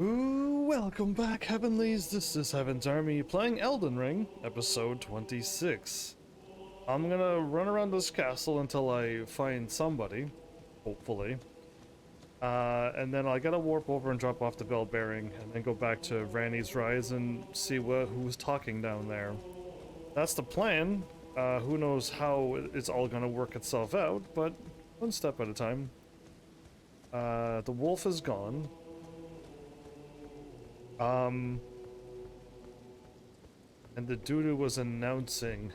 Ooh, welcome back, Heavenlies. This is Heaven's Army playing Elden Ring, episode 26. I'm gonna run around this castle until I find somebody, hopefully. And then I gotta warp over and drop off the bell bearing, and then go back to Ranni's Rise and see who's talking down there. That's the plan. Who knows how it's all gonna work itself out, but one step at a time. The wolf is gone. And the dude who was announcing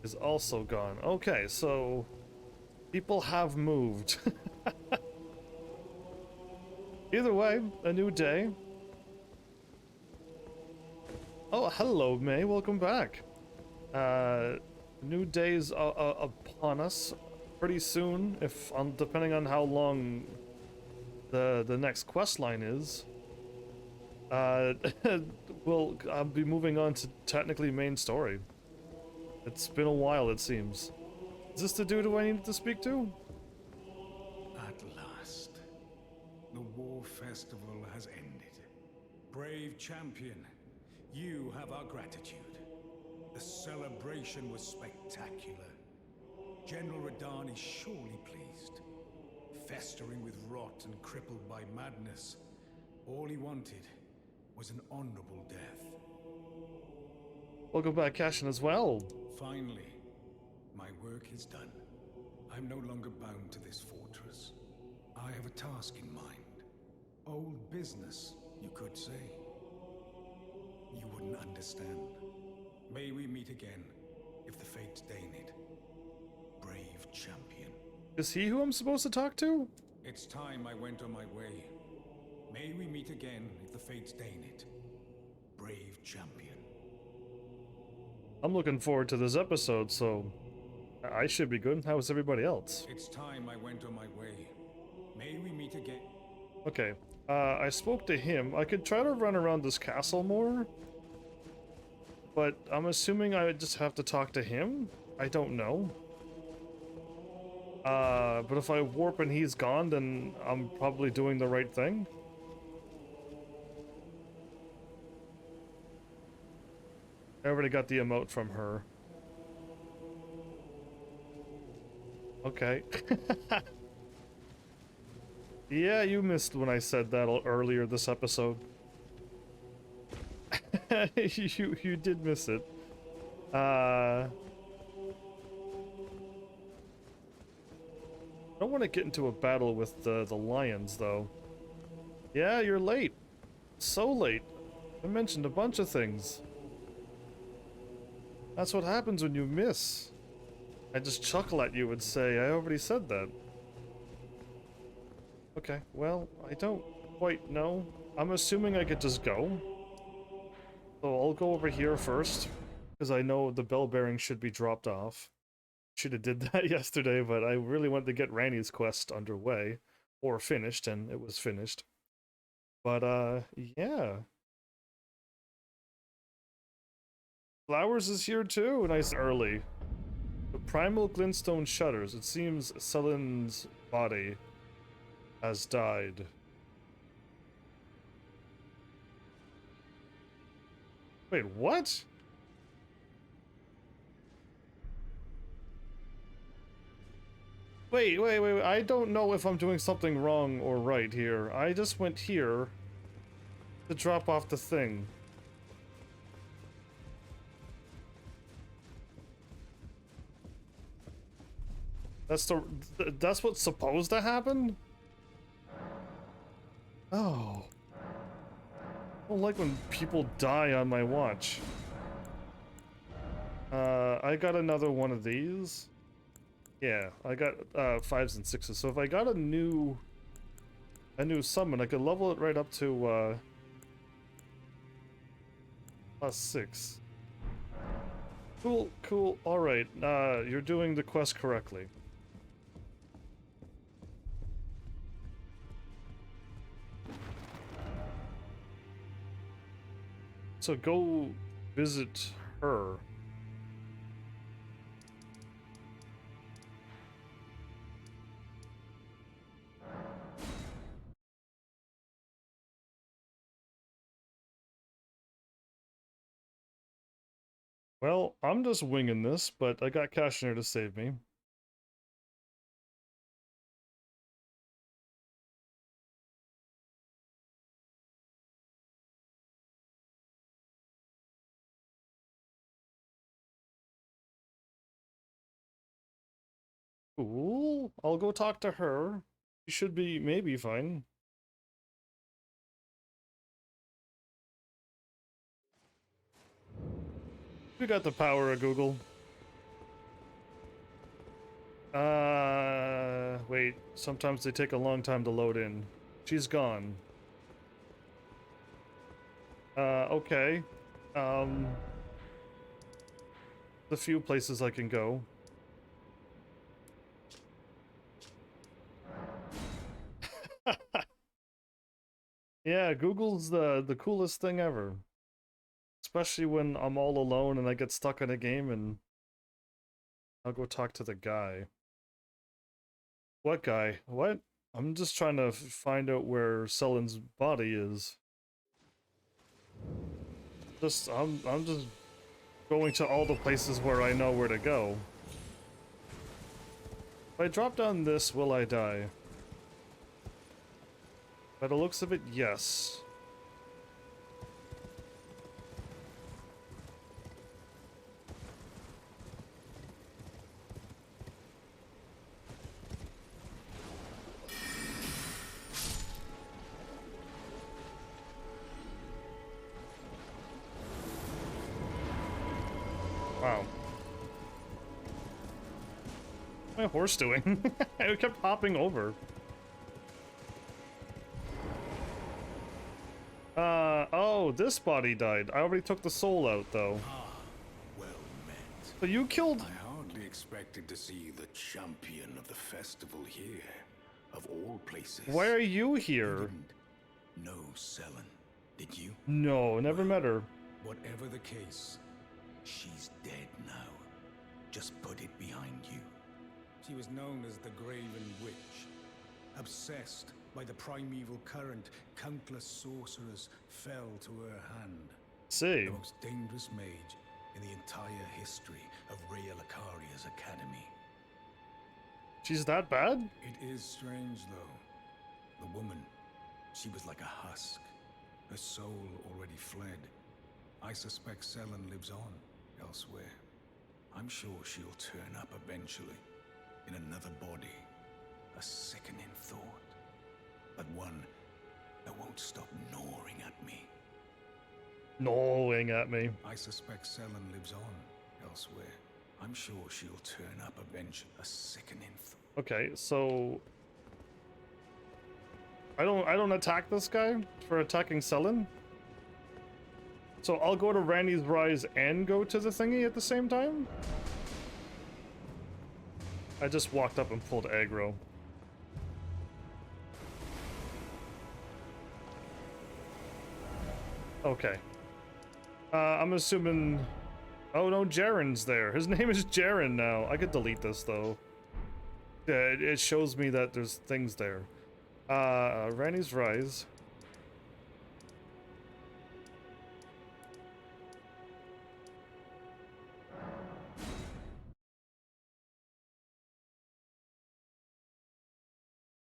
is also gone. Okay, so people have moved. Either way, a new day. Oh, hello, May. Welcome back. New day's upon us pretty soon, depending on how long the next quest line is. I'll be moving on to technically main story. It's been a while, it seems. Is this the dude who I needed to speak to? At last, the war festival has ended. Brave champion, you have our gratitude. The celebration was spectacular. General Radahn is surely pleased. Festering with rot and crippled by madness, all he wanted was an honorable death. Welcome back, Cashin, as well. Finally, my work is done. I'm no longer bound to this fortress. I have a task in mind. Old business, you could say. You wouldn't understand. May we meet again, if the fates deign it. Brave champion. Is he who I'm supposed to talk to? It's time I went on my way. May we meet again, if the fates deign it. Brave champion. I'm looking forward to this episode, so I should be good. How is everybody else? It's time I went on my way. May we meet again. Okay, I spoke to him. I could try to run around this castle more, but I'm assuming I just have to talk to him? I don't know. But if I warp and he's gone, then I'm probably doing the right thing. I already got the emote from her. Okay. Yeah, you missed when I said that earlier this episode. You did miss it. I don't want to get into a battle with the lions, though. Yeah, you're late. So late. I mentioned a bunch of things. That's what happens when you miss. I just chuckle at you and say, I already said that. Okay, well, I don't quite know. I'm assuming I could just go. So I'll go over here first, because I know the bell bearing should be dropped off. Should have did that yesterday, but I really wanted to get Ranni's quest underway. Or finished, and it was finished. But, yeah. Flowers is here too, nice and early. The primal glintstone shudders. It seems Sellen's body has died. Wait, what? Wait, I don't know if I'm doing something wrong or right here. I just went here to drop off the thing. That's what's supposed to happen? Oh. I don't like when people die on my watch. I got another one of these. Yeah, I got 5s and 6s. So if I got a new summon, I could level it right up to +6. Cool, cool. All right. You're doing the quest correctly. So go visit her. Well, I'm just winging this, but I got Cash in there to save me. Cool. I'll go talk to her. She should be maybe fine. We got the power of Google. Wait. Sometimes they take a long time to load in. She's gone. Okay. The few places I can go. Yeah, Google's the coolest thing ever. Especially when I'm all alone and I get stuck in a game and I'll go talk to the guy. What guy? What? I'm just trying to find out where Sellen's body is. I'm just going to all the places where I know where to go. If I drop down this, will I die? By the looks of it, yes. Wow. What's my horse doing? It kept hopping over. Oh, this body died. I already took the soul out, though. Ah, well met. So you killed... I hardly expected to see the champion of the festival here, of all places. Why are you You here? didn't know Sellen, did you? No, never met her. Whatever the case, she's dead now. Just put it behind you. She was known as the Graven Witch. Obsessed by the primeval current, countless sorcerers fell to her hand. See. The most dangerous mage in the entire history of Rhea Lacaria's academy. She's that bad? It is strange, though. The woman, she was like a husk. Her soul already fled. I suspect Sellen lives on elsewhere. I'm sure she'll turn up eventually, in another body. A sickening thought, but one that won't stop gnawing at me. Gnawing at me. I suspect Sellen lives on elsewhere. I'm sure she'll turn up eventually. A sickening thought. Okay, so I don't attack this guy for attacking Sellen. So I'll go to Randy's Rise and go to the thingy at the same time? I just walked up and pulled aggro. Okay. I'm assuming... Oh no, Jaren's there. His name is Jaren now. I could delete this though. Yeah, it shows me that there's things there. Randy's Rise.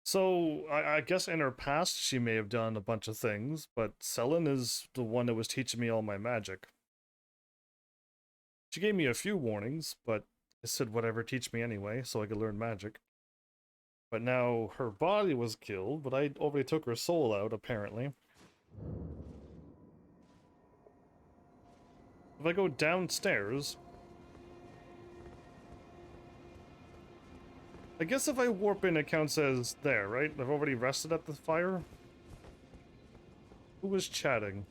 So, I guess in her past she may have done a bunch of things, but Sellen is the one that was teaching me all my magic. She gave me a few warnings, but I said whatever, teach me anyway, so I could learn magic. But now her body was killed, but I already took her soul out, apparently. If I go downstairs... I guess if I warp in, it counts as there, right? I've already rested at the fire. Who was chatting?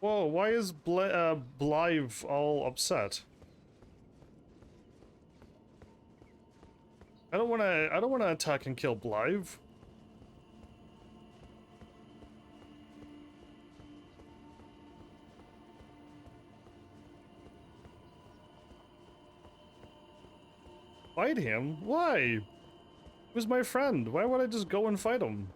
Whoa, why is Blythe all upset? I don't wanna attack and kill Blythe. Fight him? Why? He was my friend. Why would I just go and fight him?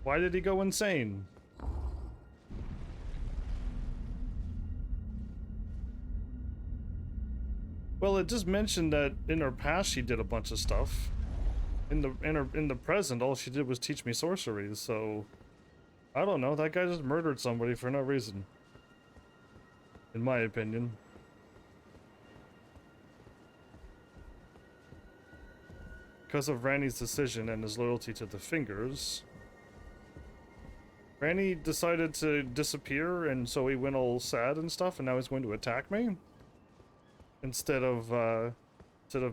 Why did he go insane? Well, it just mentioned that in her past she did a bunch of stuff. In the present, all she did was teach me sorceries, so I don't know, that guy just murdered somebody for no reason. In my opinion. Because of Randy's decision and his loyalty to the Fingers, Randy decided to disappear, and so he went all sad and stuff, and now he's going to attack me? Instead of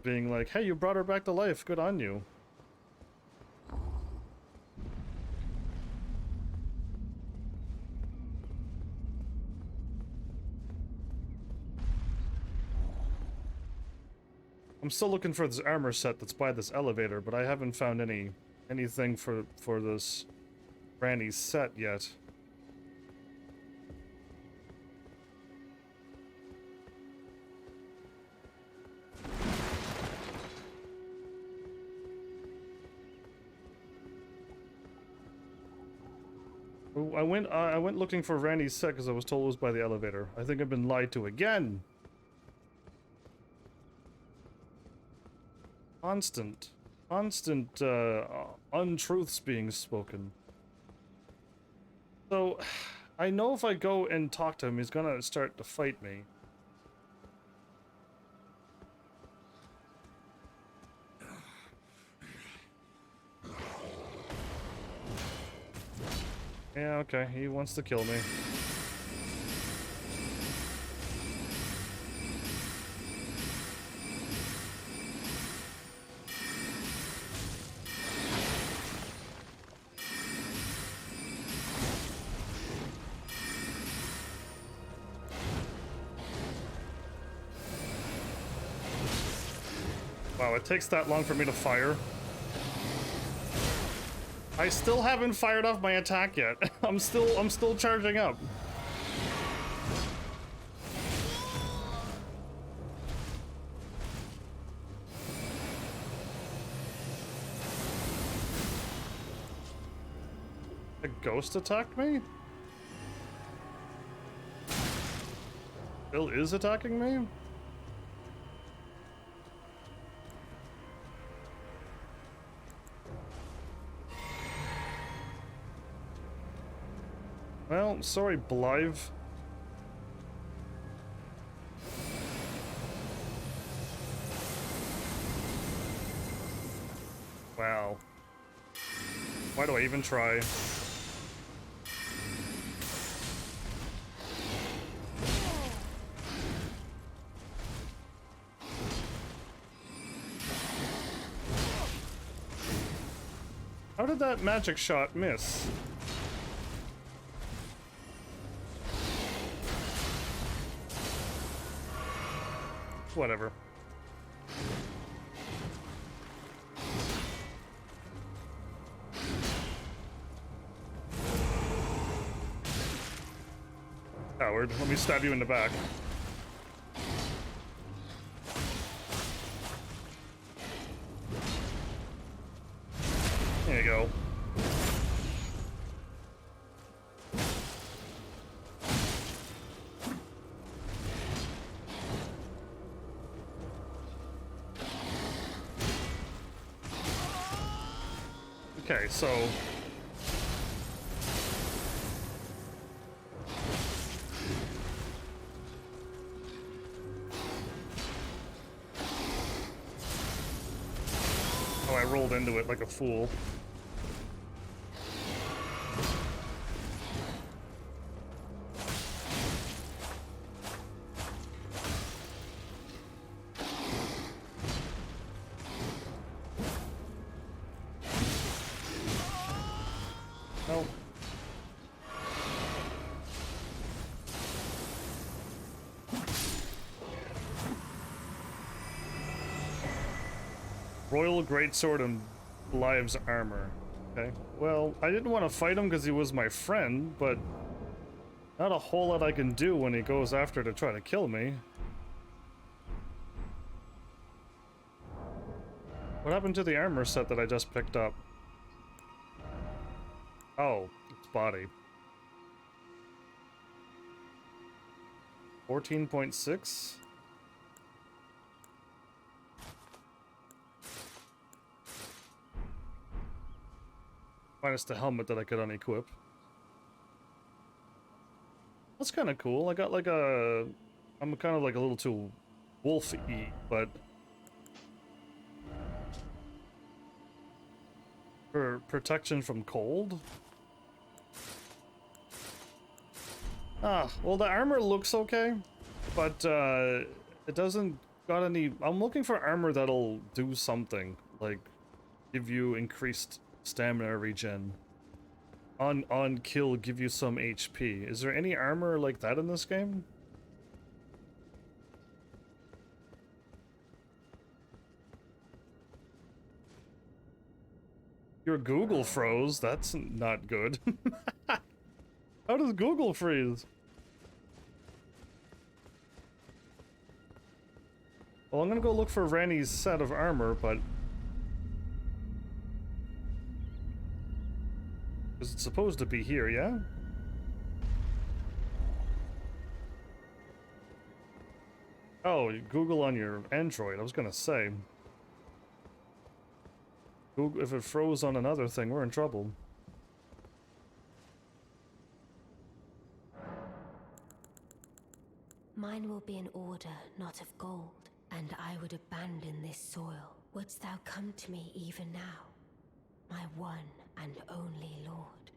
being like, hey, you brought her back to life, good on you. I'm still looking for this armor set that's by this elevator, but I haven't found anything for this Randy's set yet. I went looking for Randy's set because I was told it was by the elevator. I think I've been lied to again. Constant untruths being spoken. So, I know if I go and talk to him, he's gonna start to fight me. Yeah, okay, he wants to kill me. Wow, it takes that long for me to fire. I still haven't fired off my attack yet. I'm still charging up. A ghost attacked me? Bill is attacking me? Well, sorry, Blythe. Wow. Why do I even try? How did that magic shot miss? Whatever. Coward, let me stab you in the back. There you go. Okay, so... Oh, I rolled into it like a fool. Nope. Royal Greatsword and Lives armor. Okay. Well, I didn't want to fight him because he was my friend, but not a whole lot I can do when he goes after to try to kill me. What happened to the armor set that I just picked up? Oh, it's body. 14.6? Minus the helmet that I could unequip. That's kind of cool. I got like a... I'm kind of like a little too wolf-y, but... For protection from cold? Ah, well the armor looks okay, but it doesn't got any... I'm looking for armor that'll do something, like give you increased stamina regen. On kill, give you some HP. Is there any armor like that in this game? Your Google froze. That's not good. How does Google freeze? Well, I'm gonna go look for Ranny's set of armor, but... Because it's supposed to be here, yeah? Oh, Google on your Android, I was gonna say. Google, if it froze on another thing, we're in trouble. Mine will be an order, not of gold, and I would abandon this soil. Wouldst thou come to me even now, my one and only lord?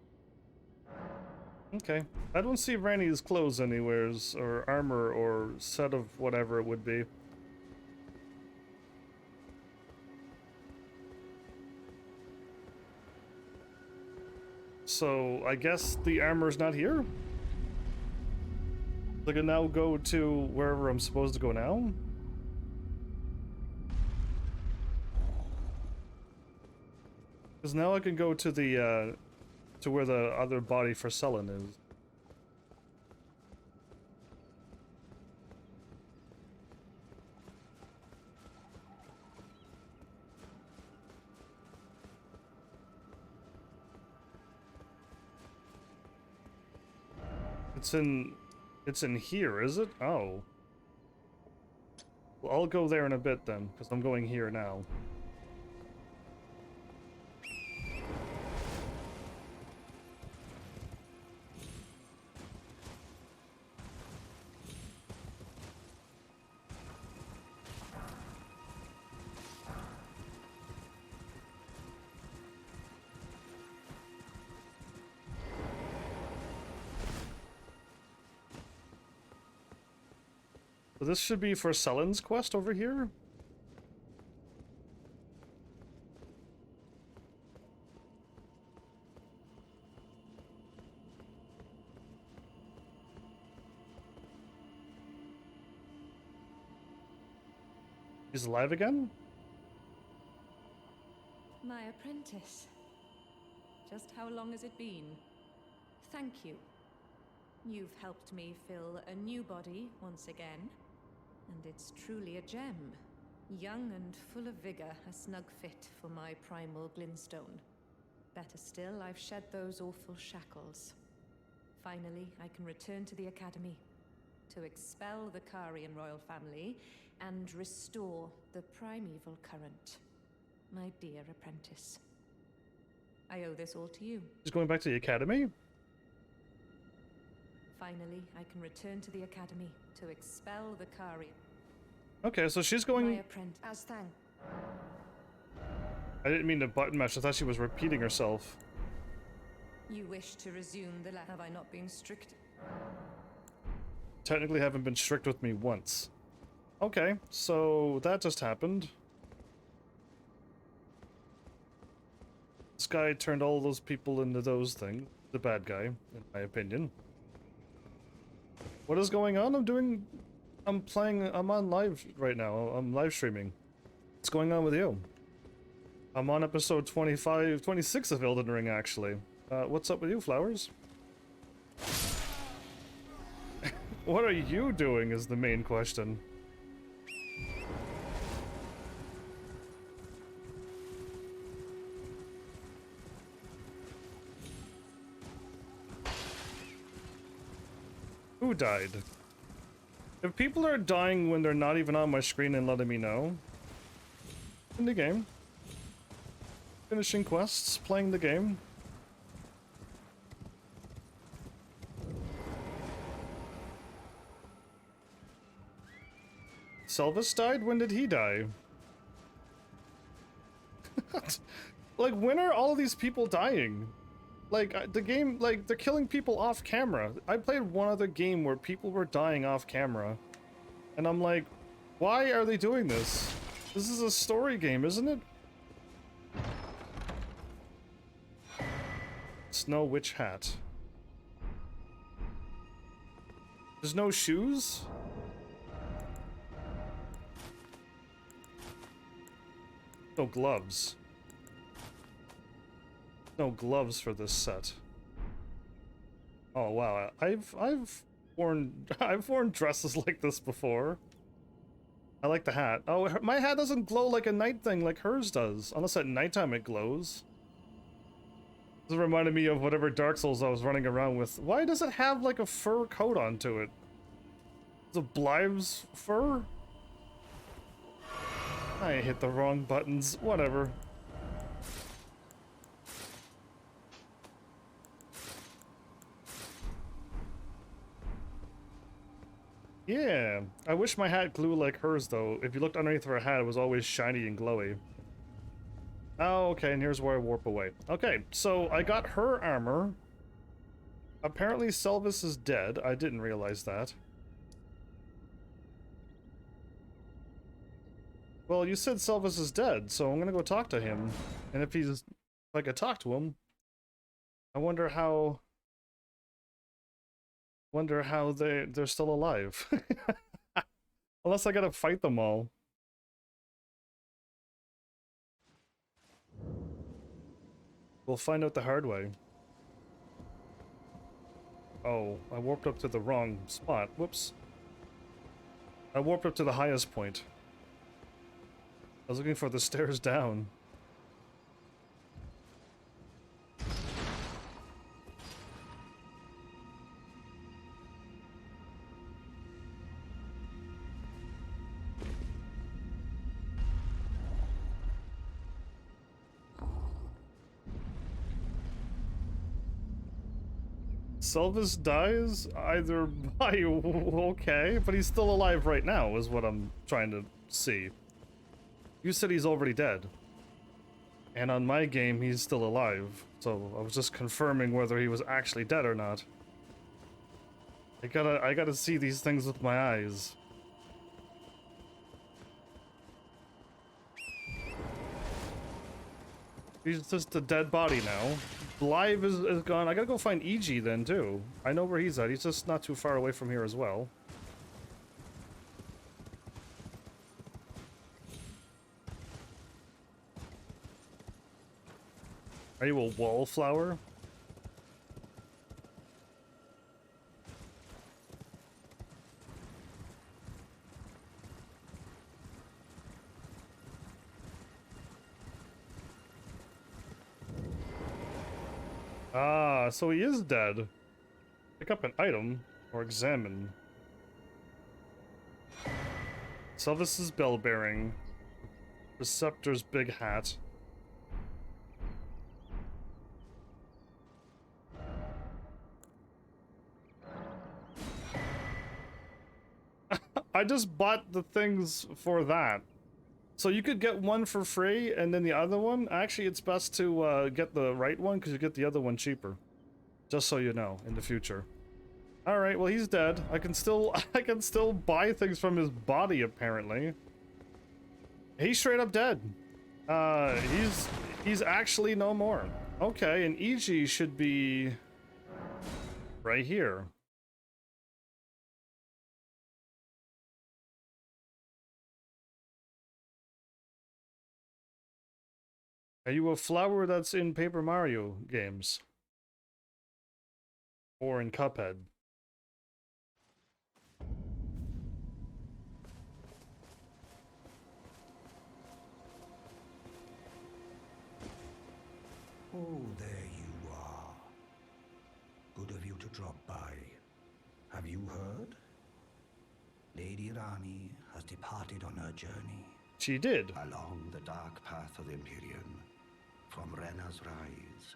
Okay. I don't see Ranny's clothes anywheres, or armor, or set of whatever it would be. So, I guess the armor's not here? I can now go to wherever I'm supposed to go now? Because now I can go to the, to where the other body for Sellen is. It's in here, is it? Oh. Well, I'll go there in a bit then, because I'm going here now. So this should be for Sellen's quest over here? He's alive again? My apprentice. Just how long has it been? Thank you. You've helped me fill a new body once again. And it's truly a gem. Young and full of vigor, a snug fit for my primal glintstone. Better still, I've shed those awful shackles. Finally, I can return to the Academy to expel the Karian royal family and restore the primeval current. My dear apprentice. I owe this all to you. He's going back to the Academy? Finally, I can return to the Academy to expel the Karian. Okay, so she's going... My apprentice. As thank. I didn't mean to button mash, I thought she was repeating herself. You wish to resume the have I not been strict? Technically haven't been strict with me once. Okay, so that just happened. This guy turned all those people into those things. The bad guy, in my opinion. What is going on? I'm on live right now. I'm live streaming. What's going on with you? I'm on episode 26 of Elden Ring, actually. What's up with you, Flowers? What are you doing is the main question. Who died? If people are dying when they're not even on my screen and letting me know, in the game, finishing quests, playing the game. Selvis died? When did he die? Like, when are all of these people dying? Like, the game, like, they're killing people off camera. I played one other game where people were dying off camera. And I'm like, why are they doing this? This is a story game, isn't it? Snow Witch hat. There's no shoes? No gloves. No gloves for this set. Oh wow, I've worn dresses like this before. I like the hat. Oh, my hat doesn't glow like a night thing like hers does, unless at nighttime it glows. This reminded me of whatever Dark Souls I was running around with. Why does it have like a fur coat onto it? Is it Blive's fur? I hit the wrong buttons. Whatever. Yeah, I wish my hat glue like hers though. If you looked underneath her hat, it was always shiny and glowy. Oh, okay, and here's where I warp away. Okay, so I got her armor. Apparently Selvis is dead. I didn't realize that. Well, you said Selvis is dead, so I'm gonna go talk to him. And if I could talk to him, I wonder how they're still alive. Unless I gotta fight them all. We'll find out the hard way. Oh, I warped up to the wrong spot. Whoops. I warped up to the highest point. I was looking for the stairs down. Selvis dies either by okay, but he's still alive right now is what I'm trying to see. You said he's already dead. And on my game he's still alive. So I was just confirming whether he was actually dead or not. I gotta see these things with my eyes. He's just a dead body now. Blythe is gone. I gotta go find EG then, too. I know where he's at. He's just not too far away from here as well. Are you a wallflower? Ah, so he is dead. Pick up an item or examine. Selvis's bell bearing. Receptor's big hat. I just bought the things for that. So you could get one for free and then the other one. Actually, it's best to get the right one because you get the other one cheaper. Just so you know, in the future. All right, well he's dead. I can still buy things from his body apparently. He's straight up dead. He's actually no more. Okay, and EG should be right here. Are you a flower that's in Paper Mario games? Or in Cuphead? Oh, there you are. Good of you to drop by. Have you heard? Lady Rani has departed on her journey. She did. Along the dark path of Empyrean, from Rena's Rise,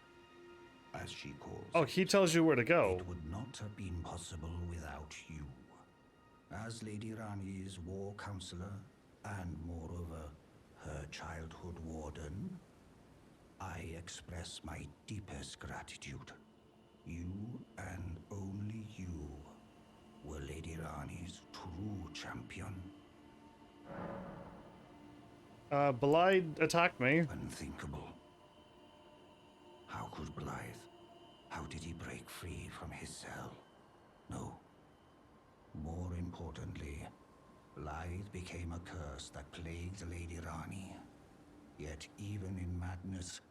as she calls Oh, it. he tells you where to go. It would not have been possible without you. As Lady Rani's war counselor, and moreover, her childhood warden, I express my deepest gratitude. You and only you were Lady Rani's true champion. Blythe attacked me. Unthinkable. How could Blythe? How did he break free from his cell? No. More importantly, Blythe became a curse that plagued Lady Rani. Yet even in madness,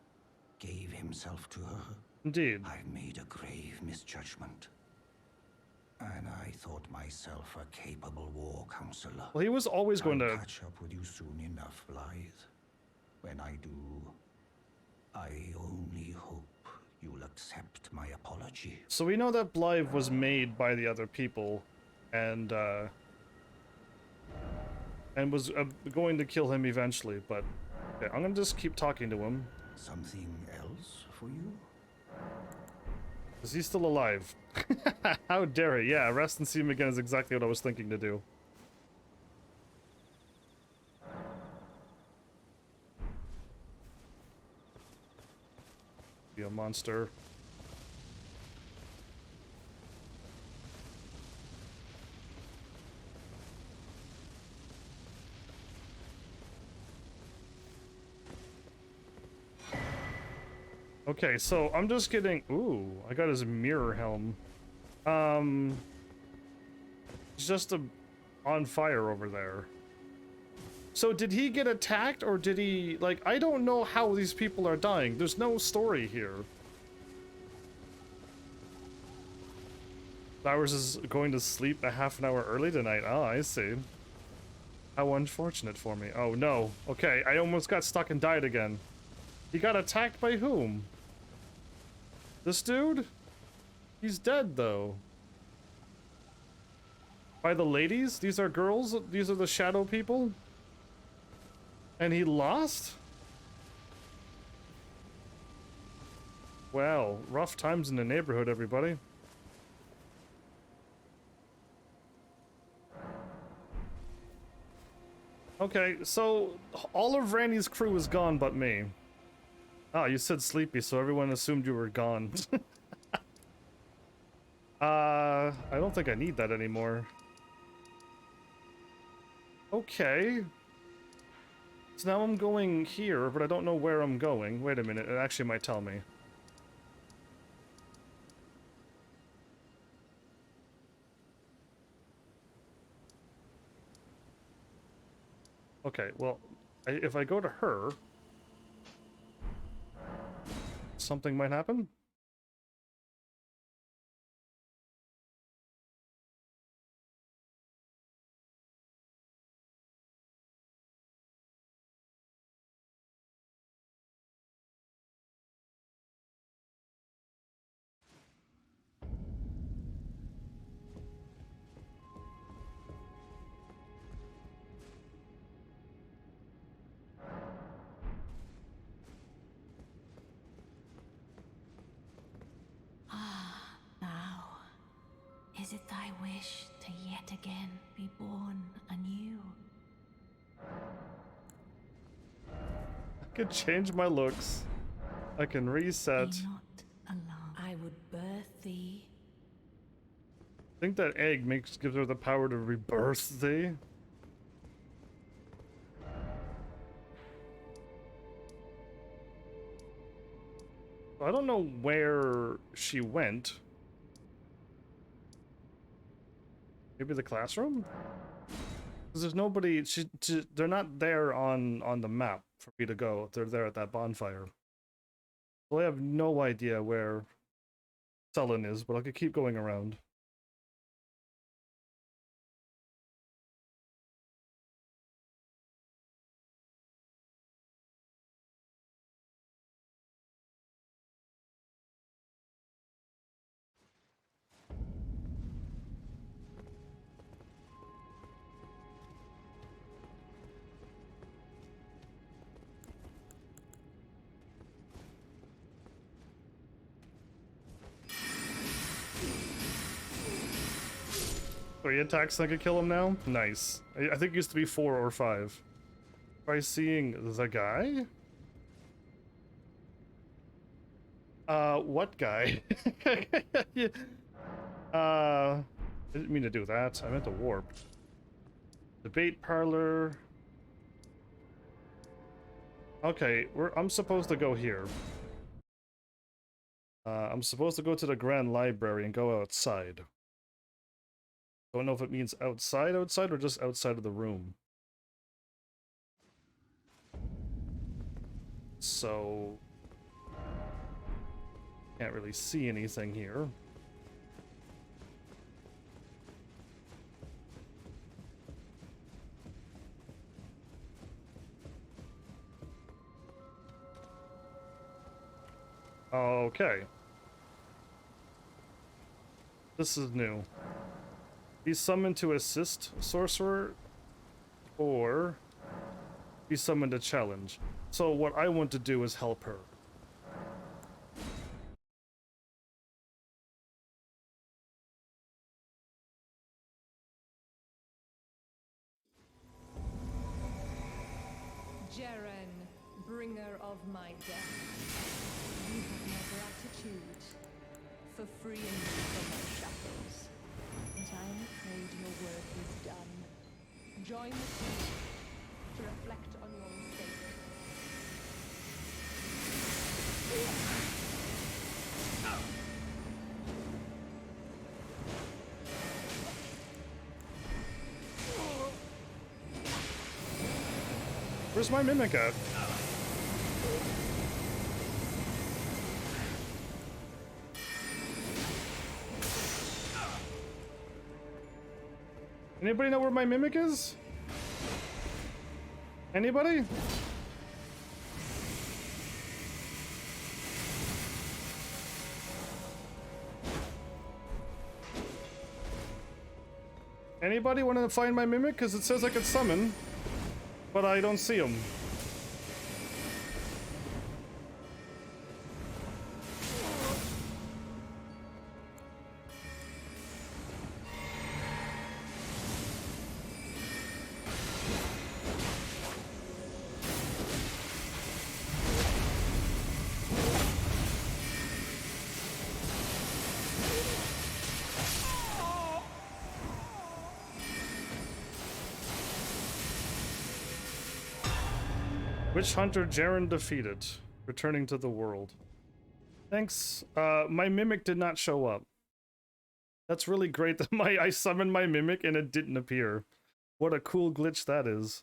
gave himself to her. Indeed. I've made a grave misjudgment. And I thought myself a capable war counselor. Well, he was always going I'll to... catch up with you soon enough, Blythe. When I do, I only hope you'll accept my apology. So we know that Blythe was made by the other people, and was going to kill him eventually, but... Okay, I'm gonna just keep talking to him. Something else for you? Is he still alive? How dare he? Yeah, rest and see him again is exactly what I was thinking to do. Be a monster. Okay, so I'm just getting... Ooh, I got his mirror helm. It's just on fire over there. So did he get attacked, or did he... Like, I don't know how these people are dying. There's no story here. Flowers is going to sleep a half an hour early tonight. Oh, I see. How unfortunate for me. Oh, no. Okay, I almost got stuck and died again. He got attacked by whom? This dude? He's dead, though. By the ladies? These are girls? These are the shadow people? And he lost? Well, rough times in the neighborhood, everybody. Okay, so all of Randy's crew is gone but me. Ah, you said sleepy, so everyone assumed you were gone. I don't think I need that anymore. Okay. So now I'm going here, but I don't know where I'm going. Wait a minute, it actually might tell me. Okay, well, if I go to her, something might happen? Now, is it thy wish to yet again be born anew? I could change my looks. I can reset. Be not alarmed. I would birth thee. I think that egg gives her the power to rebirth thee. I don't know where she went. Maybe the classroom? 'Cause there's nobody. They're not there on the map for me to go. They're there at that bonfire. So I have no idea where Sellen is, but I could keep going around. Three attacks I could kill him now? Nice. I think it used to be 4 or 5. By seeing the guy? What guy? Yeah. I didn't mean to do that. I meant to warp. Debate parlor. Okay, I'm supposed to go here. I'm supposed to go to the Grand Library and go outside. Don't know if it means outside or just outside of the room. So... can't really see anything here. Okay. This is new. Be summoned to assist sorcerer, or be summoned to challenge. So what I want to do is help her. Jeren, bringer of my death. You have my gratitude for freeing me from my shackles. But I am afraid your work is done. Join the team to reflect on your mistake. Where's my mimic at? Anybody know where my mimic is? Anybody? Anybody want to find my mimic? Because it says I could summon, but I don't see him. Witch Hunter Jaren defeated, returning to the world. Thanks. My mimic did not show up. That's really great that I summoned my mimic and it didn't appear. What a cool glitch that is.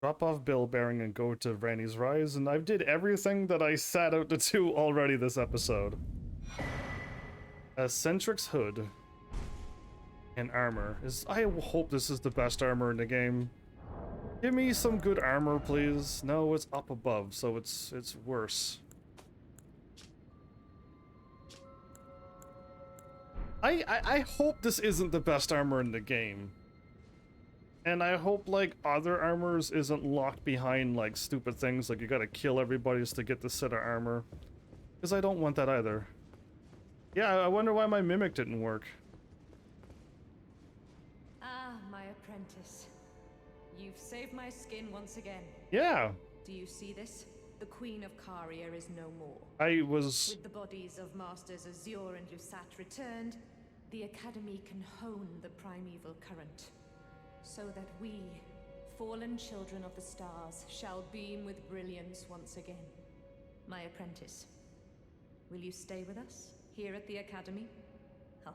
Drop off Bill Bearing and go to Ranny's Rise, and I did everything that I set out to do already this episode. Eccentric's hood and armor. I hope this is the best armor in the game. Give me some good armor, please. No, it's up above, so it's worse. I hope this isn't the best armor in the game. And I hope, like, other armors isn't locked behind, like, stupid things, like you gotta kill everybody just to get this set of armor. Because I don't want that either. Yeah, I wonder why my mimic didn't work. Ah, my apprentice. You've saved my skin once again. Yeah. Do you see this? The Queen of Caria is no more. With the bodies of Masters Azure and Lusat returned, the Academy can hone the primeval current, so that we, fallen children of the stars, shall beam with brilliance once again. My apprentice, will you stay with us, here at the Academy? Oh,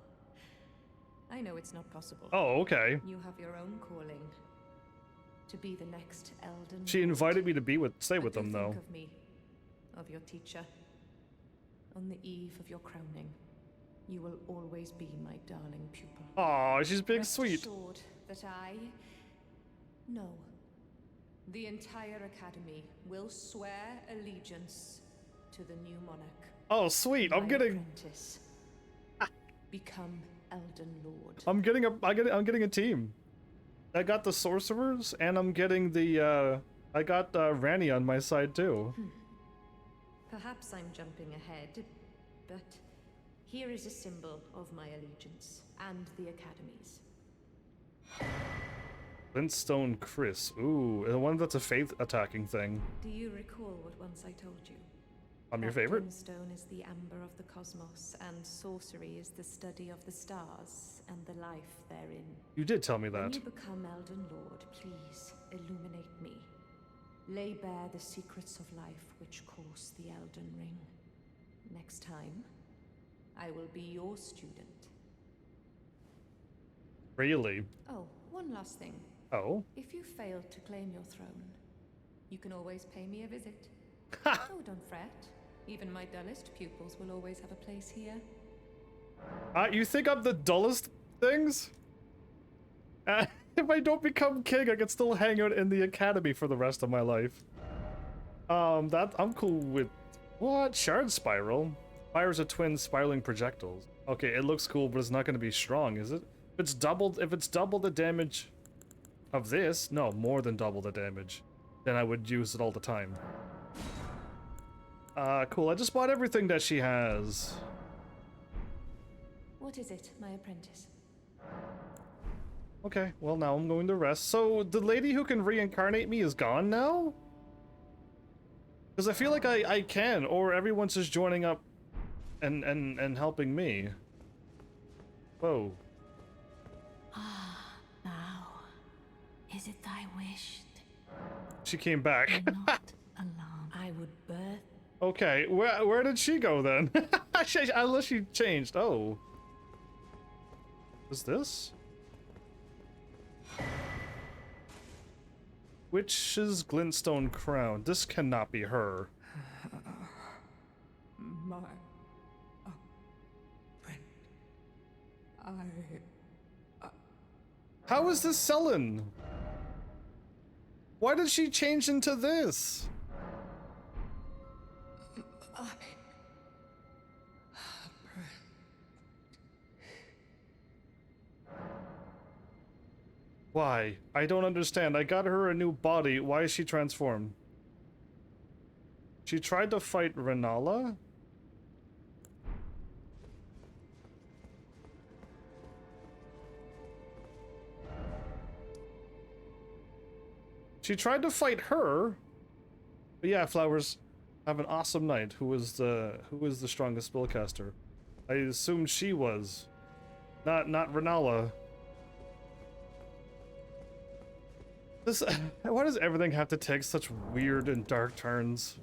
I know it's not possible. Oh, okay. You have your own calling. to be the next Elden. She invited me to stay with But them, do though. think of me, of your teacher. On the eve of your crowning, you will always be my darling pupil. Aw, she's being Rest sweet. assured that no, the entire academy will swear allegiance to the new monarch. Oh, sweet. I'm My getting. apprentice. Become Elden Lord. I'm getting a team. I got the sorcerers, and I'm getting the. I got Ranny on my side too. Perhaps I'm jumping ahead, but here is a symbol of my allegiance and the academy's. Glintstone Chris. Ooh, the one that's a faith attacking thing. Do you recall what once I told you? I'm your That favorite. Glintstone is the amber of the cosmos, and sorcery is the study of the stars and the life therein. You did tell me When that. you become Elden Lord, please illuminate me. Lay bare the secrets of life which course the Elden Ring. Next time, I will be your student. Really? Oh, one last thing. Oh. If you fail to claim your throne, you can always pay me a visit. Oh, don't fret. Even my dullest pupils will always have a place here. You think I'm the dullest things? If I don't become king, I can still hang out in the academy for the rest of my life. That I'm cool with. What? Shard spiral? Fires a twin spiraling projectiles. Okay, it looks cool, but it's not going to be strong, is it? If it's double the damage of this, no, more than double the damage, then I would use it all the time. Cool. I just bought everything that she has. What is it, my apprentice? Okay, well now I'm going to rest. So the lady who can reincarnate me is gone now? Because I feel like I can, or everyone's just joining up and helping me. Whoa. Ah, now, is it thy wish? She came back. Be not alarmed. I would birth. Okay, where did she go then? Unless she changed. Oh. Is this? Witch's glintstone crown. This cannot be her. My friend, How is this Sellen? Why did she change into this? Why? I don't understand. I got her a new body. Why is she transformed? She tried to fight Renala? She tried to fight her. But yeah, Flowers, have an awesome night. Who is the strongest spellcaster? I assume she was. Not Renala. Why does everything have to take such weird and dark turns?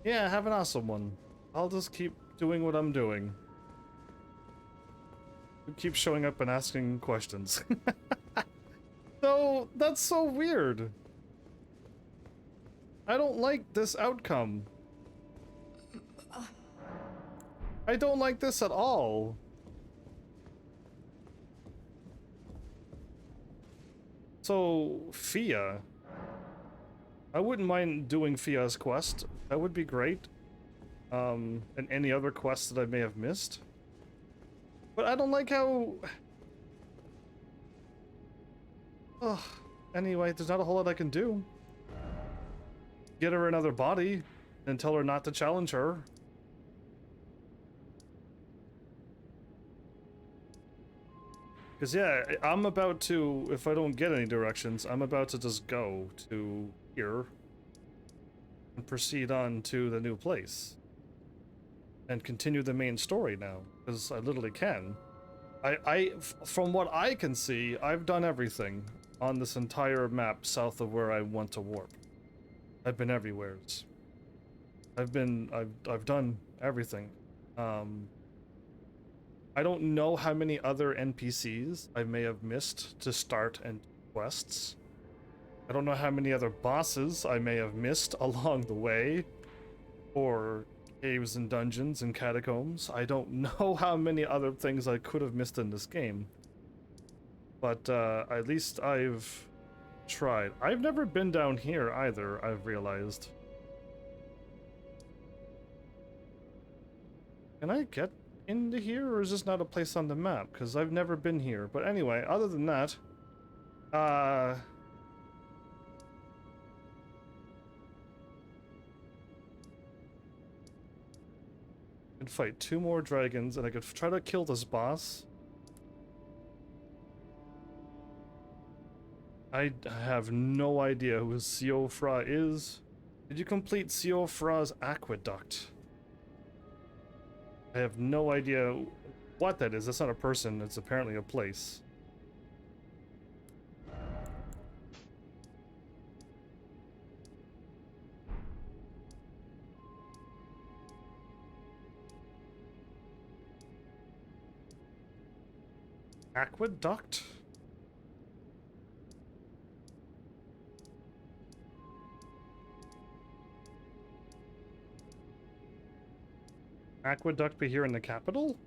Yeah, have an awesome one. I'll just keep doing what I'm doing. Keep showing up and asking questions. So, that's so weird. I don't like this outcome. I don't like this at all. So, Fia. I wouldn't mind doing Fia's quest. That would be great. And any other quests that I may have missed. But I don't like how... Ugh. Anyway, there's not a whole lot I can do. Get her another body, and tell her not to challenge her. Because, yeah, I'm about to, if I don't get any directions, I'm about to just go to here and proceed on to the new place. And continue the main story now, because I literally can. From what I can see, I've done everything on this entire map south of where I want to warp. I've been everywhere. I've done everything. I don't know how many other NPCs I may have missed to start and quests. I don't know how many other bosses I may have missed along the way, or caves and dungeons and catacombs. I don't know how many other things I could have missed in this game. But at least I've tried. I've never been down here either, I've realized. Can I get into here, or is this not a place on the map? Because I've never been here. But anyway, other than that, I could fight 2 more dragons, and I could try to kill this boss. I have no idea who Siofra is. Did you complete Siofra's aqueduct? I have no idea what that is. That's not a person, it's apparently a place. Aqueduct? Aqueduct be here in the capital?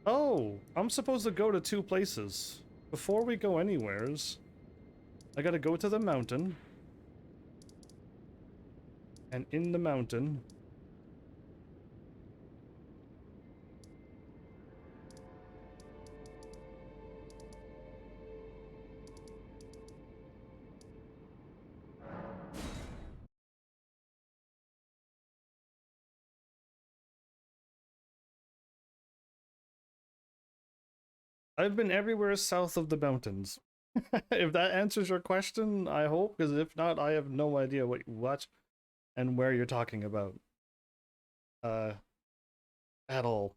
Oh, I'm supposed to go to 2 places. Before we go anywheres, I gotta go to the mountain. And in the mountain, I've been everywhere south of the mountains. If that answers your question, I hope, because if not, I have no idea what and where you're talking about. At all.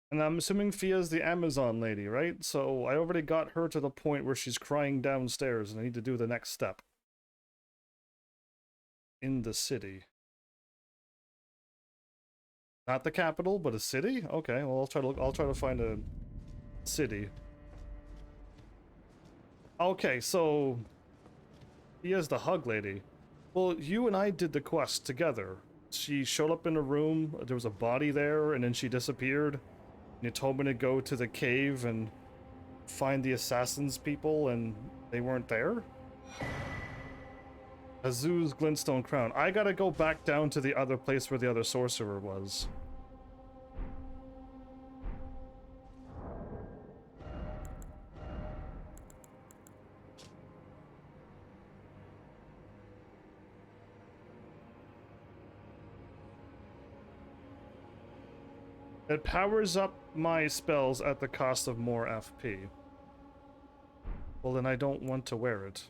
And I'm assuming Fia's the Amazon lady, right? So I already got her to the point where she's crying downstairs, and I need to do the next step. In the city. Not the capital, but a city? Okay, well I'll try to find a city. Okay, so Fia's the hug lady. Well, you and I did the quest together. She showed up in a room, there was a body there, and then she disappeared. And you told me to go to the cave and find the assassins people, and they weren't there? Azu's glintstone crown. I gotta go back down to the other place where the other sorcerer was. It powers up my spells at the cost of more FP. Well, then I don't want to wear it.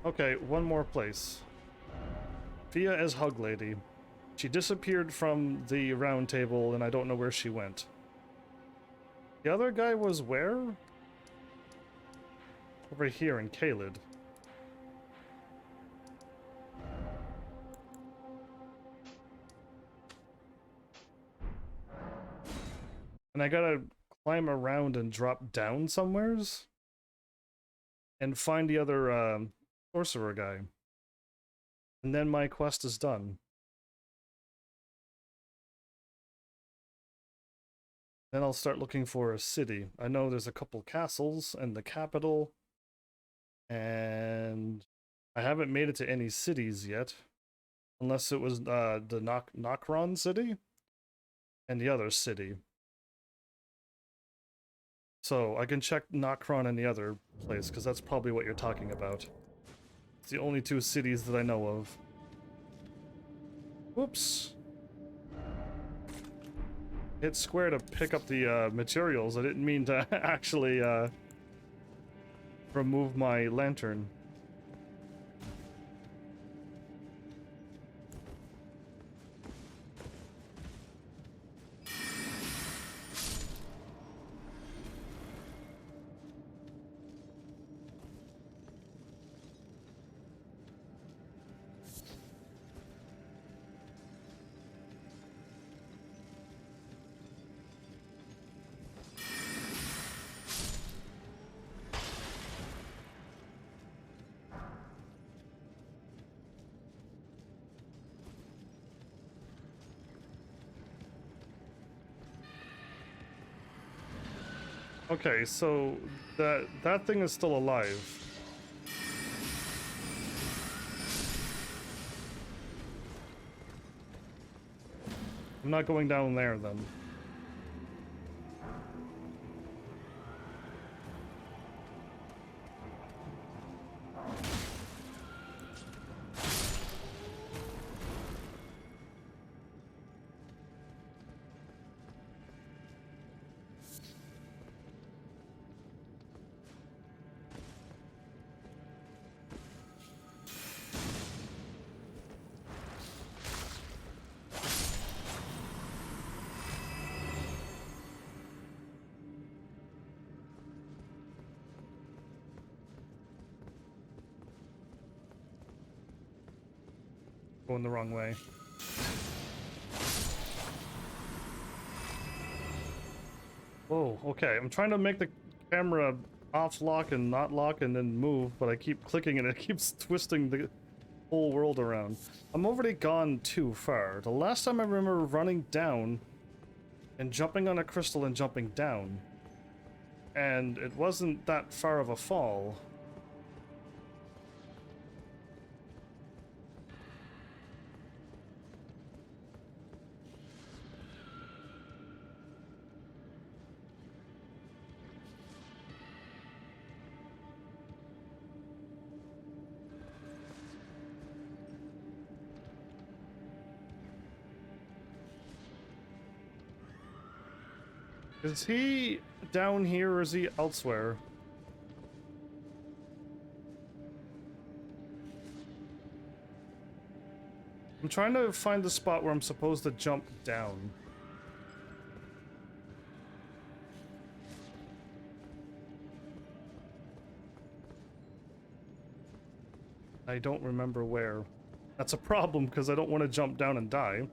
Okay, one more place. Fia as Hug Lady. She disappeared from the round table and I don't know where she went. The other guy was where? Over here in Caelid. And I gotta climb around and drop down somewheres? And find the other sorcerer guy. And then my quest is done. Then I'll start looking for a city. I know there's a couple castles and the capital. And I haven't made it to any cities yet. Unless it was the Nokron city and the other city. So I can check Nokron and the other place, because that's probably what you're talking about. It's the only 2 cities that I know of. Whoops. Hit square to pick up the materials. I didn't mean to actually remove my lantern. Okay, so that thing is still alive. I'm not going down there then. Going the wrong way. Whoa, okay. I'm trying to make the camera off lock and not lock and then move, but I keep clicking and it keeps twisting the whole world around. I'm already gone too far. The last time I remember running down and jumping on a crystal and jumping down. And it wasn't that far of a fall. Is he down here or is he elsewhere? I'm trying to find the spot where I'm supposed to jump down. I don't remember where. That's a problem because I don't want to jump down and die.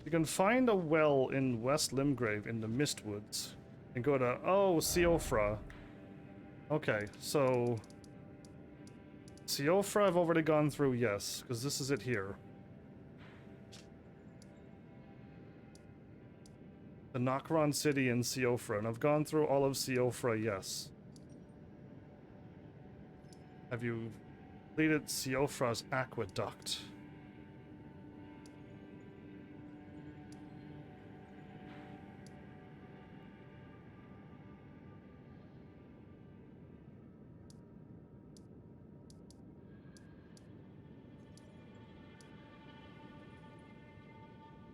You can find a well in West Limgrave in the Mistwoods and go to, oh, Siofra. Okay, so Siofra I've already gone through, yes, because this is it here. The Nokron City in Siofra, and I've gone through all of Siofra, yes. Have you completed Siofra's aqueduct?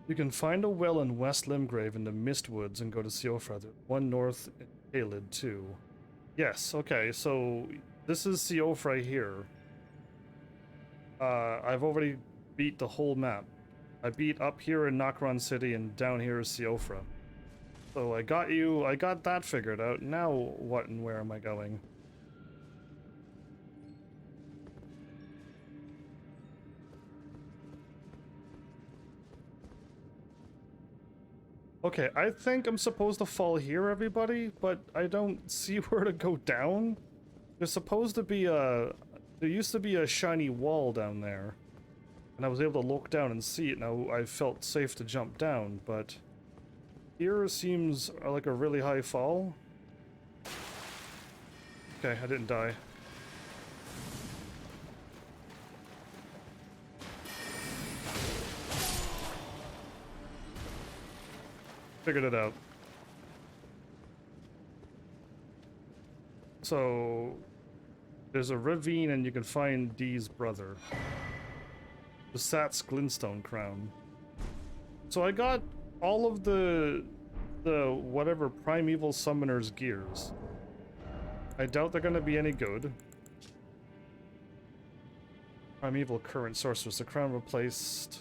You can find a well in West Limgrave in the Mistwoods and go to Siofra. There's one north in Caelid too. Yes, okay, so this is Siofra here. I've already beat the whole map. I beat up here in Nokron City and down here is Siofra. So I got that figured out. Now what and where am I going? Okay, I think I'm supposed to fall here, everybody, but I don't see where to go down. There's supposed to be a... There used to be a shiny wall down there. And I was able to look down and see it, and I felt safe to jump down, but... Here seems like a really high fall. Okay, I didn't die. Figured it out. So there's a ravine and you can find Dee's brother. The Sat's Glintstone crown. So I got all of the whatever primeval summoner's gears. I doubt they're gonna be any good. Primeval current sorceress. The crown replaced...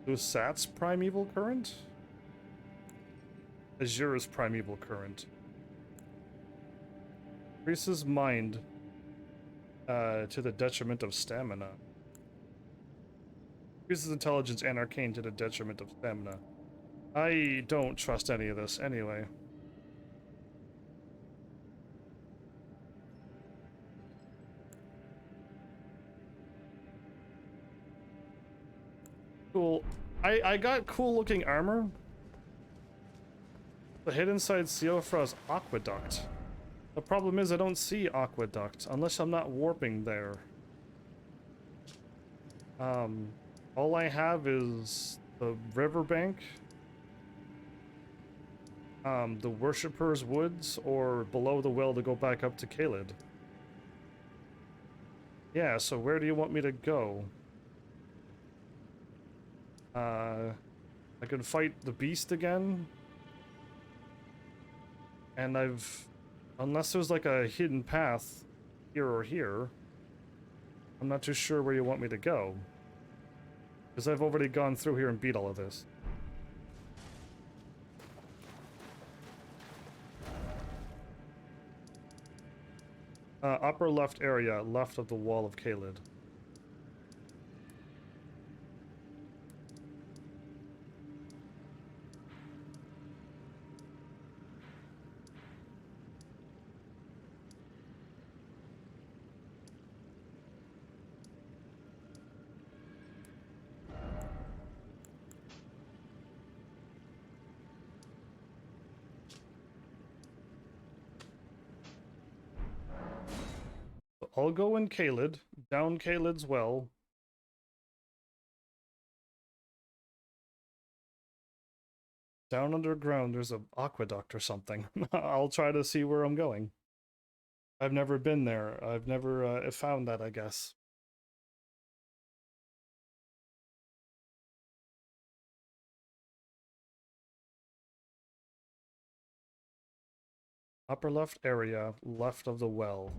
Lusat's primeval current? Azura's primeval current. Increases mind to the detriment of stamina. Increases intelligence and arcane to the detriment of stamina. I don't trust any of this anyway. cool. I got cool looking armor. The hid inside Siofra's aqueduct. The problem is I don't see aqueduct unless I'm not warping there. All I have is the riverbank, the Worshipper's Woods, or below the well to go back up to Caelid. Yeah, so where do you want me to go? I could fight the beast again. And unless there's like a hidden path here or here, I'm not too sure where you want me to go. Because I've already gone through here and beat all of this. Upper left area, left of the wall of Caelid. I'll go in Caelid, down Caelid's well. Down underground, there's an aqueduct or something. I'll try to see where I'm going. I've never been there. I've never found that, I guess. Upper left area, left of the well.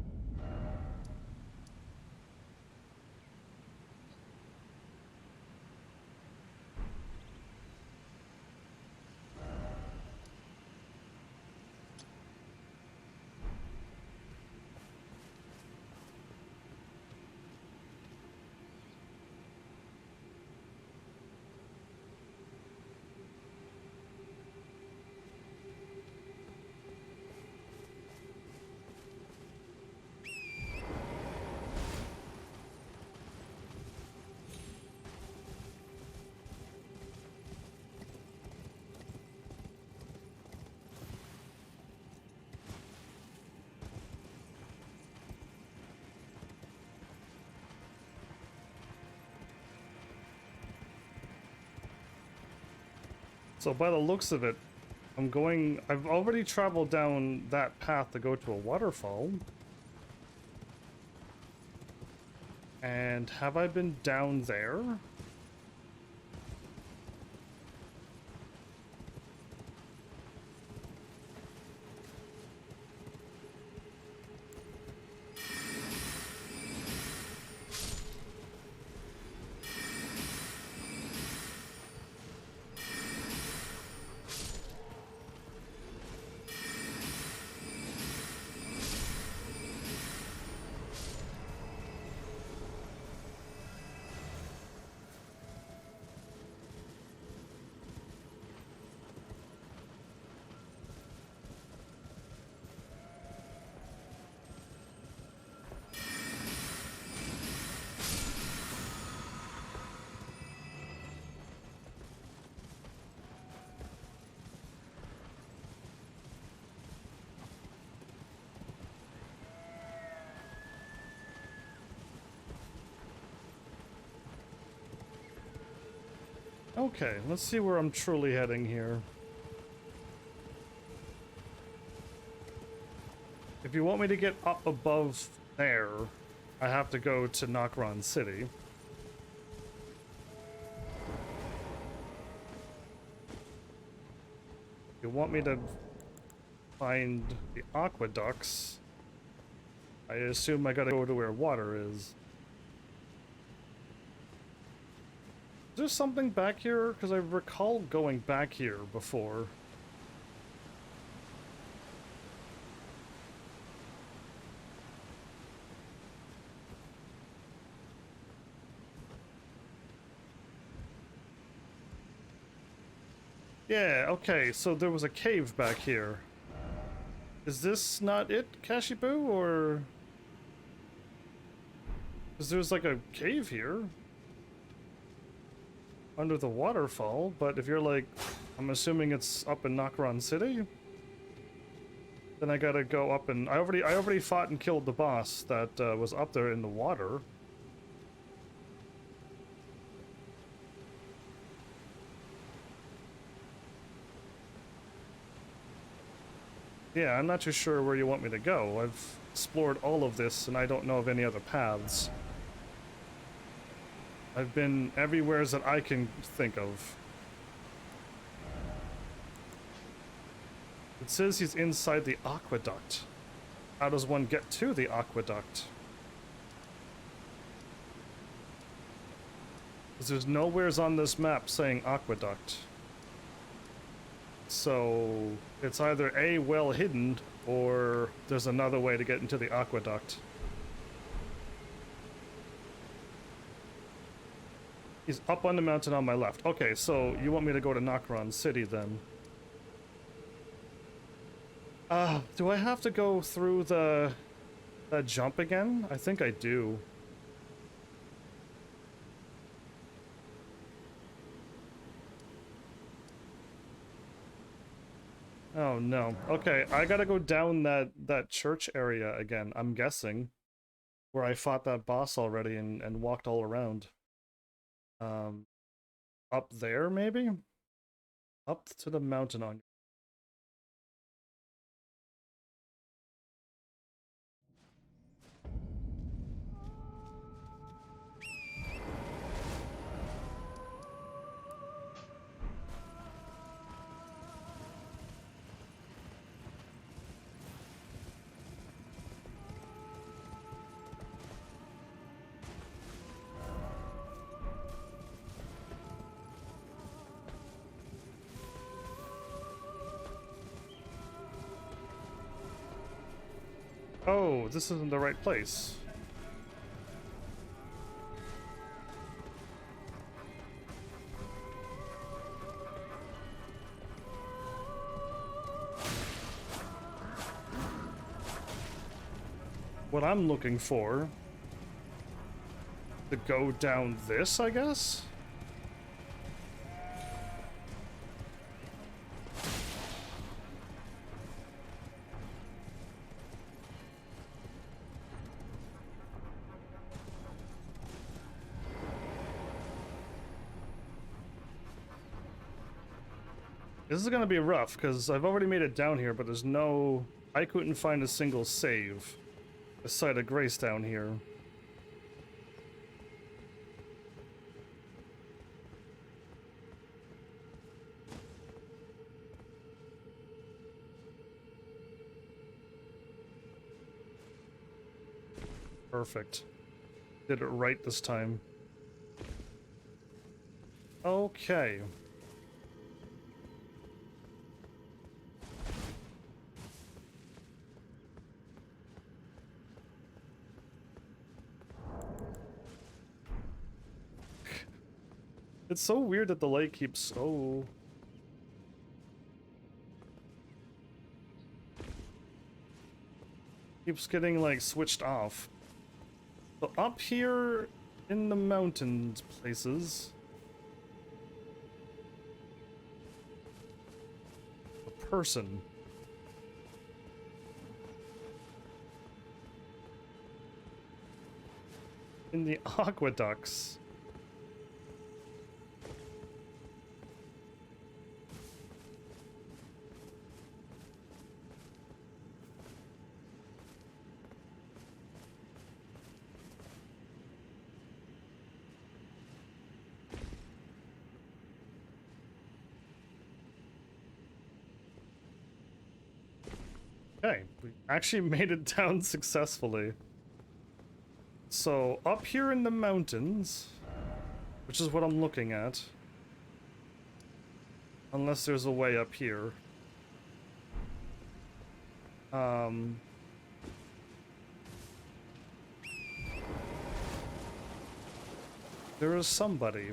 So by the looks of it, I've already traveled down that path to go to a waterfall. And have I been down there? Okay, let's see where I'm truly heading here. If you want me to get up above there, I have to go to Nokron City. If you want me to find the aqueducts, I assume I gotta go to where water is. Is there something back here? Because I recall going back here before. Yeah, okay, so there was a cave back here. Is this not it, Kashibu, or... Because there's like a cave here. under the waterfall, but if you're like, I'm assuming it's up in Nokron City, then I gotta go up and I already fought and killed the boss that was up there in the water. Yeah, I'm not too sure where you want me to go. I've explored all of this and I don't know of any other paths. I've been everywhere that I can think of. It says he's inside the aqueduct. How does one get to the aqueduct? Because there's nowheres on this map saying aqueduct. So it's either A, well hidden, or there's another way to get into the aqueduct. He's up on the mountain on my left. Okay, so you want me to go to Nokron City then? Do I have to go through that jump again? I think I do. Oh no. Okay, I gotta go down that church area again, I'm guessing. Where I fought that boss already and walked all around. Up there maybe? Up to the mountain on. Oh, this isn't the right place. What I'm looking for to go down this, I guess? This is gonna be rough, because I've already made it down here, but there's no... I couldn't find a single save. A site of grace down here. Perfect. Did it right this time. Okay. It's so weird that the light keeps so... keeps getting, like, switched off. So up here in the mountains places... a person. In the aqueducts. Okay, we actually made it down successfully. So, up here in the mountains, which is what I'm looking at. Unless there's a way up here. There is somebody.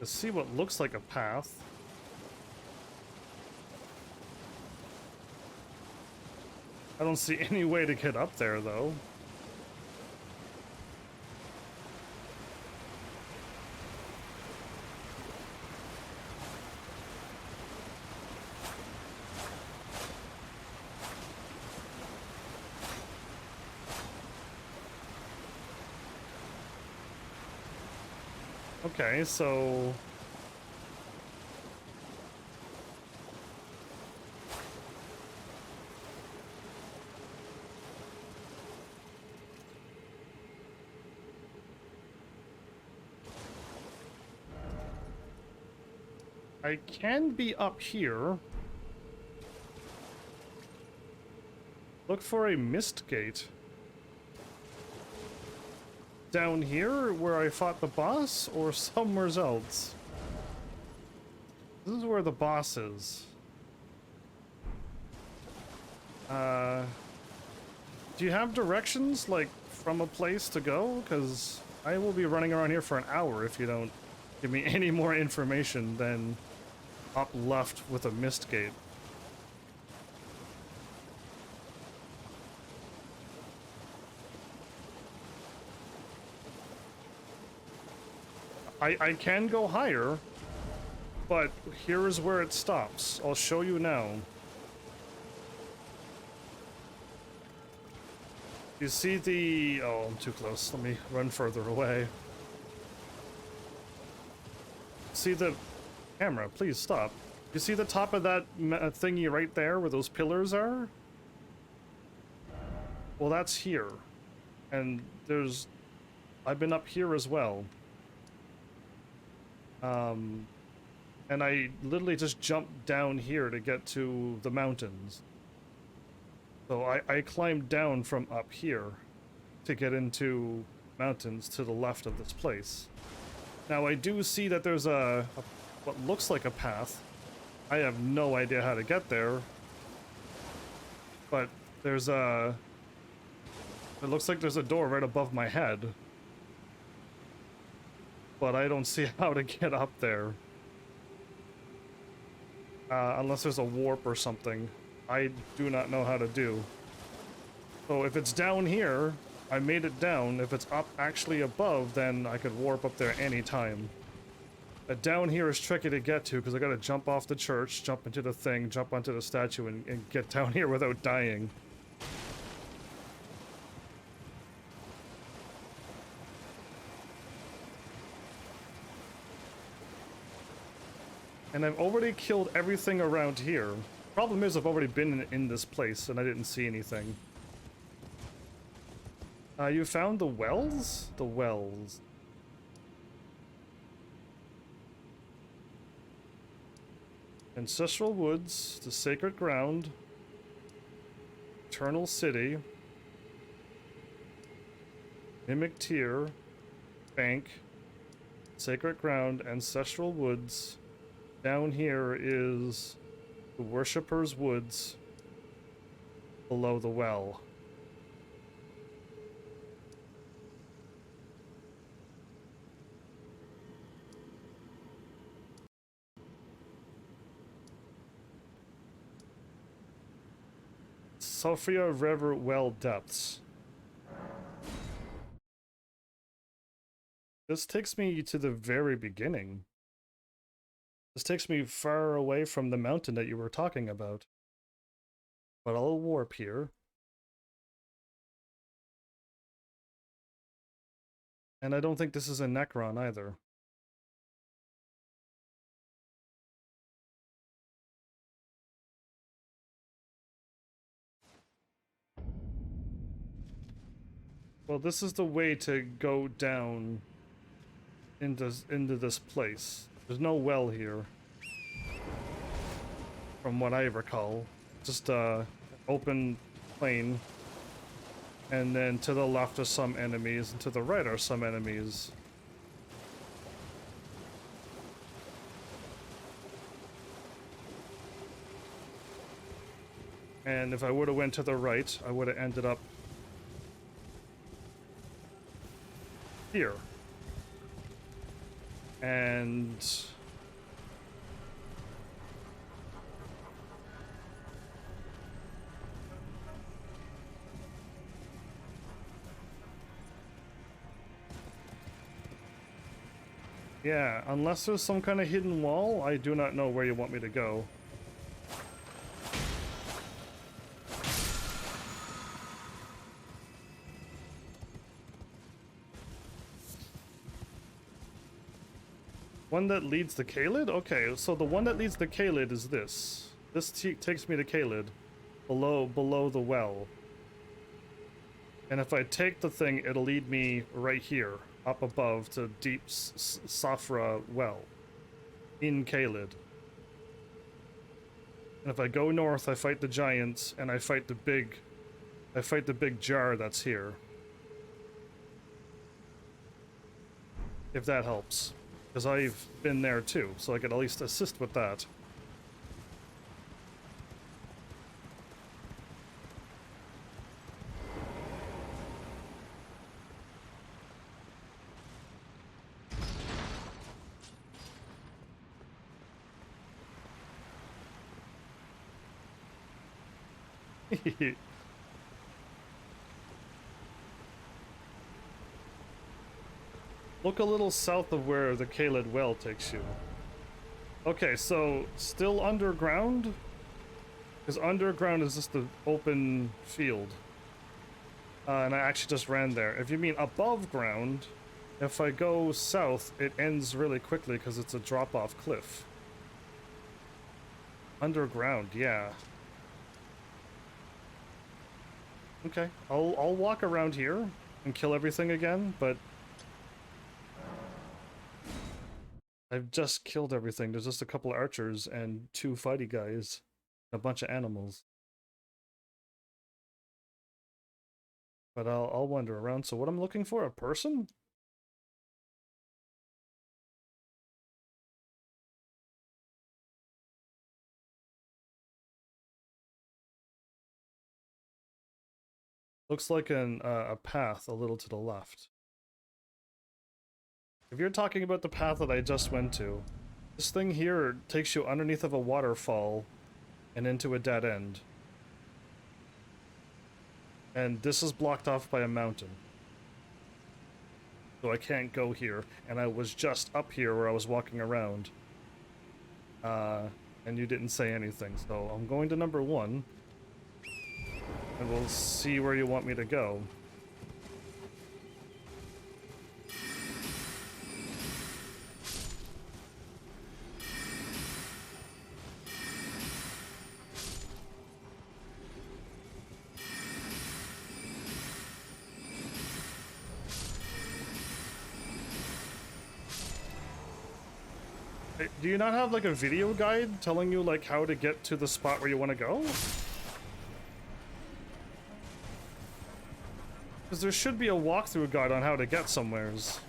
to see what looks like a path. I don't see any way to get up there, though. Okay, so... I can be up here. Look for a mist gate. Down here, where I fought the boss, or somewhere else? This is where the boss is. Do you have directions, like, from a place to go? Because I will be running around here for an hour if you don't give me any more information than up left with a mist gate. I can go higher, but here is where it stops. I'll show you now. You see the... Oh, I'm too close. Let me run further away. See the... Camera, please stop. You see the top of that thingy right there where those pillars are? Well, that's here. And there's... I've been up here as well. And I literally just jumped down here to get to the mountains. So I climbed down from up here to get into mountains to the left of this place. Now I do see that there's what looks like a path. I have no idea how to get there. But there's it looks like there's a door right above my head. But I don't see how to get up there. Unless there's a warp or something. I do not know how to do. So if it's down here, I made it down. If it's up actually above, then I could warp up there anytime. Down here is tricky to get to because I gotta jump off the church, jump into the thing, jump onto the statue, and get down here without dying. And I've already killed everything around here. Problem is, I've already been in this place and I didn't see anything. You found the wells? The wells. Ancestral Woods, the Sacred Ground, Eternal City, Mimic Tier, Bank, Sacred Ground, Ancestral Woods. Down here is the Worshipper's Woods below the well. Sophia River Well Depths. This takes me to the very beginning. This takes me far away from the mountain that you were talking about. But I'll warp here. And I don't think this is a Necron either. Well, this is the way to go down into this place. There's no well here, from what I recall. Just open plain, and then to the left are some enemies, and to the right are some enemies. And if I would have went to the right, I would have ended up here. And yeah, unless there's some kind of hidden wall, I do not know where you want me to go. One that leads to Kaled? Okay, so the one that leads to Kaled is this. This takes me to Kaled, below the well. And if I take the thing, it'll lead me right here, up above to Deep Safra Well, in Kaled. And if I go north, I fight the giants, and I fight the big jar that's here. If that helps. Because I've been there too, so I could at least assist with that. Look a little south of where the Kaled Well takes you. Okay, so still underground? Because underground is just the open field. And I actually just ran there. If you mean above ground, if I go south, it ends really quickly because it's a drop-off cliff. Underground, yeah. Okay, I'll walk around here and kill everything again, but I've just killed everything. There's just a couple of archers and 2 fighty guys, a bunch of animals. But I'll wander around. So what I'm looking for, a person? Looks like a path a little to the left. If you're talking about the path that I just went to, this thing here takes you underneath of a waterfall and into a dead end. And this is blocked off by a mountain. So I can't go here. And I was just up here where I was walking around. And you didn't say anything. So I'm going to number 1. And we'll see where you want me to go. Hey, do you not have like a video guide telling you like how to get to the spot where you want to go? Because there should be a walkthrough guide on how to get somewheres.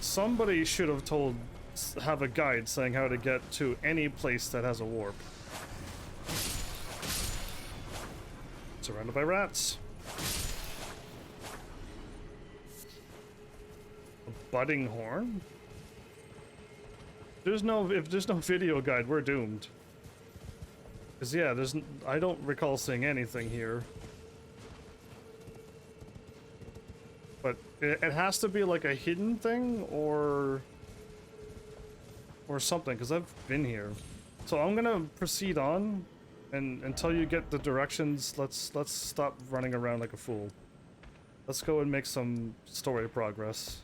Somebody should have a guide saying how to get to any place that has a warp. Surrounded by rats. A budding horn? If there's no video guide, we're doomed. Cause yeah, I don't recall seeing anything here. But it has to be like a hidden thing or something, because I've been here. So I'm gonna proceed on, and until you get the directions, let's stop running around like a fool. Let's go and make some story progress.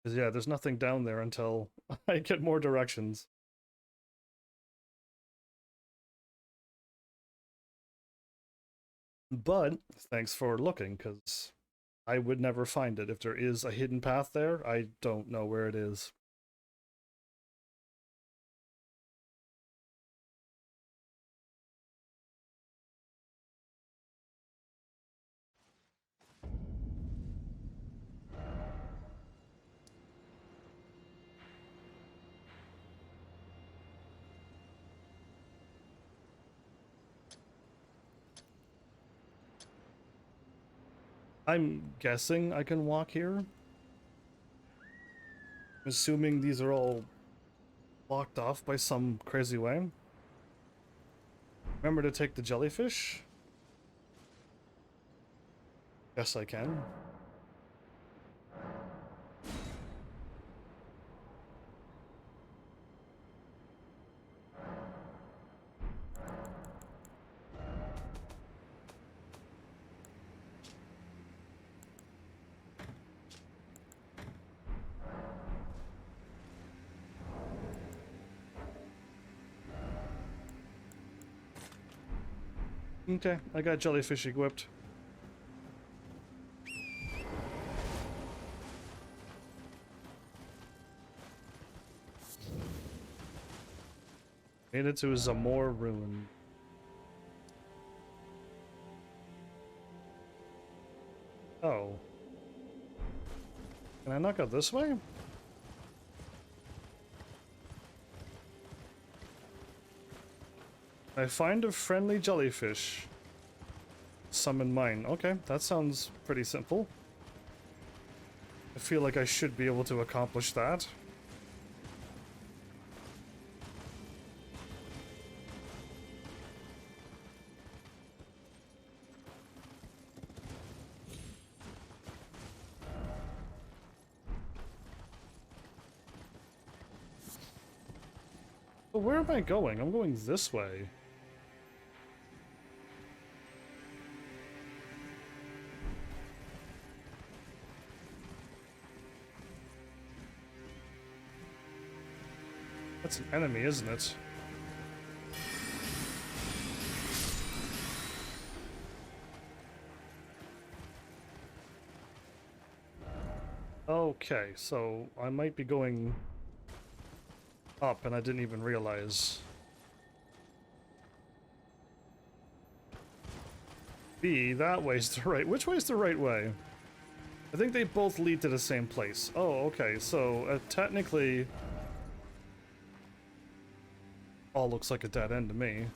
Because yeah, there's nothing down there until I get more directions. But thanks for looking, because I would never find it. If there is a hidden path there, I don't know where it is. I'm guessing I can walk here. Assuming these are all blocked off by some crazy way. Remember to take the jellyfish? Yes, I can. Okay, I got jellyfish equipped. Made it to Zamor Ruin. Oh. Can I not go this way? I find a friendly jellyfish. Summon mine. Okay, that sounds pretty simple. I feel like I should be able to accomplish that. But where am I going? I'm going this way. That's an enemy, isn't it? Okay, so I might be going up and I didn't even realize. B, that way's the right. Which way's the right way? I think they both lead to the same place. Oh, okay, so technically all looks like a dead end to me.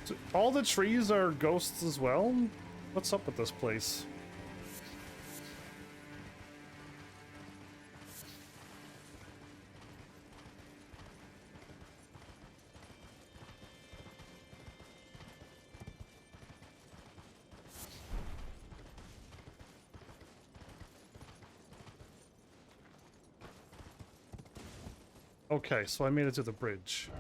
So all the trees are ghosts as well? What's up with this place? Okay, so I made it to the bridge.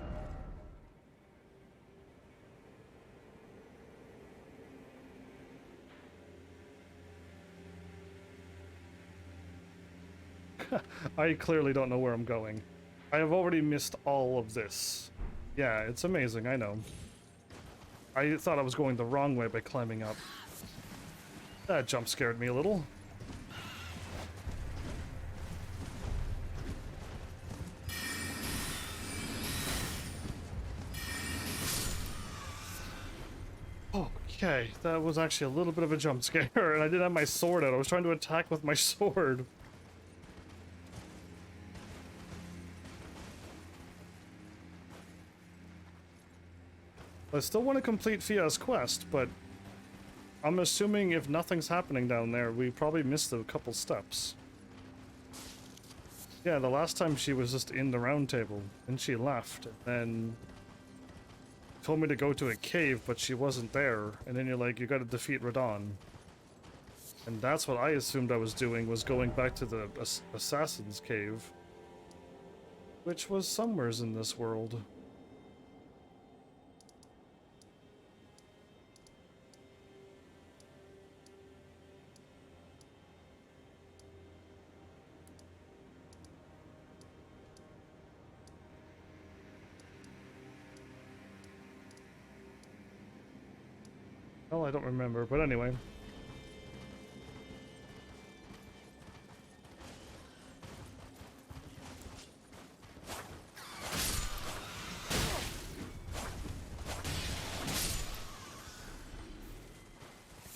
I clearly don't know where I'm going. I have already missed all of this. Yeah, it's amazing, I know. I thought I was going the wrong way by climbing up. That jump scared me a little. Okay, that was actually a little bit of a jump scare, and I didn't have my sword out. I was trying to attack with my sword. I still want to complete Fia's quest, but I'm assuming if nothing's happening down there, we probably missed a couple steps. Yeah, the last time she was just in the round table, and she left, and then told me to go to a cave, but she wasn't there, and then you're like, you gotta defeat Radon. And that's what I assumed I was doing, was going back to the Assassin's Cave, which was somewheres in this world. Well, I don't remember, but anyway.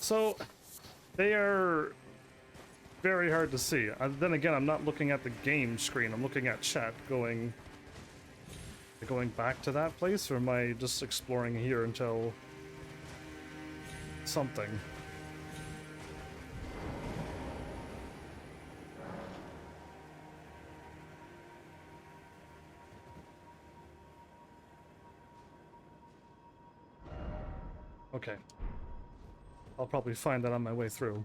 So, they are very hard to see. Then again, I'm not looking at the game screen. I'm looking at chat going back to that place, or am I just exploring here until something? Okay. I'll probably find that on my way through.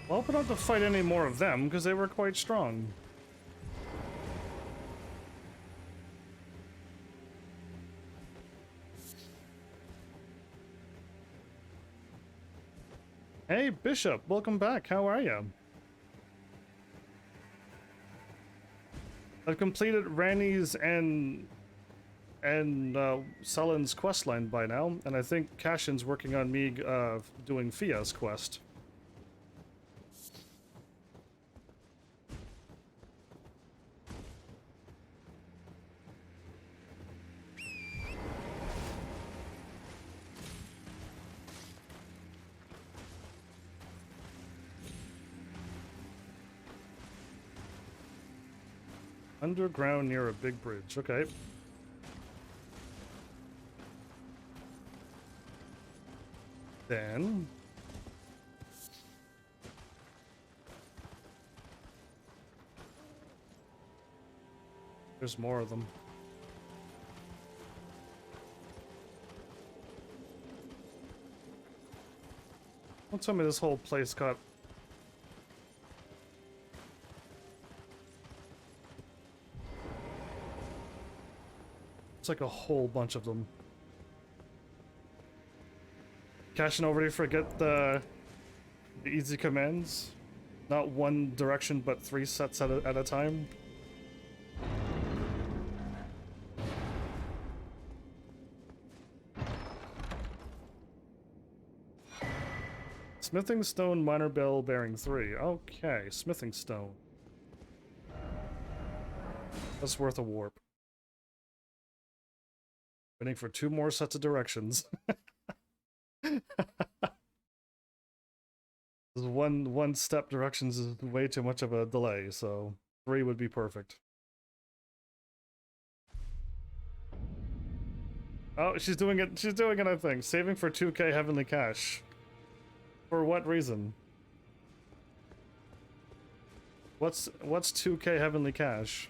Well, we don't have to fight any more of them, because they were quite strong. Hey, Bishop, welcome back. How are you? I've completed Ranni's and Sellen's questline by now, and I think Cashin's working on me doing Fia's quest. Underground near a big bridge. Okay. Then there's more of them. Don't tell me this whole place got... It's like a whole bunch of them. Cashin already forget the easy commands? Not one direction, but 3 sets at a time? Smithing stone, minor bell bearing 3. Okay, smithing stone. That's worth a warp. Waiting for 2 more sets of directions. one step directions is way too much of a delay, so 3 would be perfect. Oh, she's doing it. She's doing it, I think. Saving for 2k heavenly cash. For what reason? What's 2k heavenly cash?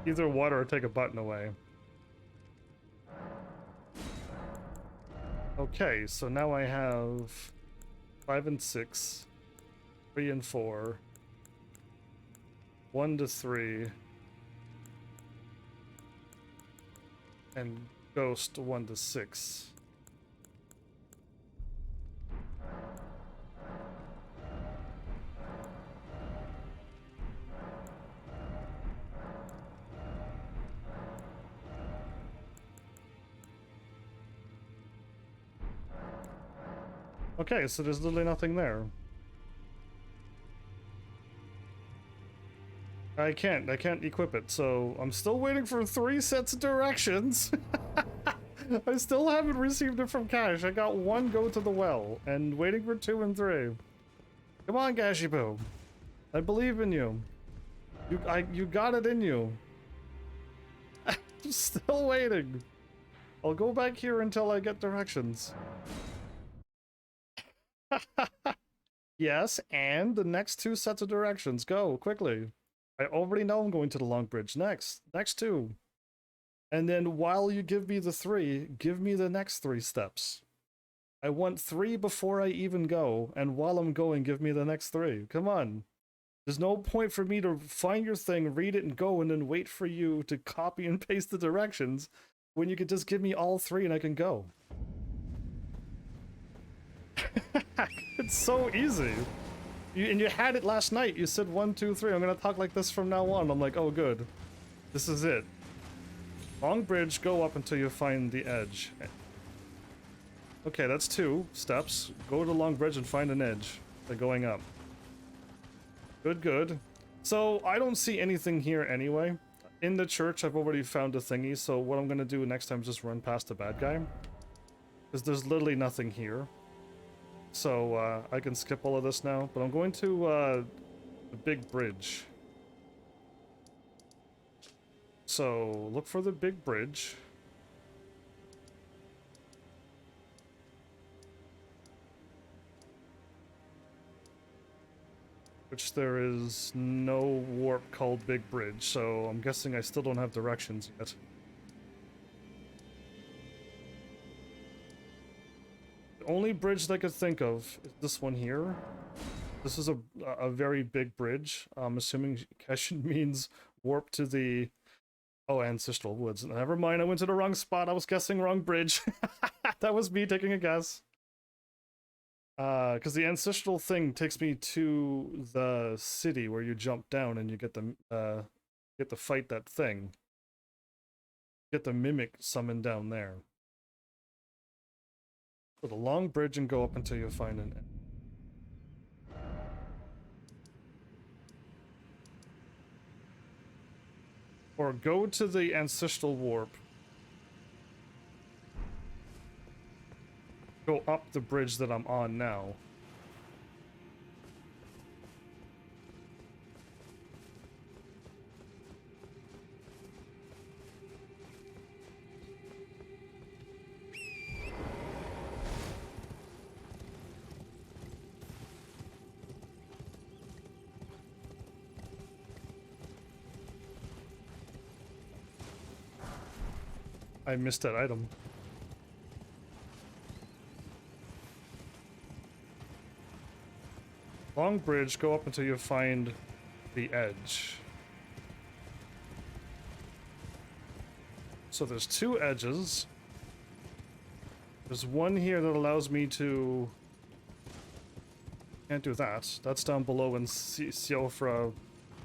Either water or take a button away. Okay, so now I have 5 and 6, 3 and 4, 1 to 3, and Ghost 1 to 6. Okay, so there's literally nothing there. I can't equip it, so I'm still waiting for 3 sets of directions. I still haven't received it from Cash. I got 1 go to the well, and waiting for 2 and 3. Come on, Gashy Boo. I believe in you. You got it in you. I'm still waiting. I'll go back here until I get directions. Yes, and the next 2 sets of directions. Go, quickly. I already know I'm going to the long bridge. Next 2. And then while you give me the 3, give me the next 3 steps. I want 3 before I even go, and while I'm going, give me the next 3. Come on. There's no point for me to find your thing, read it, and go, and then wait for you to copy and paste the directions when you could just give me all 3 and I can go. It's so easy. And you had it last night. You said 1, 2, 3. I'm gonna talk like this from now on. I'm like, oh good. This is it. Long bridge, go up until you find the edge. Okay, that's 2 steps. Go to the long bridge and find an edge. They're going up. Good, good. So, I don't see anything here anyway. In the church, I've already found a thingy, so what I'm gonna do next time is just run past the bad guy. Because there's literally nothing here. So, I can skip all of this now. But I'm going to, the big bridge. So, look for the big bridge. Which there is no warp called Big Bridge, so I'm guessing I still don't have directions yet. The only bridge that I could think of is this one here. This is a very big bridge. I'm assuming Keshin means warp to the... Oh, Ancestral Woods. Never mind, I went to the wrong spot. I was guessing wrong bridge. That was me taking a guess. Because the ancestral thing takes me to the city where you jump down and you get to fight that thing. Get the mimic summoned down there. So the long bridge and go up until you find an end. Or go to the ancestral warp. Go up the bridge that I'm on now. I missed that item. Long bridge, go up until you find the edge. So there's 2 edges. There's one here that allows me to... Can't do that. That's down below in Siofra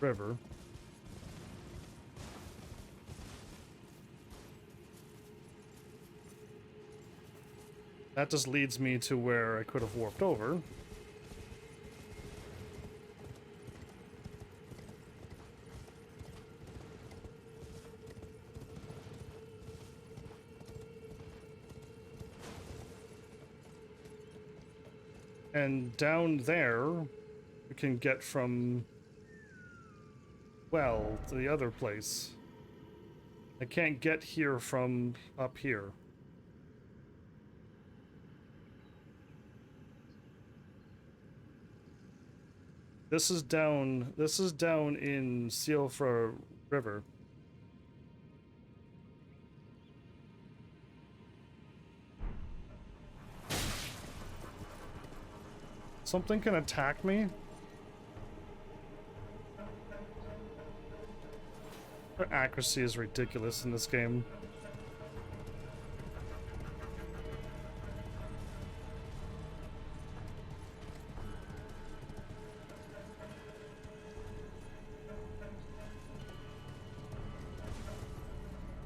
River. That just leads me to where I could have warped over. And down there, we can get from, well, to the other place. I can't get here from up here. This is down in Siofra River. Something can attack me? Their accuracy is ridiculous in this game.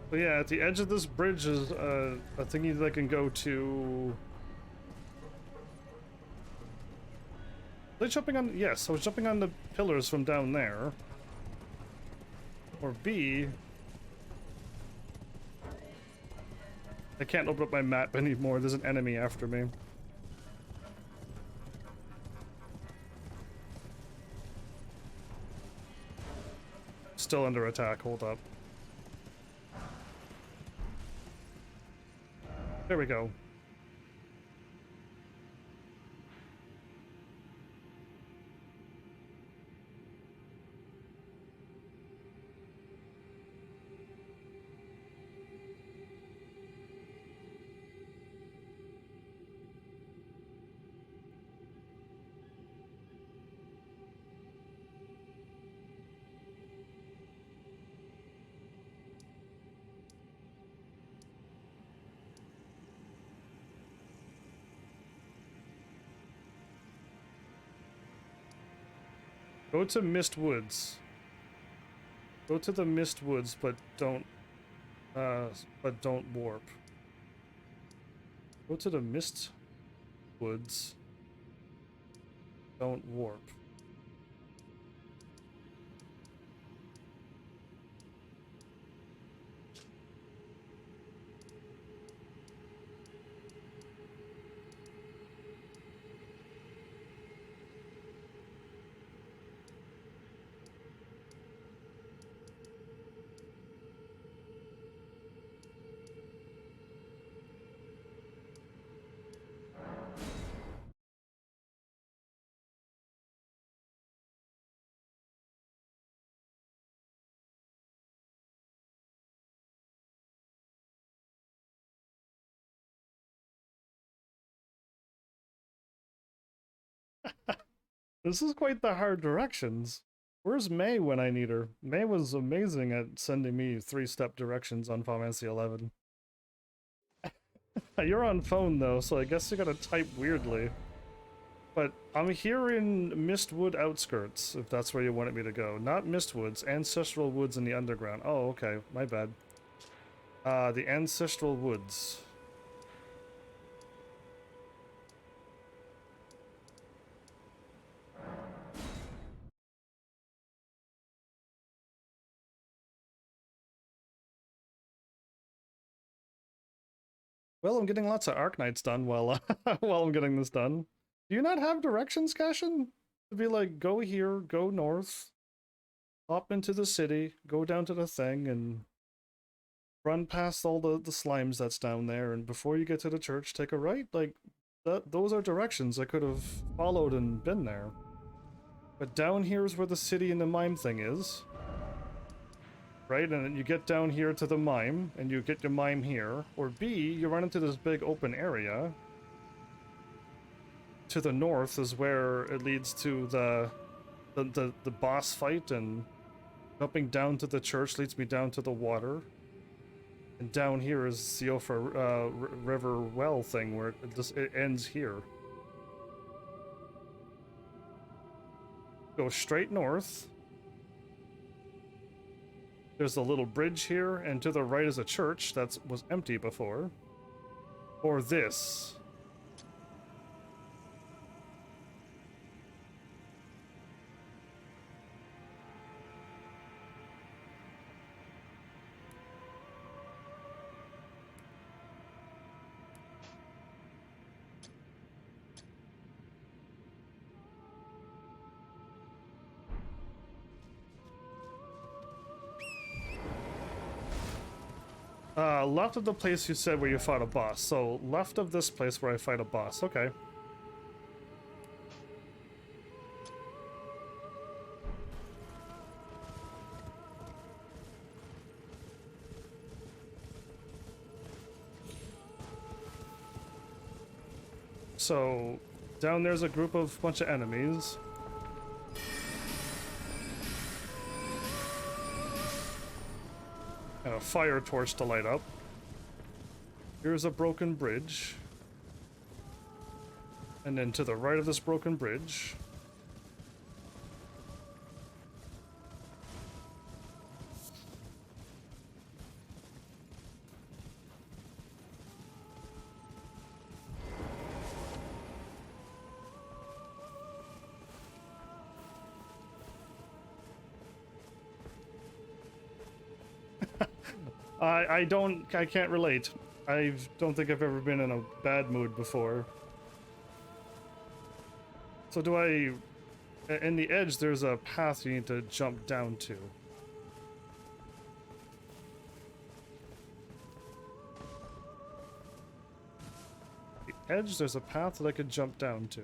But yeah, at the edge of this bridge is a thingy that I can go to... Was I jumping on... Yes, I was jumping on the pillars from down there. Or B... I can't open up my map anymore, there's an enemy after me. still under attack. Hold up. There we go. Go to Mist Woods. Go to the Mist Woods, but don't warp. Go to the Mist Woods. Don't warp. This is quite the hard directions. Where's May when I need her? May was amazing at sending me 3-step directions on Final Fantasy 11. You're on phone though, so I guess you gotta type weirdly. But I'm here in Mistwood outskirts, if that's where you wanted me to go. Not Mistwoods, Ancestral Woods in the underground. Oh, okay, my bad. The Ancestral Woods. Well, I'm getting lots of Arknights done while while I'm getting this done. Do you not have directions, Cashin? To be like, go here, go north, hop into the city, go down to the thing, and run past all the slimes that's down there, and before you get to the church, take a right? Like, those are directions I could have followed and been there. But down here is where the city and the mime thing is. Right, and then you get down here to the mime, and you get your mime here. Or B, you run into this big open area. To the north is where it leads to the boss fight, and jumping down to the church leads me down to the water. And down here is Siofa River Well thing, where it ends here. Go straight north. There's a little bridge here, and to the right is a church that was empty before. Or this. Left of the place you said where you fought a boss. So, left of this place where I fight a boss. Okay. So, down there's a group of bunch of enemies. And a fire torch to light up. Here's a broken bridge. And then to the right of this broken bridge. I can't relate. I don't think I've ever been in a bad mood before. So in the edge there's a path you need to jump down to. edge, there's a path that I could jump down to.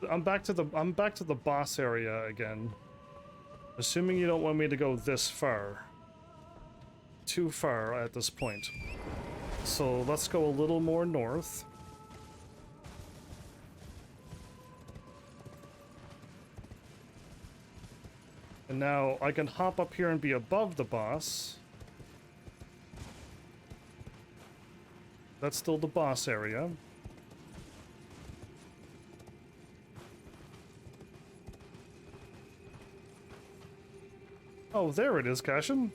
I'm back to the boss area again. Assuming you don't want me to go this far. Too far at this point. So let's go a little more north. And now I can hop up here and be above the boss. That's still the boss area. Oh, there it is, Cashin.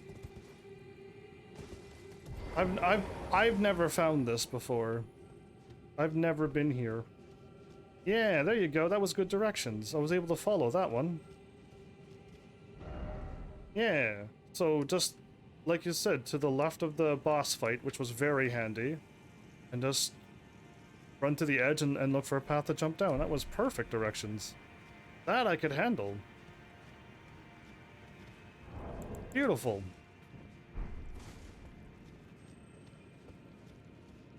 I've never found this before. I've never been here. Yeah, there you go. That was good directions. I was able to follow that one. Yeah. So just like you said, to the left of the boss fight, which was very handy, and just run to the edge and look for a path to jump down. That was perfect directions. That I could handle. Beautiful.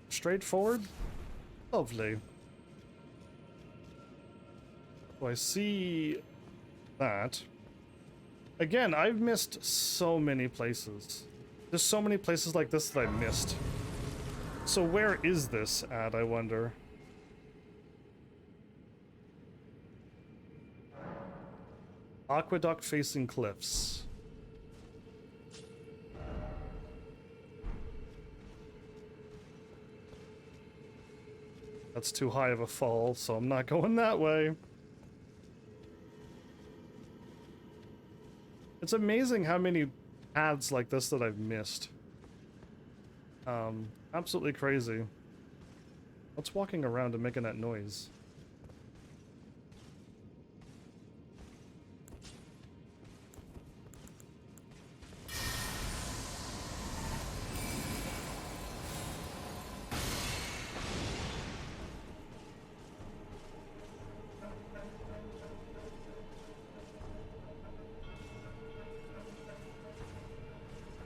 Straightforward. Lovely. So I see that. Again, I've missed so many places. There's so many places like this that I missed. So where is this at, I wonder? Aqueduct facing cliffs. That's too high of a fall, so I'm not going that way. It's amazing how many paths like this that I've missed. Absolutely crazy. What's walking around and making that noise?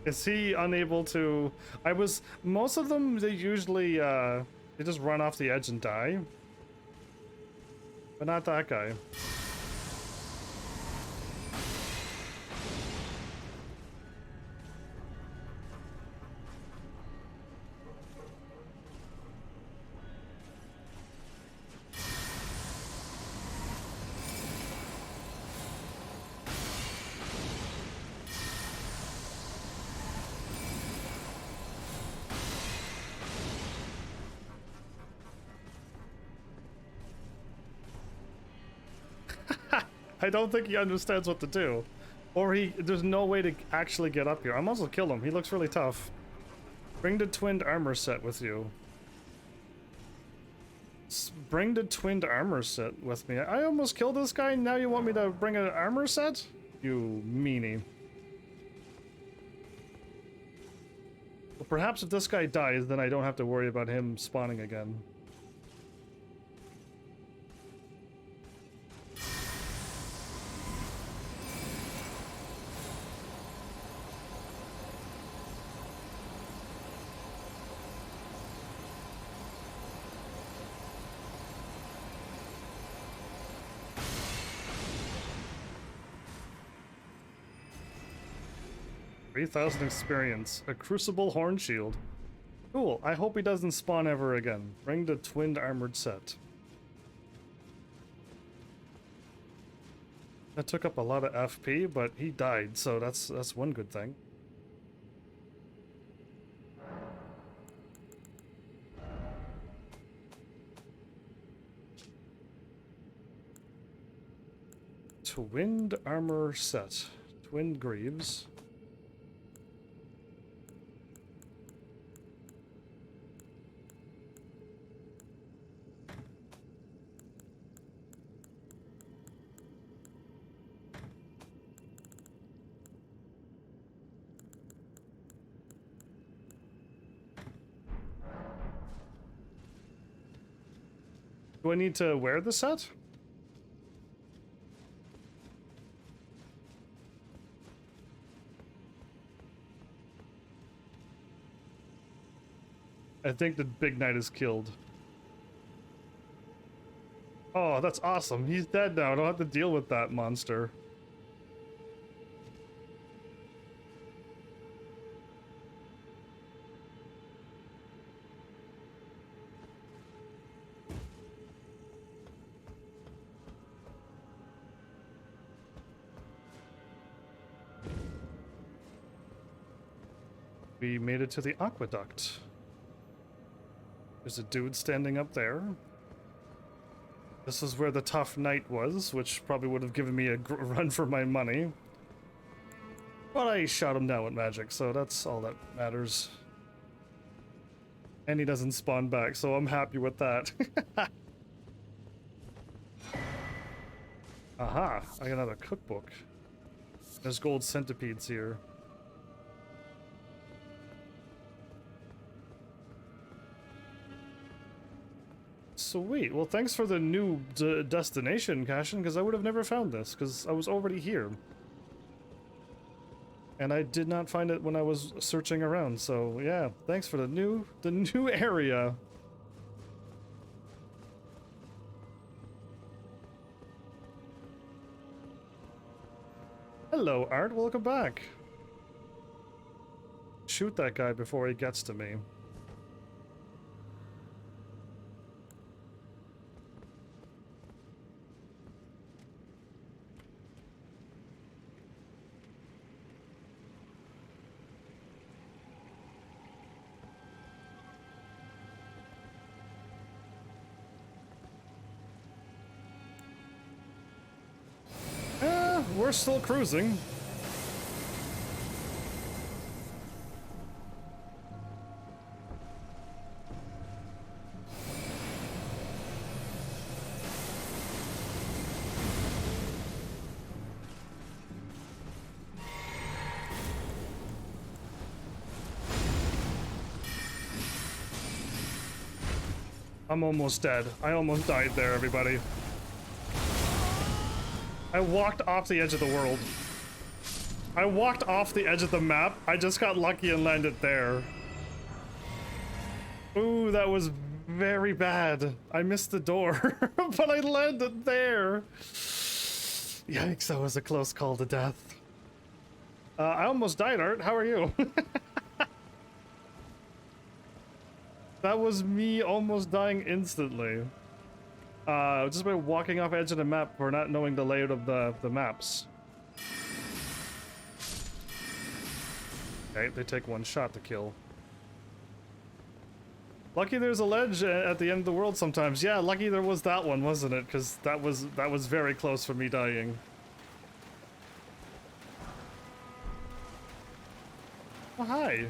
Is he unable to... Most of them, they usually, they just run off the edge and die. But not that guy. I don't think he understands what to do. Or there's no way to actually get up here. I might as well kill him. He looks really tough. Bring the twinned armor set with you. Bring the twinned armor set with me. I almost killed this guy, now you want me to bring an armor set? You meanie. Well, perhaps if this guy dies, then I don't have to worry about him spawning again. $3,000 experience. A crucible horn shield. Cool. I hope he doesn't spawn ever again. Bring the twinned armored set. That took up a lot of FP, but he died, so that's one good thing. Twinned armor set. Twinned greaves. Do I need to wear the set? I think the big knight is killed. Oh, that's awesome. He's dead now. I don't have to deal with that monster. We made it to the aqueduct. There's a dude standing up there. This is where the tough knight was, which probably would have given me a run for my money. But I shot him down with magic, so that's all that matters. And he doesn't spawn back, so I'm happy with that. Aha, I got another cookbook. There's gold centipedes here. Sweet. Well, thanks for the new destination, Cashin, because I would have never found this, because I was already here. And I did not find it when I was searching around, so yeah, thanks for the new area. Hello, Art. Welcome back. Shoot that guy before he gets to me. We're still cruising. I'm almost dead. I almost died there, everybody. I walked off the edge of the world. I walked off the edge of the map. I just got lucky and landed there. Ooh, that was very bad. I missed the door, but I landed there. Yikes, that was a close call to death. I almost died, Art. How are you? That was me almost dying instantly. Just by walking off edge of the map for not knowing the layout of the maps. Okay, they take one shot to kill. Lucky there's a ledge at the end of the world sometimes. Yeah, lucky there was that one, wasn't it? Because that was very close for me dying. Oh, hi.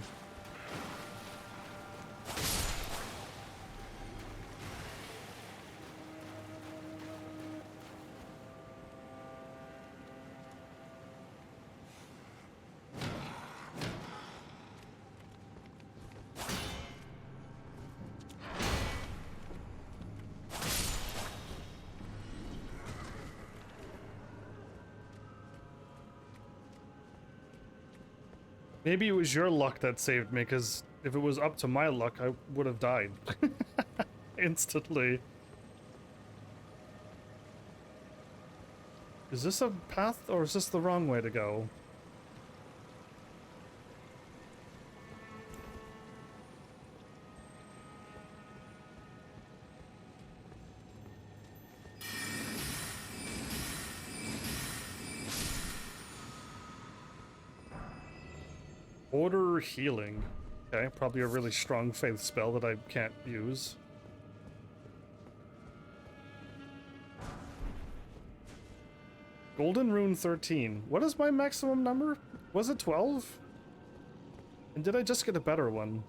Maybe it was your luck that saved me, because if it was up to my luck, I would have died. Instantly. Is this a path, or is this the wrong way to go? Order healing. Okay, probably a really strong faith spell that I can't use. Golden Rune 13. What is my maximum number? Was it 12? And did I just get a better one?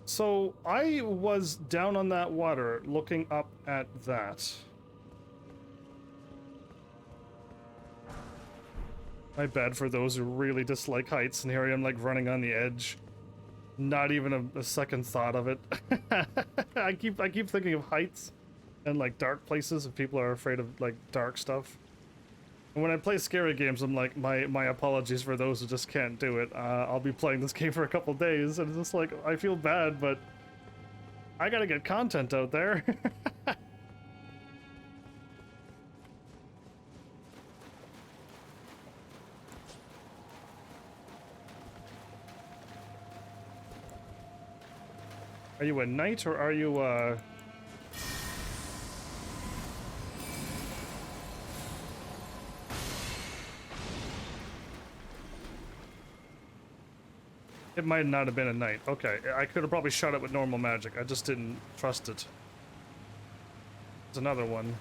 So I was down on that water looking up at that. My bad for those who really dislike heights, and here I am like running on the edge. Not even a second thought of it. I keep thinking of heights and like dark places if people are afraid of like dark stuff. And when I play scary games, I'm like, my apologies for those who just can't do it. I'll be playing this game for a couple days, and it's just like, I feel bad, but I gotta get content out there. Are you a knight, or are you, It might not have been a knight. Okay, I could have probably shot it with normal magic. I just didn't trust it. There's another one.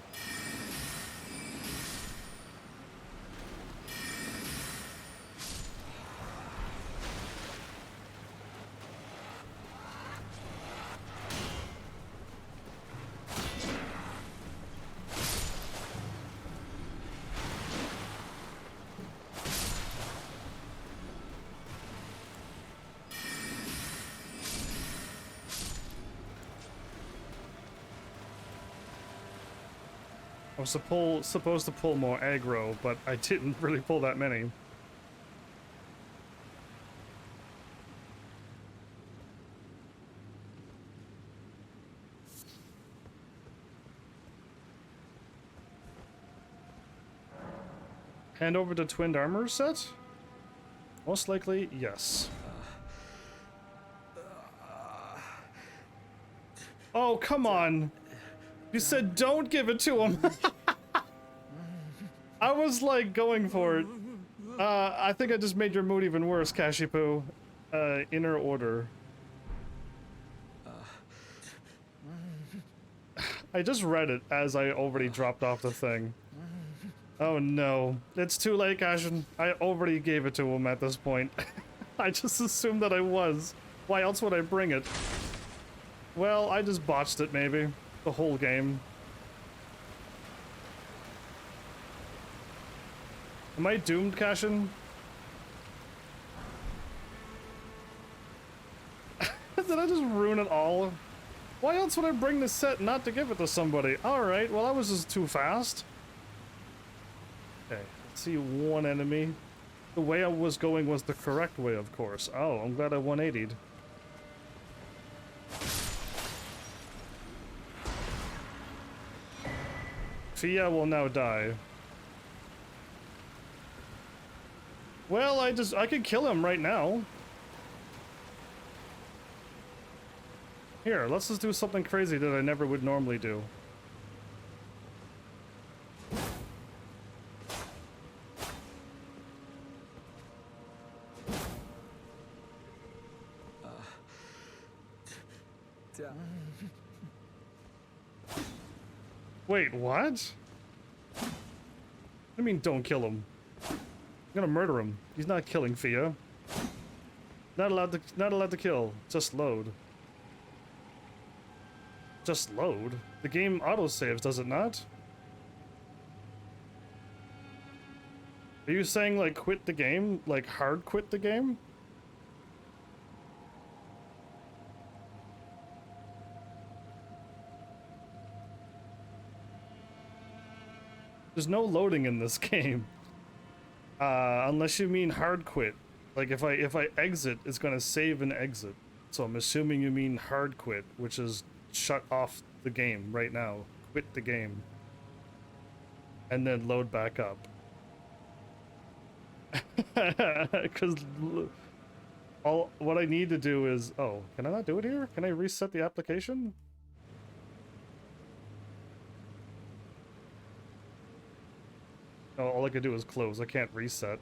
I was supposed to pull more aggro, but I didn't really pull that many. Hand over the twinned armor set? Most likely, yes. Oh, come on! You said don't give it to him! I was like going for it. I think I just made your mood even worse, Kashipu. Inner order. I just read it as I already dropped off the thing. Oh no. It's too late, Kashin. I already gave it to him at this point. I just assumed that I was. Why else would I bring it? Well, I just botched it maybe. The whole game. Am I doomed, Kashin? Did I just ruin it all? Why else would I bring this set not to give it to somebody? Alright, well that was just too fast. Okay, let's see one enemy. The way I was going was the correct way, of course. Oh, I'm glad I 180'd. Fia will now die. Well, I could kill him right now. Here, let's just do something crazy that I never would normally do. Wait, what? What do you mean don't kill him? I'm gonna murder him. He's not killing Fia. Not allowed to kill. Just load. Just load? The game autosaves, does it not? Are you saying like quit the game? Like hard quit the game? There's no loading in this game. Unless you mean hard quit. Like if I exit, it's gonna save and exit. So I'm assuming you mean hard quit, which is shut off the game right now. Quit the game. And then load back up. Because what I need to do is... Oh, can I not do it here? Can I reset the application? No, all I can do is close. I can't reset.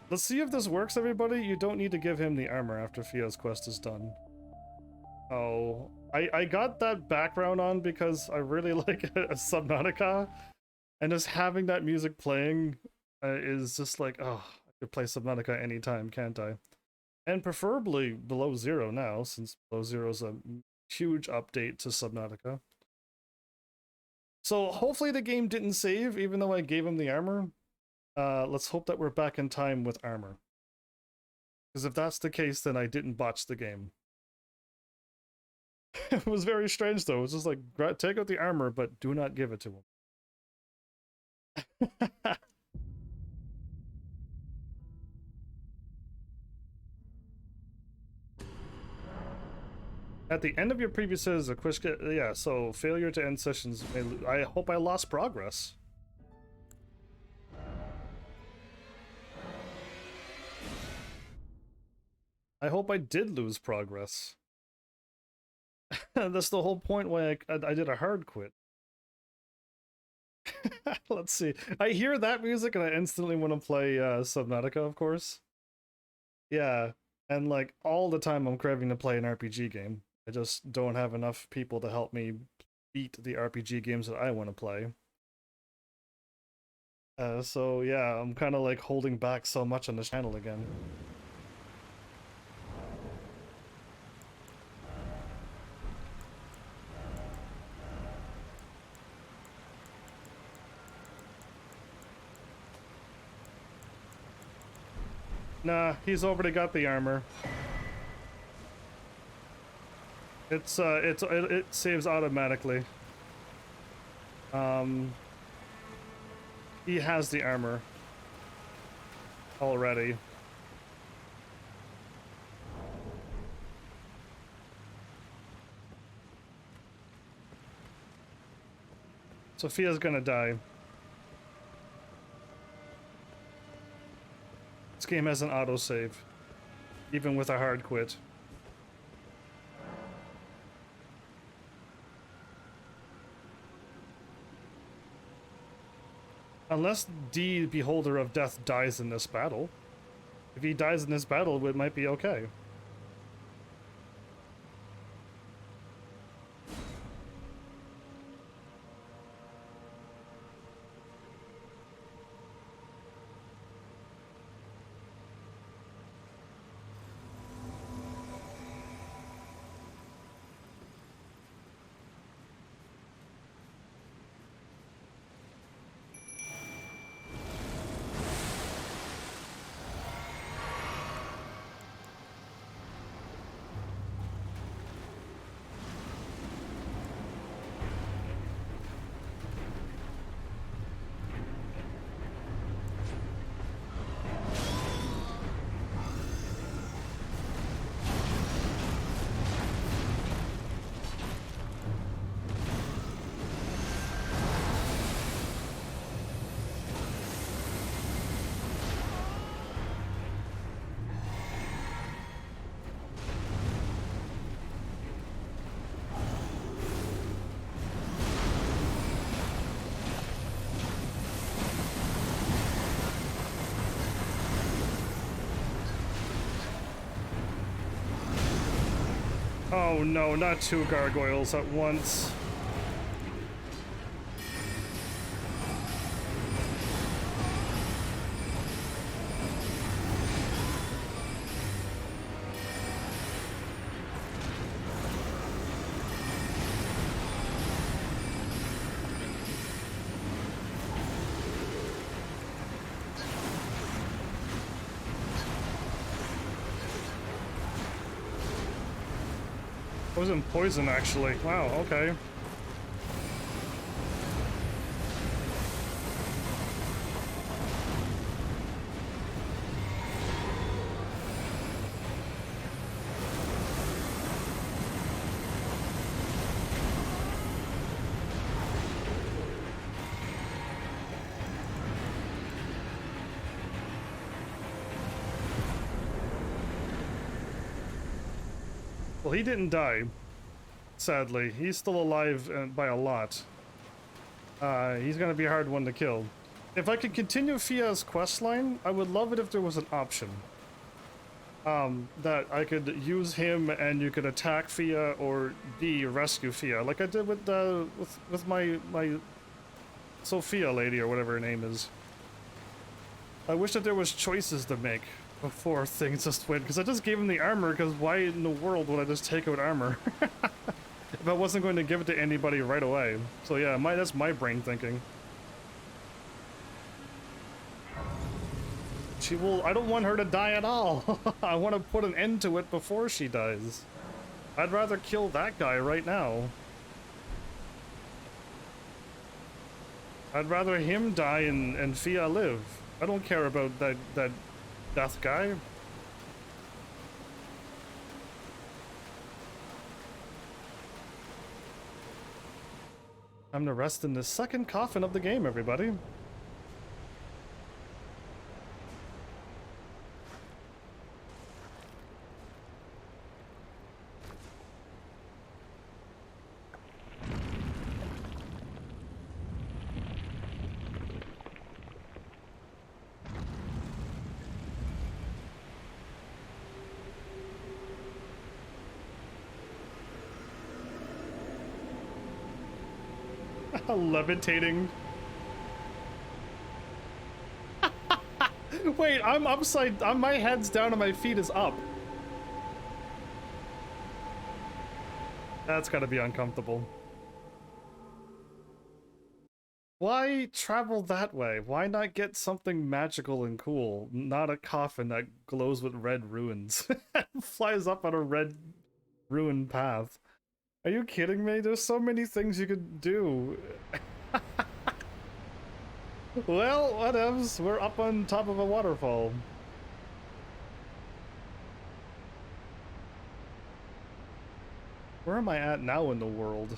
Let's see if this works, everybody. You don't need to give him the armor after Fia's quest is done. Oh, I got that background on because I really like a Subnautica, and just having that music playing is just like, oh, I could play Subnautica anytime, can't I? And preferably below zero now, since below zero is a huge update to Subnautica. So hopefully the game didn't save, even though I gave him the armor. Let's hope that we're back in time with armor. Because if that's the case, then I didn't botch the game. It was very strange though. It was just like, take out the armor, but do not give it to him. At the end of your previous is a quick, yeah, so failure to end sessions. I hope I lost progress. I hope I did lose progress. That's the whole point why I did a hard quit. Let's see. I hear that music and I instantly want to play Subnautica, of course. Yeah, and like all the time I'm craving to play an RPG game. I just don't have enough people to help me beat the RPG games that I want to play. So yeah, I'm kind of like holding back so much on this channel again. Nah, he's already got the armor. It saves automatically. He has the armor already. Sophia's gonna die. This game has an autosave, even with a hard quit. Unless D, Beholder of Death, dies in this battle. If he dies in this battle, it might be okay. Oh no, not two gargoyles at once. I was in poison actually. Wow, okay. Well, he didn't die, sadly. He's still alive by a lot. He's gonna be a hard one to kill. If I could continue Fia's questline, I would love it if there was an option. That I could use him and you could attack Fia or D rescue Fia, like I did with my Sophia lady or whatever her name is. I wish that there was choices to make before things just went, because I just gave him the armor, because why in the world would I just take out armor? If I wasn't going to give it to anybody right away. So yeah, that's my brain thinking. I don't want her to die at all. I want to put an end to it before she dies. I'd rather kill that guy right now. I'd rather him die and Fia live. I don't care about that death guy. I'm to rest in the second coffin of the game, everybody. Levitating. Wait, I'm upside. My head's down and my feet is up. That's gotta be uncomfortable. Why travel that way? Why not get something magical and cool? Not a coffin that glows with red ruins. Flies up on a red ruined path. Are you kidding me? There's so many things you could do. Well, whatevs. We're up on top of a waterfall. Where am I at now in the world?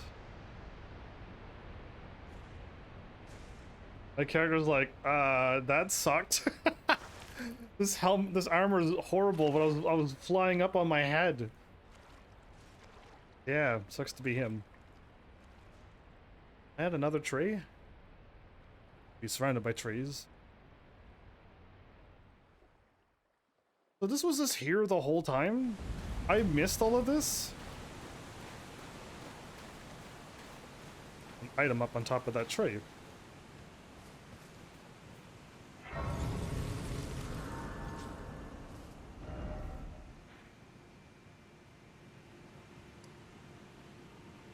My character's like, that sucked. This armor is horrible, but I was flying up on my head. Yeah, sucks to be him. I had another tree. Be surrounded by trees. So this was just here the whole time? I missed all of this? An item up on top of that tree.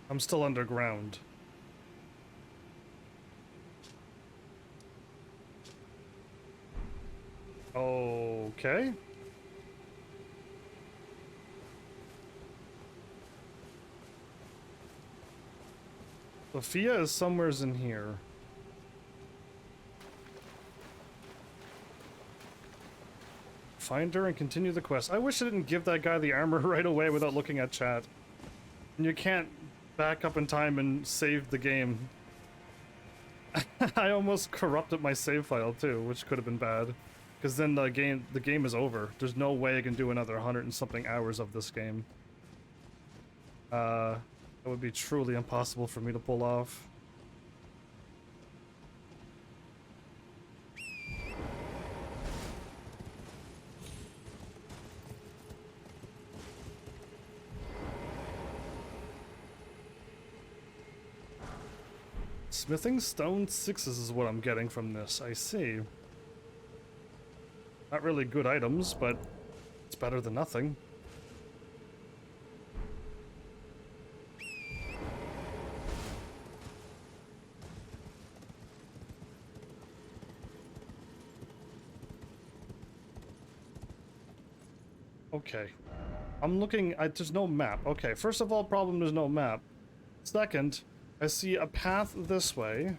I'm still underground. Okay. Sophia is somewheres in here. Find her and continue the quest. I wish I didn't give that guy the armor right away without looking at chat. And you can't back up in time and save the game. I almost corrupted my save file too, which could have been bad. Because then the game is over. There's no way I can do another 100 and something hours of this game. That would be truly impossible for me to pull off. Smithing stone 6s is what I'm getting from this, I see. Not really good items, but it's better than nothing. Okay. I'm looking at, there's no map. Okay, first of all, problem, there's no map. Second, I see a path this way.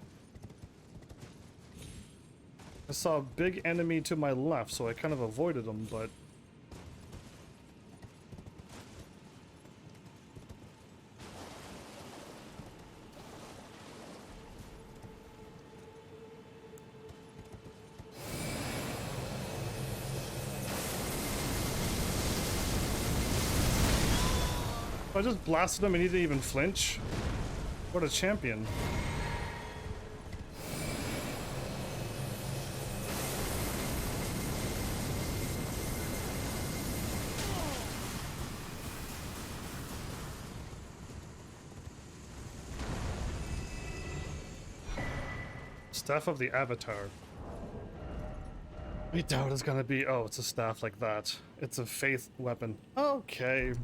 I saw a big enemy to my left, so I kind of avoided them, but... I just blasted him and he didn't even flinch. What a champion. Staff of the Avatar. I doubt it's gonna be... Oh, it's a staff like that. It's a faith weapon. Okay.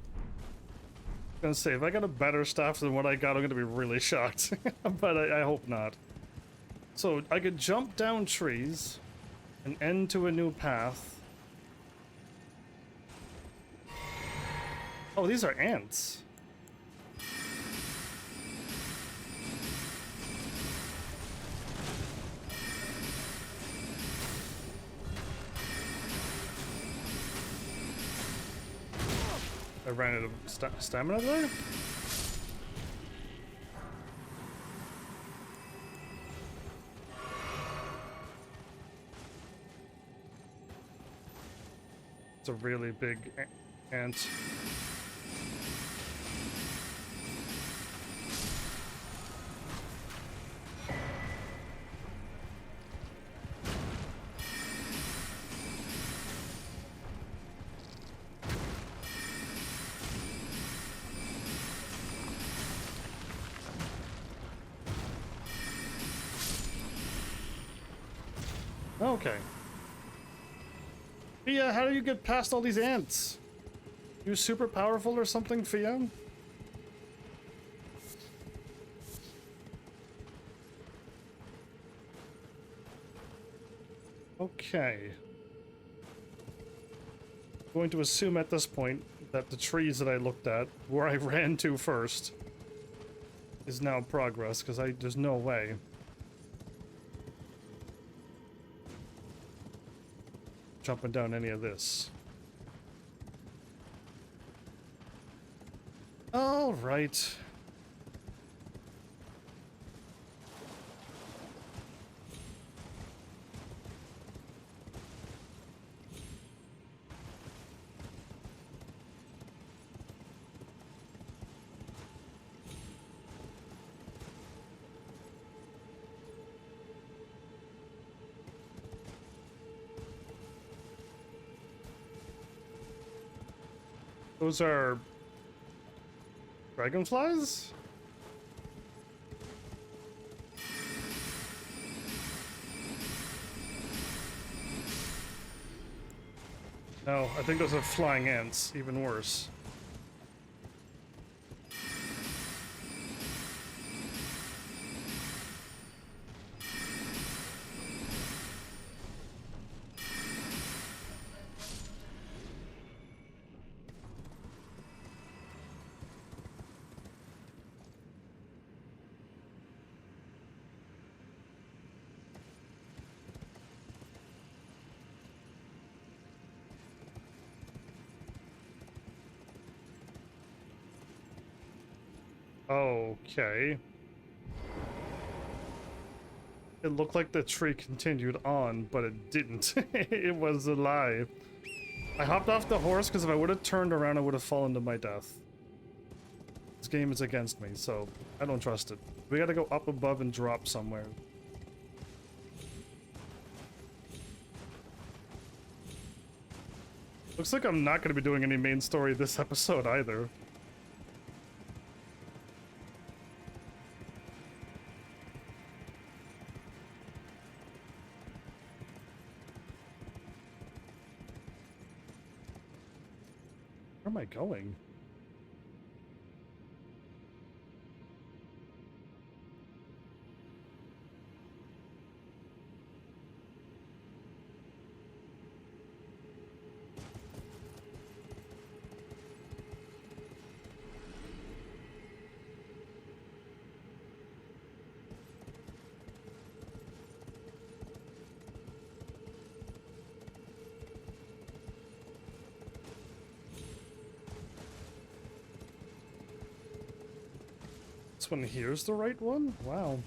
Gonna say, if I got a better staff than what I got, I'm gonna be really shocked. But I hope not. So, I could jump down trees and end to a new path. Oh, these are ants. I ran out of stamina there? It's a really big ant. Okay. Fia, how do you get past all these ants? You super powerful or something, Fia? Okay. Going to assume at this point that the trees that I looked at, where I ran to first, is now progress, because there's no way. Jumping down any of this. All right. Those are dragonflies? No, I think those are flying ants, even worse. Okay. It looked like the tree continued on, but it didn't. It was a lie. I hopped off the horse because if I would have turned around, I would have fallen to my death. This game is against me, so I don't trust it. We gotta go up above and drop somewhere. Looks like I'm not gonna be doing any main story this episode either. Where am I going? This one here's the right one? Wow.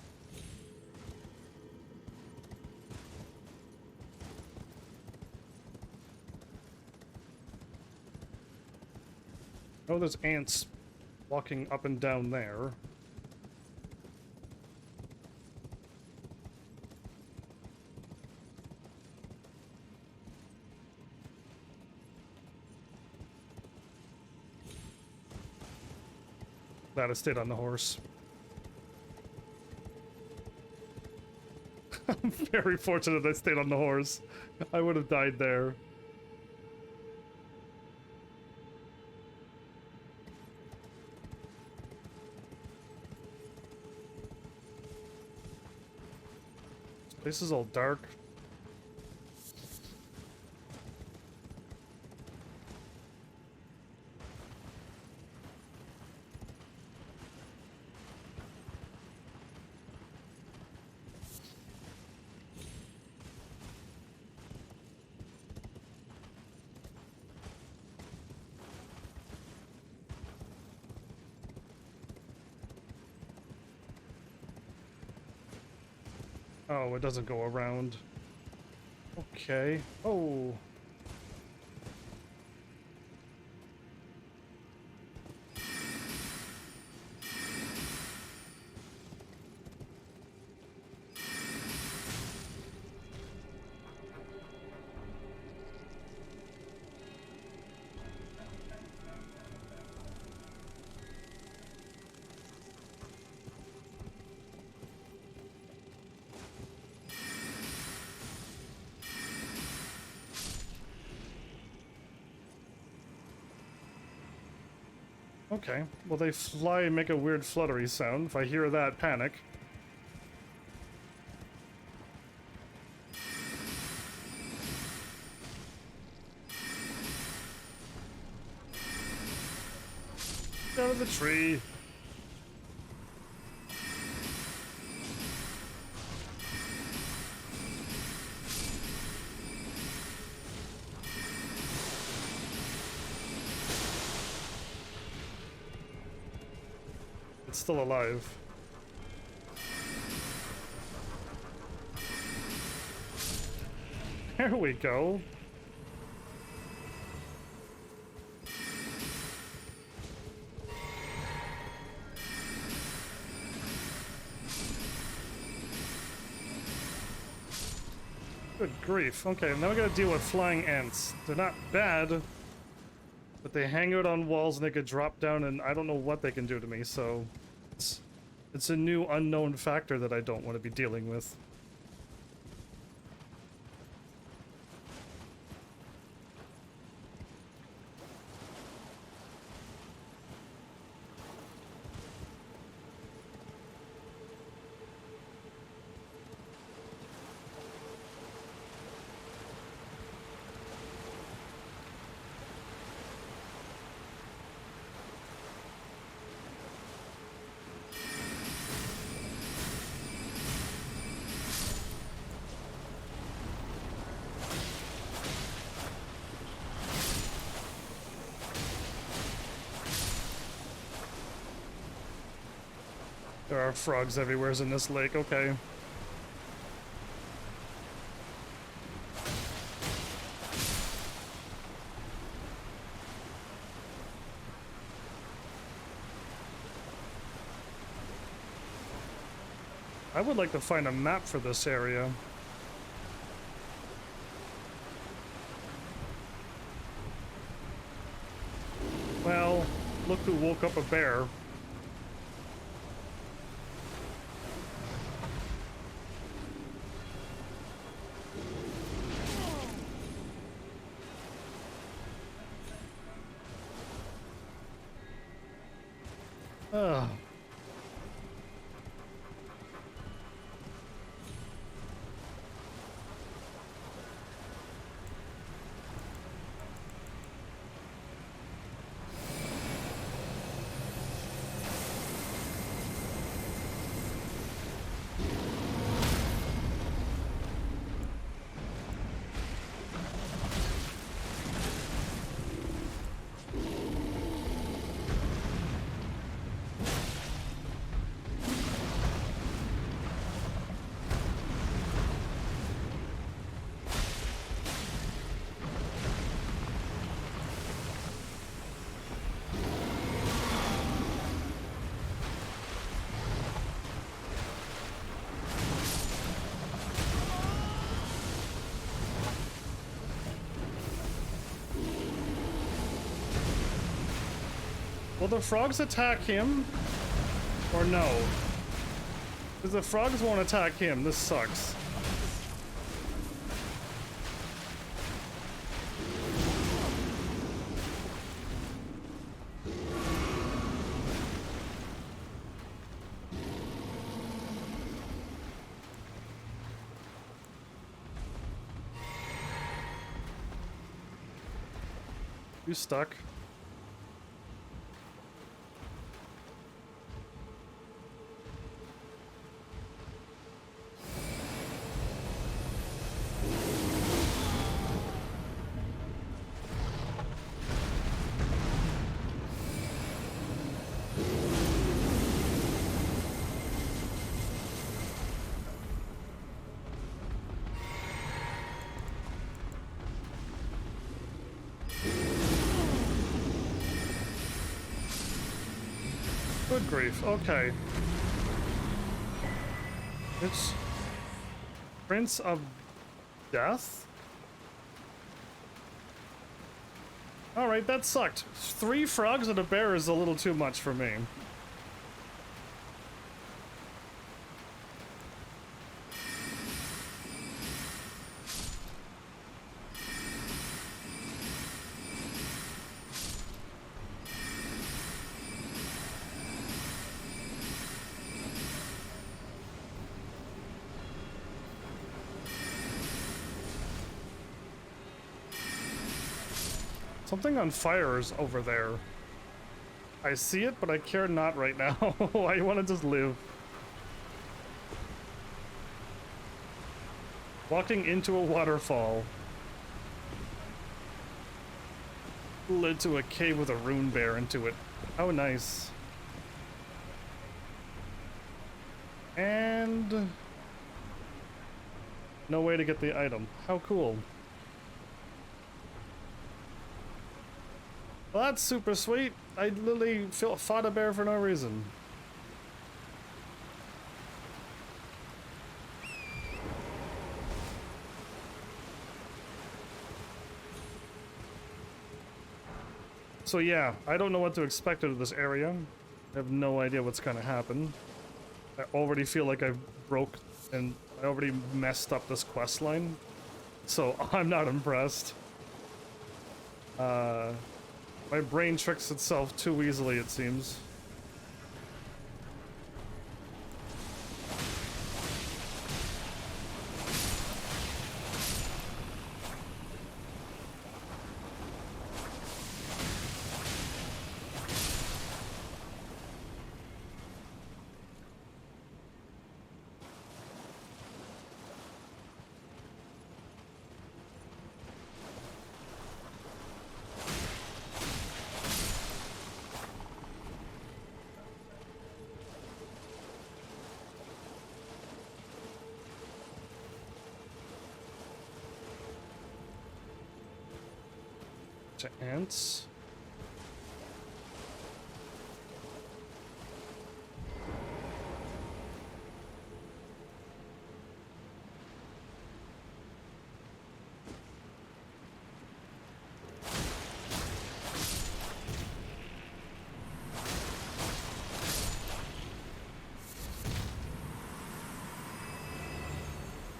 Oh, there's ants walking up and down there. Glad I stayed on the horse. I'm very fortunate I stayed on the horse. I would have died there. This place is all dark. Oh, it doesn't go around. Okay. Oh. Okay, well they fly and make a weird fluttery sound. If I hear that, panic. Get out of the tree. It's still alive. There we go. Good grief. Okay, now we gotta deal with flying ants. They're not bad, but they hang out on walls and they could drop down and I don't know what they can do to me, so it's a new unknown factor that I don't want to be dealing with. There are frogs everywhere in this lake, okay. I would like to find a map for this area. Well, look who woke up a bear. Ugh. Will the frogs attack him? Or no? Because the frogs won't attack him. This sucks. You stuck. Good grief. Okay. It's Prince of Death? Alright, that sucked. 3 frogs and a bear is a little too much for me. Something on fire is over there. I see it, but I care not right now. I want to just live. Walking into a waterfall led to a cave with a rune bear into it. How nice. And no way to get the item. How cool. Well, that's super sweet. I literally fought a bear for no reason. So yeah, I don't know what to expect out of this area. I have no idea what's gonna happen. I already feel like I've broke and I already messed up this quest line. So I'm not impressed. My brain tricks itself too easily, it seems. To ants.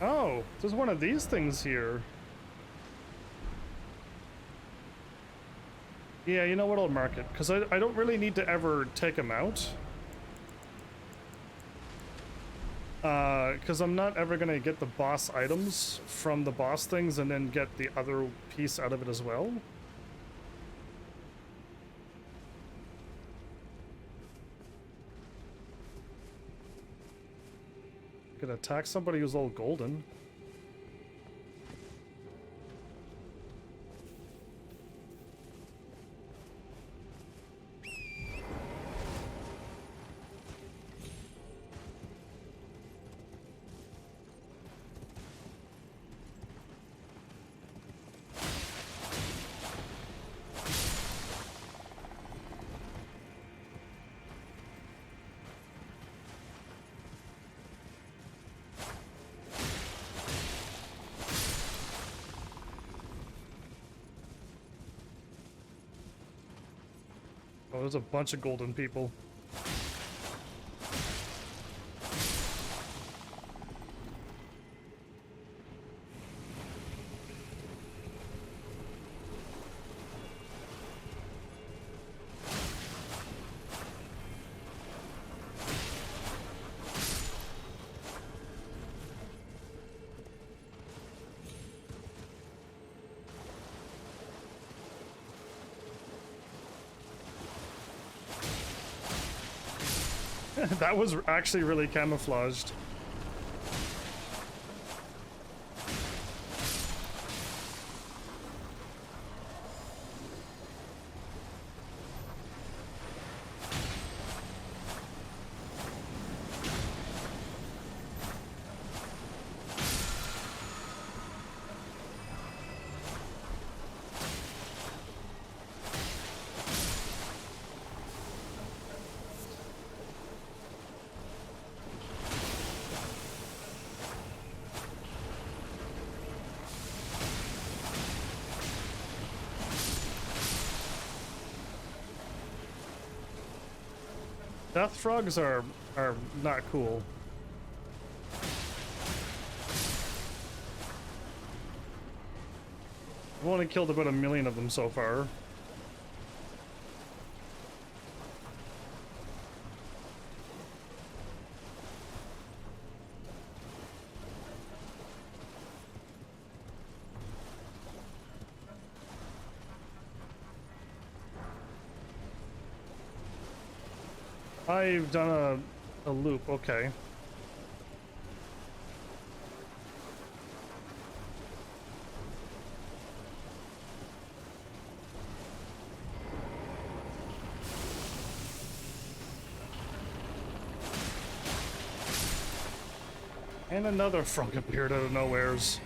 Oh, there's one of these things here. Yeah, you know what, I'll mark it, because I don't really need to ever take them out. Because I'm not ever going to get the boss items from the boss things and then get the other piece out of it as well. Could attack somebody who's all golden. Oh, there's a bunch of golden people. That was actually really camouflaged. Death frogs are not cool. I've only killed about 1 million of them so far. I've done a loop, okay. And another frog appeared out of nowheres.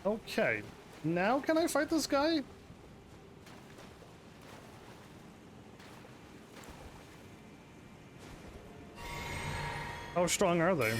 Okay, now can I fight this guy? How strong are they?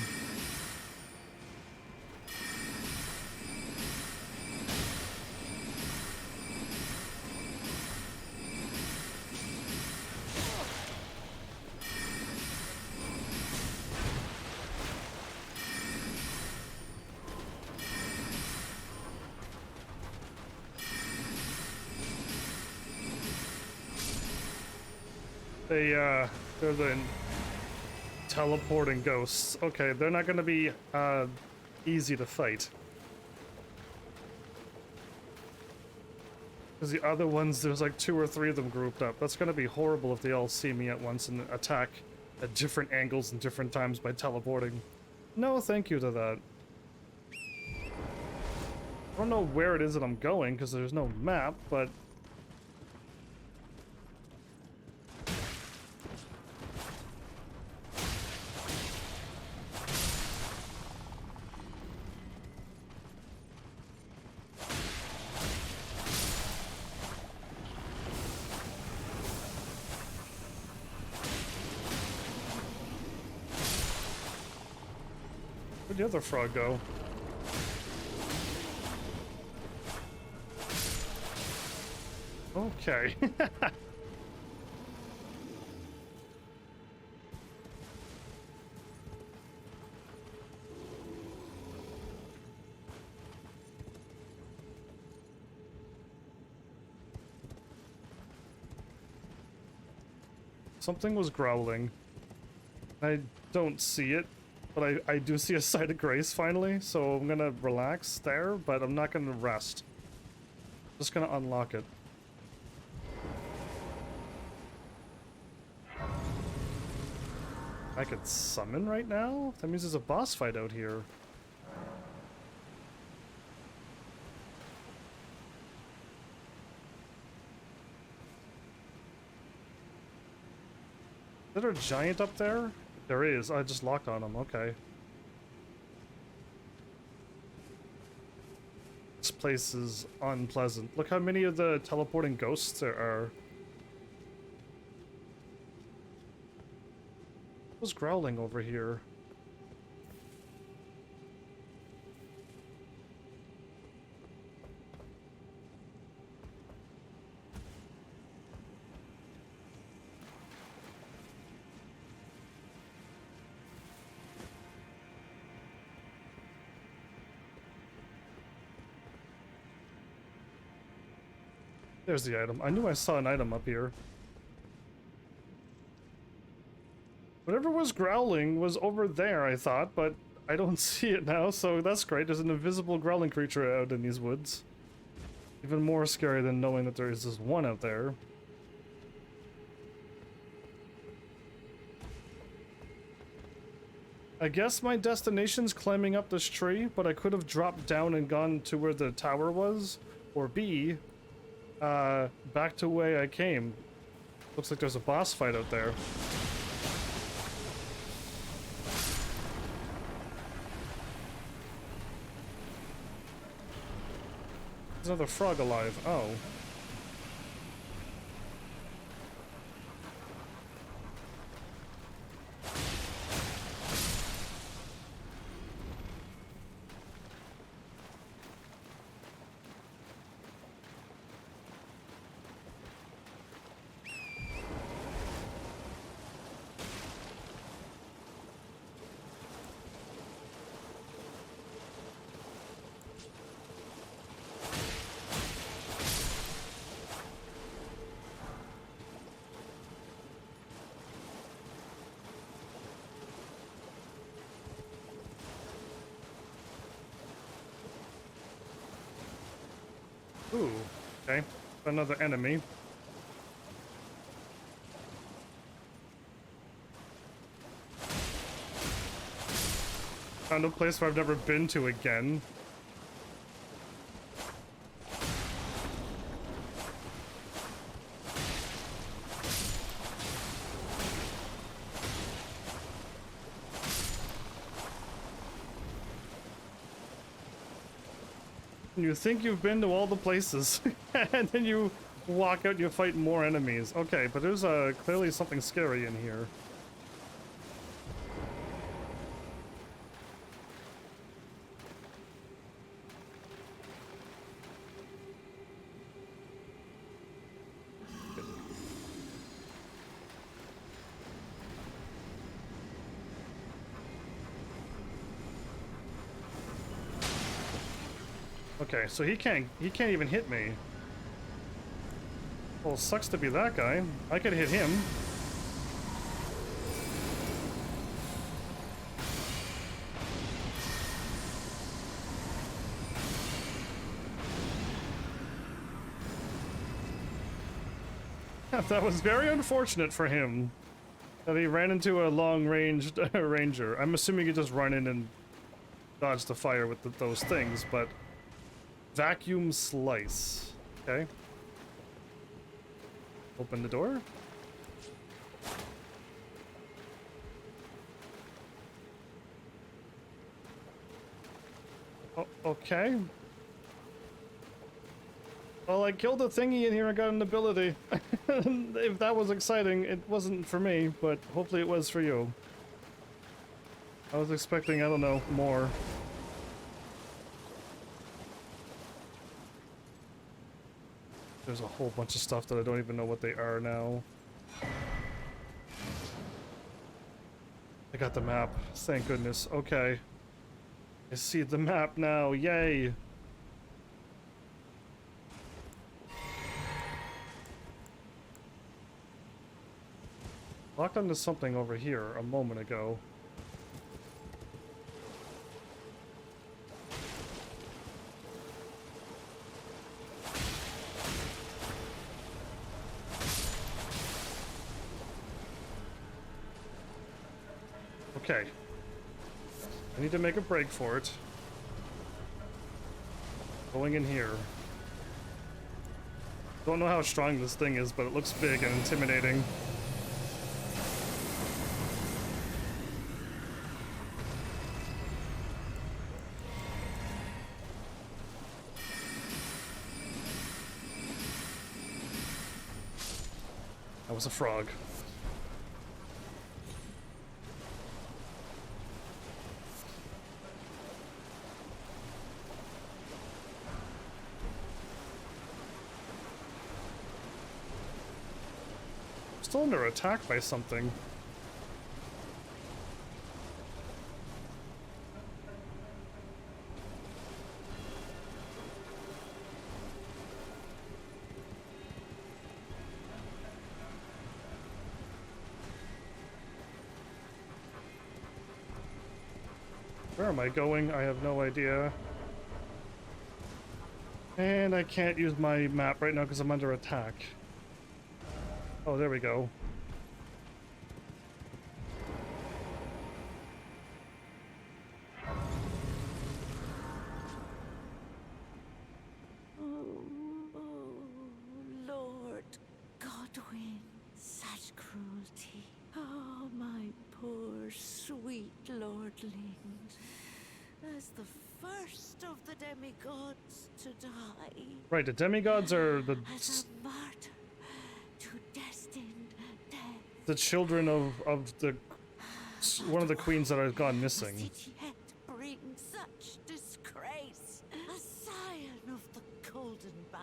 They're the teleporting ghosts. Okay, they're not gonna be easy to fight. Because the other ones, there's like 2 or 3 of them grouped up. That's gonna be horrible if they all see me at once and attack at different angles and different times by teleporting. No, thank you to that. I don't know where it is that I'm going because there's no map, but where'd the other frog go? Okay. Something was growling. I don't see it, but I do see a sight of grace finally, so I'm gonna relax there, but I'm not gonna rest. Just gonna unlock it. I could summon right now? That means there's a boss fight out here. Is there a giant up there? There is. I just locked on him. Okay. This place is unpleasant. Look how many of the teleporting ghosts there are. Who's growling over here? There's the item. I knew I saw an item up here. Whatever was growling was over there, I thought, but I don't see it now, so that's great. There's an invisible growling creature out in these woods. Even more scary than knowing that there is this one out there. I guess my destination's climbing up this tree, but I could have dropped down and gone to where the tower was, or B, back to where I came. Looks like there's a boss fight out there. There's another frog alive. Oh. Ooh, okay. Another enemy. Found a place where I've never been to again. You think you've been to all the places, and then you walk out and you fight more enemies. Okay, but there's clearly something scary in here. Okay, so he can't even hit me. Well, sucks to be that guy. I could hit him. That was very unfortunate for him. That he ran into a long-ranged ranger. I'm assuming you just run in and dodge the fire with those things, but... Vacuum slice. Okay. Open the door. Oh, okay. Well, I killed a thingy in here and got an ability. If that was exciting, it wasn't for me, but hopefully it was for you. I was expecting, I don't know, more. There's a whole bunch of stuff that I don't even know what they are now. I got the map. Thank goodness. Okay. I see the map now. Yay! Locked onto something over here a moment ago. Okay. I need to make a break for it. Going in here. Don't know how strong this thing is, but it looks big and intimidating. That was a frog. Still under attack by something. Where am I going? I have no idea. And I can't use my map right now because I'm under attack. Oh, there we go. Lord Godwin, such cruelty. Oh, my poor sweet lordlings. As the first of the demigods to die. Right, the demigods are As a martyr to destined death. the children of the one of the queens that has gone missing. Must it yet bring such disgrace? A scion of the golden bough.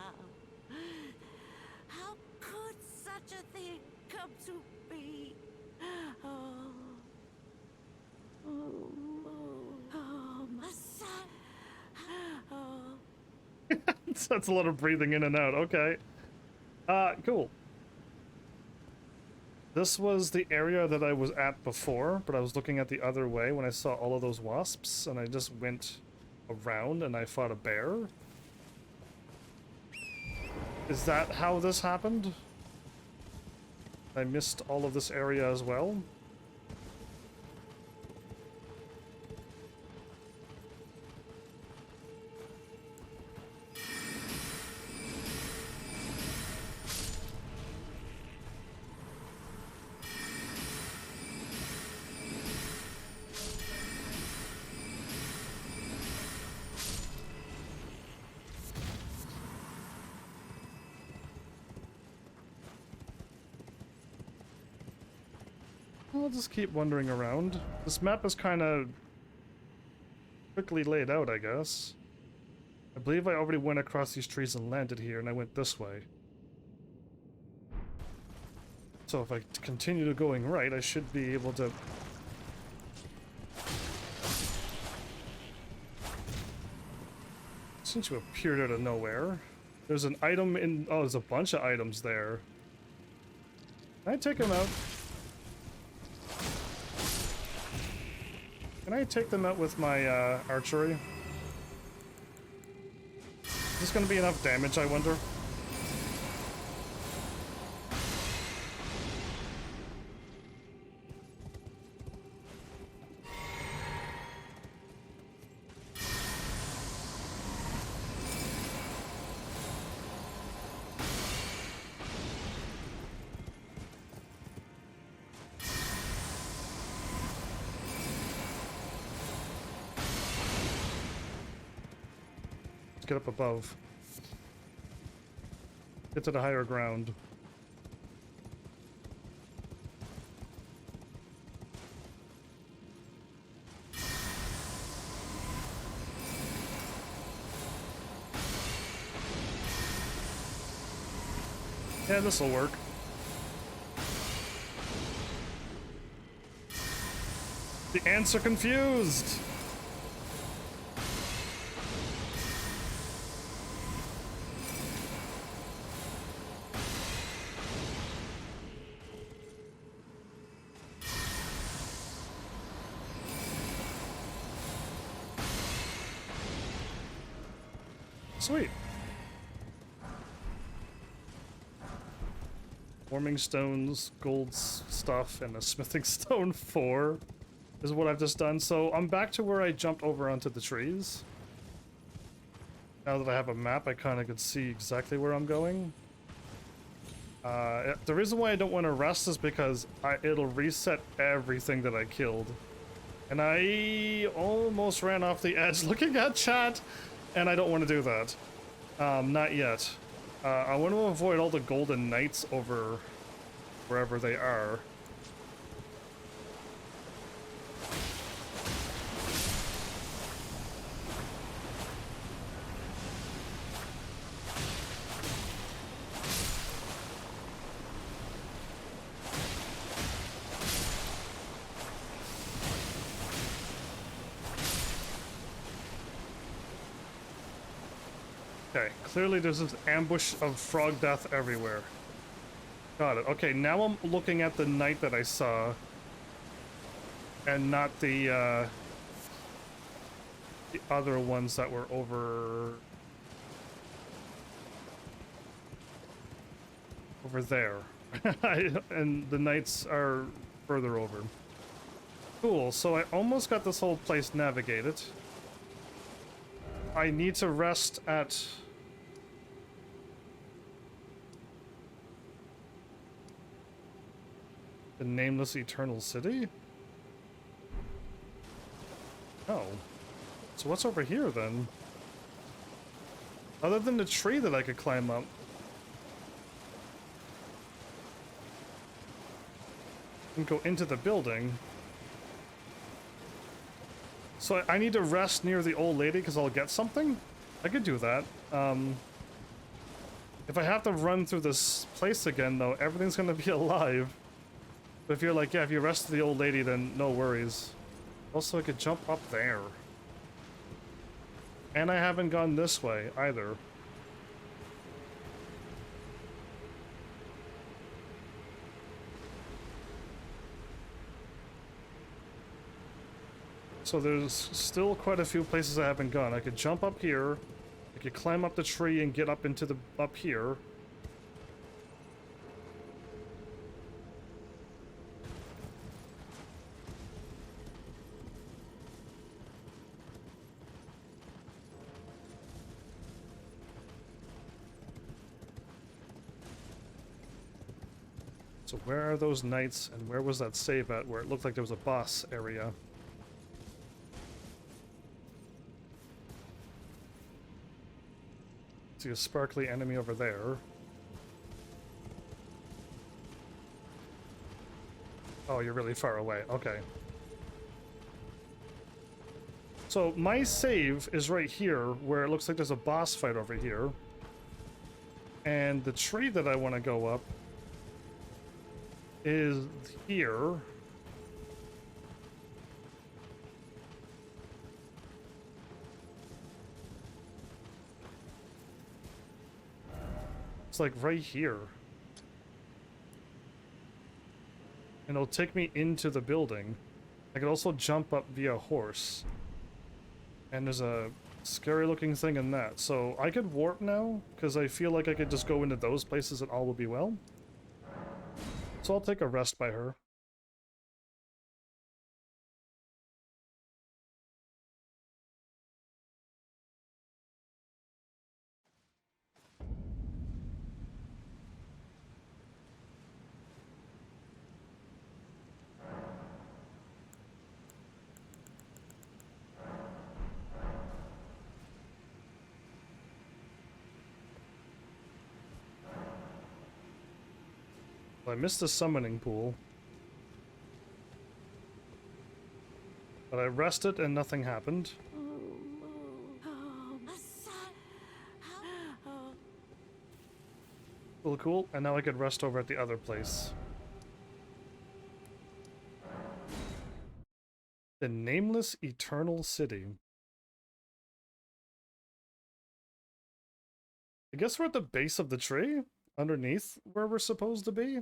How could such a thing come to be? Oh, my son. Oh. That's a lot of breathing in and out. Okay. Cool. This was the area that I was at before, but I was looking at the other way when I saw all of those wasps, and I just went around and I fought a bear. Is that how this happened? I missed all of this area as well? I'll just keep wandering around. This map is kind of quickly laid out, I guess. I believe I already went across these trees and landed here, and I went this way. So if I continue to going right, I should be able to... Since you appeared out of nowhere. There's an item in... Oh, there's a bunch of items there. Can I take them out? Can I take them out with my archery? Is this gonna be enough damage, I wonder? Get up above. Get to the higher ground. Yeah, this'll work. The ants are confused! Sweet. Warming stones, gold stuff, and a smithing stone 4 is what I've just done. So I'm back to where I jumped over onto the trees. Now that I have a map, I kind of could see exactly where I'm going. The reason why I don't want to rest is because it'll reset everything that I killed. And I almost ran off the edge looking at chat. And I don't want to do that. Not yet. I want to avoid all the golden knights over wherever they are. Okay, clearly there's this ambush of frog death everywhere. Got it. Okay, now I'm looking at the knight that I saw. And not the other ones that were over there. And the knights are further over. Cool, so I almost got this whole place navigated. I need to rest at... the Nameless Eternal City? Oh. So what's over here then? Other than the tree that I could climb up. And go into the building. So I need to rest near the old lady because I'll get something? I could do that. If I have to run through this place again though, everything's gonna be alive. But if you're like, yeah, if you rest the old lady, then no worries. Also, I could jump up there. And I haven't gone this way, either. So there's still quite a few places I haven't gone. I could jump up here. I could climb up the tree and get up into the... up here. So where are those knights, and where was that save at where it looked like there was a boss area? See a sparkly enemy over there. Oh, you're really far away. Okay. So my save is right here, where it looks like there's a boss fight over here. And the tree that I want to go up is here. It's like right here. And it'll take me into the building. I could also jump up via horse. And there's a scary looking thing in that. So I could warp now, because I feel like I could just go into those places and all will be well. So I'll take a rest by her. I missed the summoning pool. But I rested and nothing happened. Cool, cool. And now I could rest over at the other place. The Nameless Eternal City. I guess we're at the base of the tree? Underneath where we're supposed to be?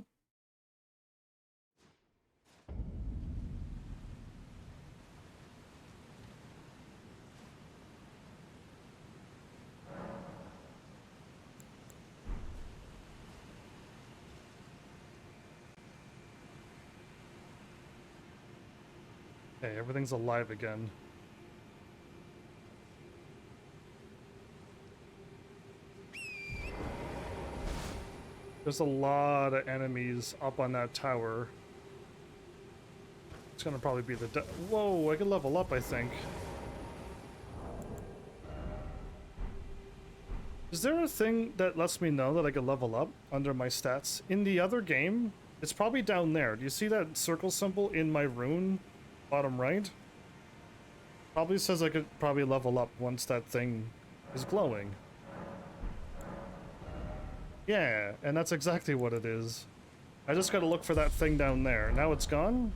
Okay, everything's alive again. There's a lot of enemies up on that tower. It's gonna probably be the whoa, I can level up, I think. Is there a thing that lets me know that I can level up under my stats? In the other game, it's probably down there. Do you see that circle symbol in my rune? Bottom right? Probably says I could probably level up once that thing is glowing. Yeah, and that's exactly what it is. I just gotta look for that thing down there. Now it's gone?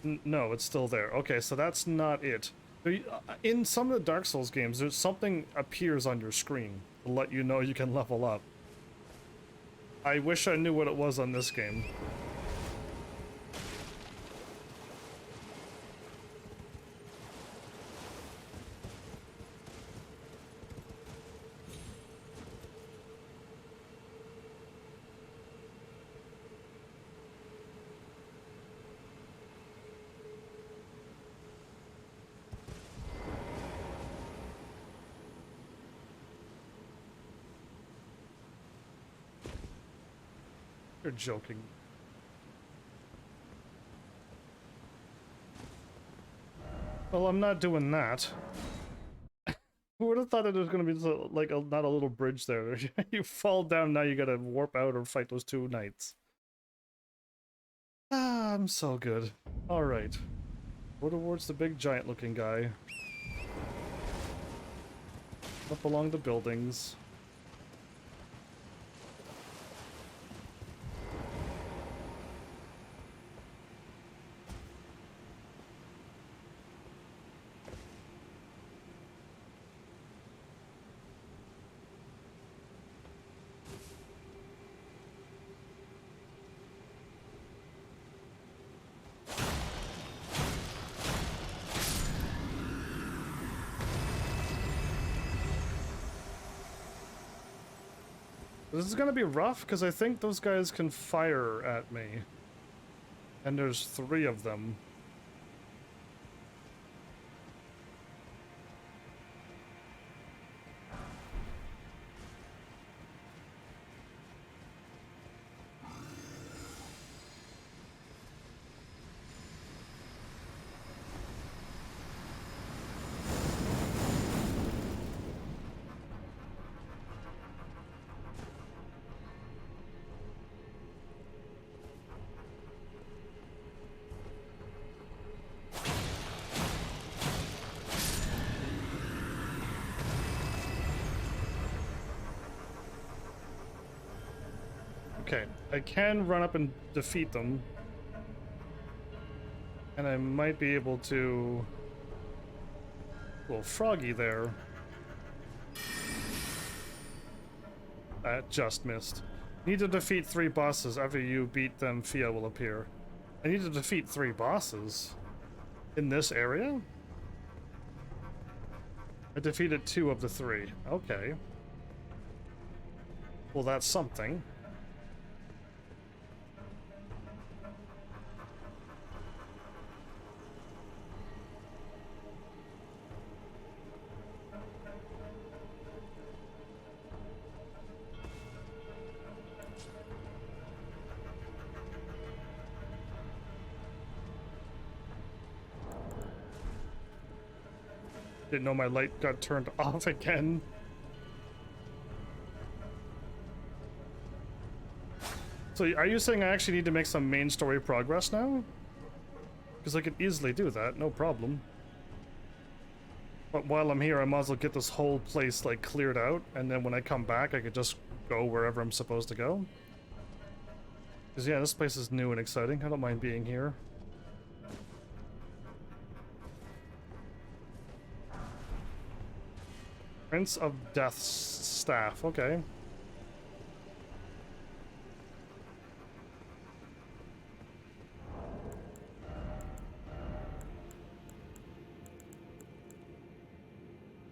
No, it's still there. Okay, so that's not it. In some of the Dark Souls games, there's something appears on your screen to let you know you can level up. I wish I knew what it was on this game. You're joking. Well, I'm not doing that. Who would have thought that there was going to be like not a little bridge there? You fall down, now you gotta warp out or fight those two knights. Ah, I'm so good. Alright. Go towards the big giant looking guy. Up along the buildings. This is gonna be rough, because I think those guys can fire at me. And there's 3 of them. Okay, I can run up and defeat them. And I might be able to... Little froggy there. That just missed. Need to defeat 3 bosses. After you beat them, Fia will appear. I need to defeat 3 bosses? In this area? I defeated 2 of the 3. Okay. Well, that's something. Didn't know my light got turned off again. So are you saying I actually need to make some main story progress now? Because I could easily do that, no problem. But while I'm here, I might as well get this whole place like cleared out, and then when I come back, I could just go wherever I'm supposed to go. Because yeah, this place is new and exciting. I don't mind being here. Prince of Death's staff, okay.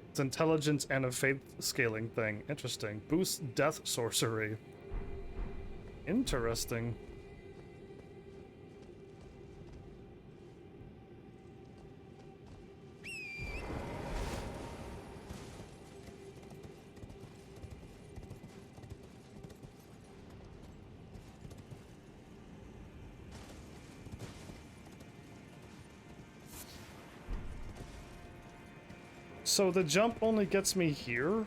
It's intelligence and a faith scaling thing. Interesting. Boost death sorcery. Interesting. So the jump only gets me here?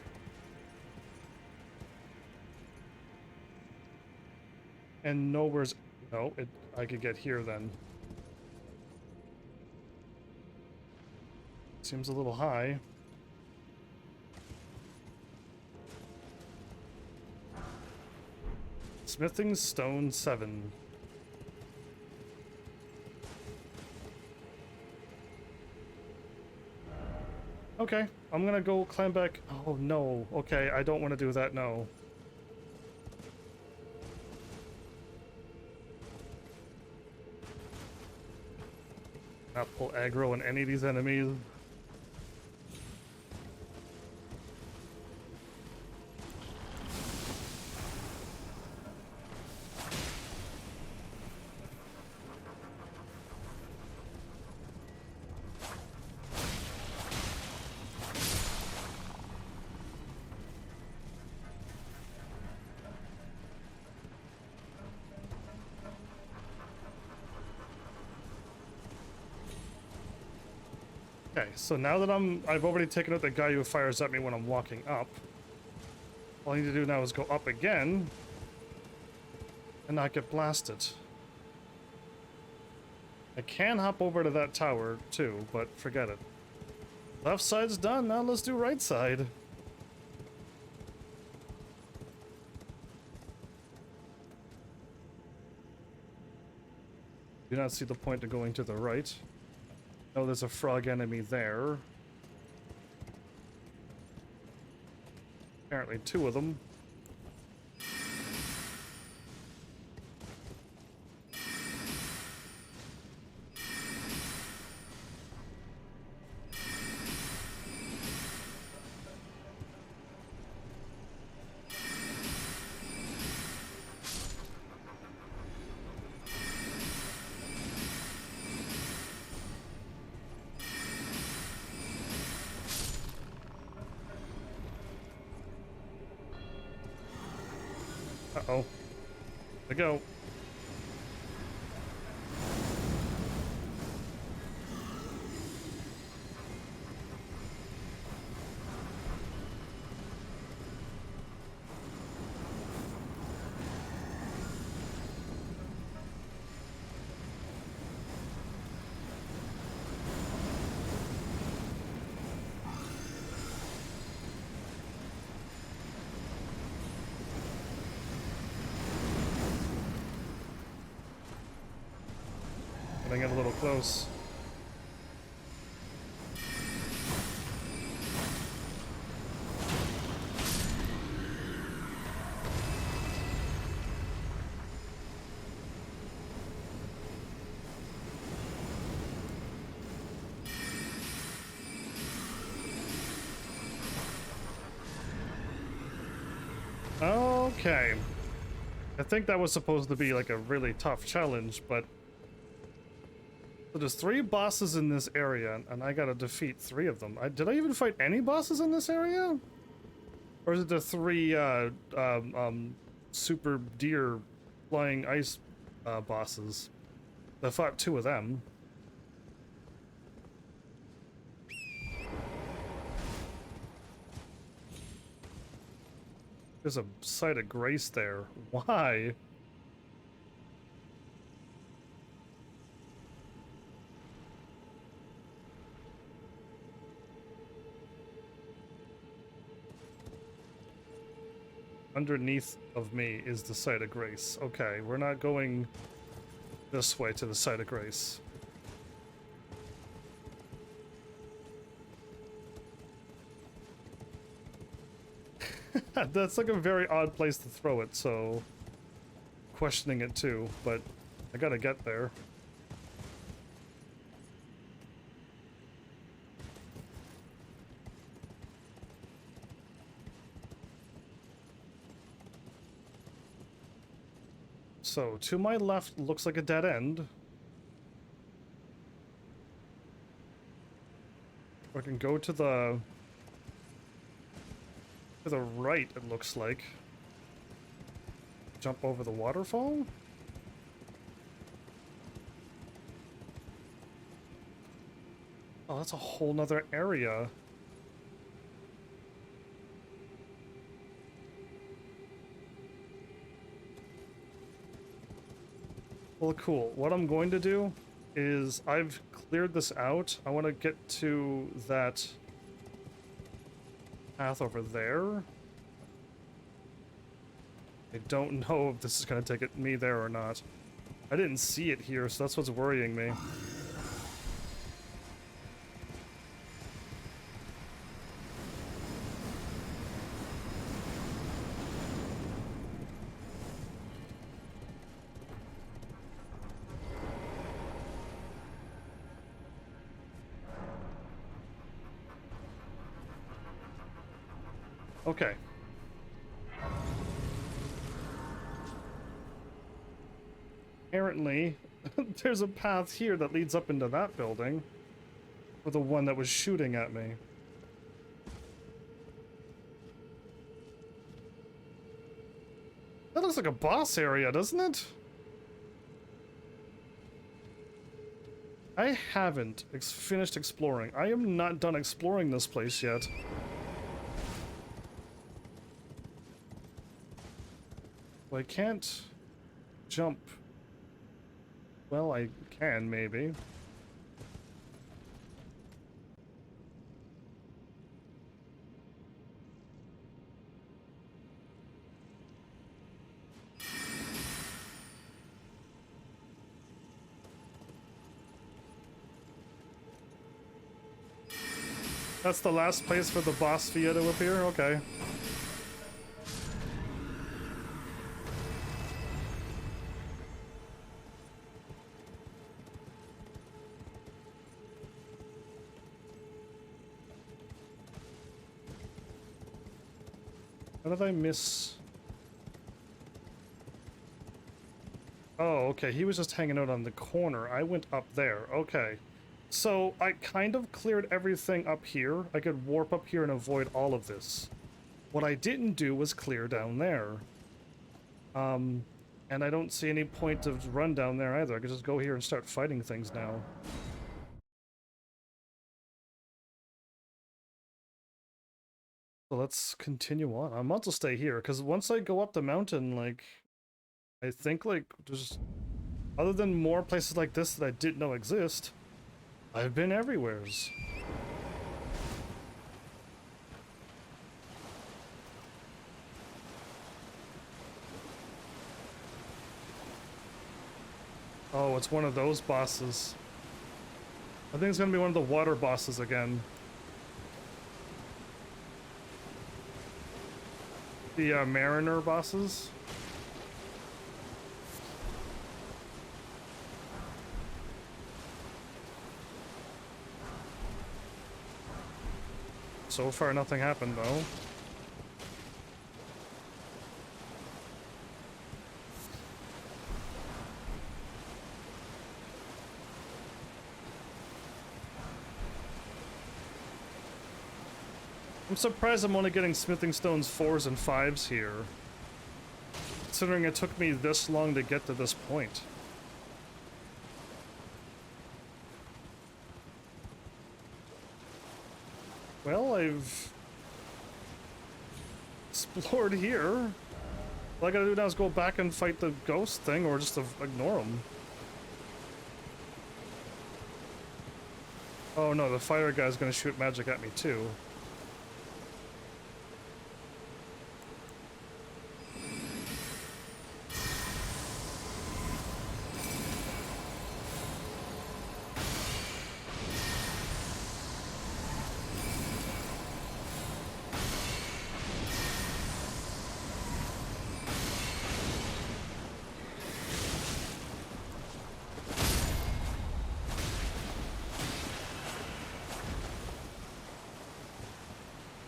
And nowhere's... No, I could get here then. Seems a little high. Smithing Stone 7. Okay, I'm gonna go climb back. Oh no, okay, I don't want to do that, no. Not pull aggro on any of these enemies. Okay, so now that I've already taken out the guy who fires at me when I'm walking up. All I need to do now is go up again and not get blasted. I can hop over to that tower too, but forget it. Left side's done, now let's do right side. Do not see the point of going to the right. Oh, there's a frog enemy there. Apparently 2 of them. Uh-oh. There we go. Getting it a little close. Okay. I think that was supposed to be like a really tough challenge, but so there's 3 bosses in this area, and I gotta defeat 3 of them. Did I even fight any bosses in this area? Or is it the 3 super deer flying ice bosses? I fought 2 of them. There's a site of grace there. Why? Underneath of me is the site of grace. Okay, we're not going this way to the site of grace. That's like a very odd place to throw it, so questioning it too, but I gotta get there. So, to my left looks like a dead end. I can go to the right, it looks like. Jump over the waterfall? Oh, that's a whole nother area. Well, cool. What I'm going to do is I've cleared this out. I want to get to that path over there. I don't know if this is going to take me there or not. I didn't see it here, so that's what's worrying me. Okay. Apparently, there's a path here that leads up into that building. Or the one that was shooting at me. That looks like a boss area, doesn't it? I haven't finished exploring. I am not done exploring this place yet. Well, I can't jump. Well, I can, maybe. That's the last place for the boss Fia to appear? Okay. How did I miss? Oh, okay. He was just hanging out on the corner. I went up there. Okay. So, I kind of cleared everything up here. I could warp up here and avoid all of this. What I didn't do was clear down there. And I don't see any point to run down there either. I could just go here and start fighting things now. So let's continue on. I might as well stay here, because once I go up the mountain, like, I think, like, just other than more places like this that I didn't know exist, I've been everywheres. Oh, it's one of those bosses. I think it's gonna be one of the water bosses again. The Mariner bosses. So far, nothing happened, though. I'm surprised I'm only getting smithing stones 4s and 5s here, considering it took me this long to get to this point. Well, I've explored here. All I gotta do now is go back and fight the ghost thing, or just ignore him. Oh no, the fire guy's gonna shoot magic at me too.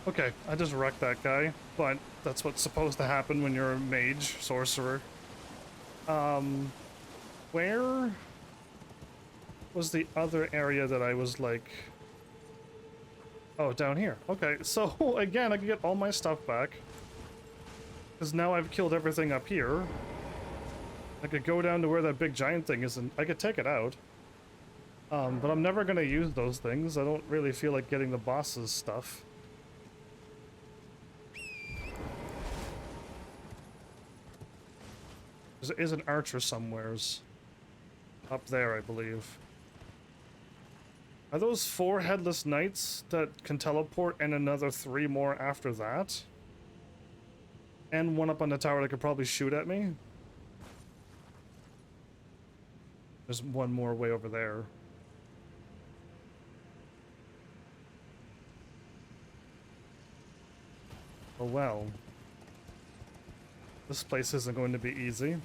Okay, I just wrecked that guy, but that's what's supposed to happen when you're a mage, sorcerer. Where was the other area that I was like... Oh, down here. Okay, so again, I can get all my stuff back. Because now I've killed everything up here. I could go down to where that big giant thing is and I could take it out. But I'm never gonna use those things. I don't really feel like getting the boss's stuff. There is an archer somewheres. Up there, I believe. Are those 4 headless knights that can teleport and another 3 more after that? And one up on the tower that could probably shoot at me? There's one more way over there. Oh well. This place isn't going to be easy.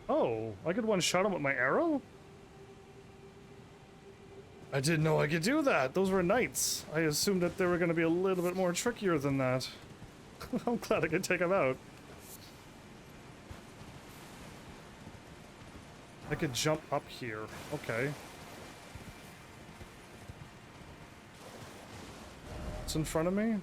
Oh, I could one-shot him with my arrow? I didn't know I could do that. Those were knights. I assumed that they were going to be a little bit more trickier than that. I'm glad I could take him out. I could jump up here. Okay. It's in front of me?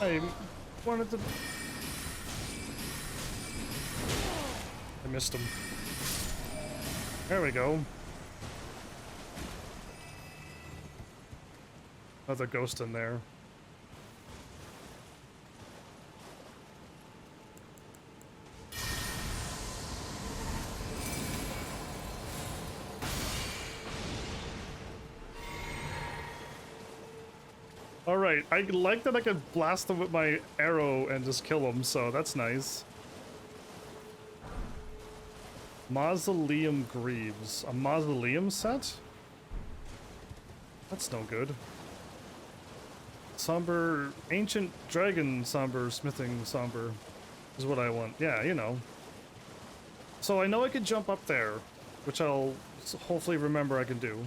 I wanted to... I missed him. There we go. Another ghost in there. Alright, I like that I can blast them with my arrow and just kill them, so that's nice. Mausoleum Greaves. A mausoleum set? That's no good. Somber, ancient dragon somber, smithing somber is what I want. Yeah, you know. So I know I could jump up there, which I'll hopefully remember I can do.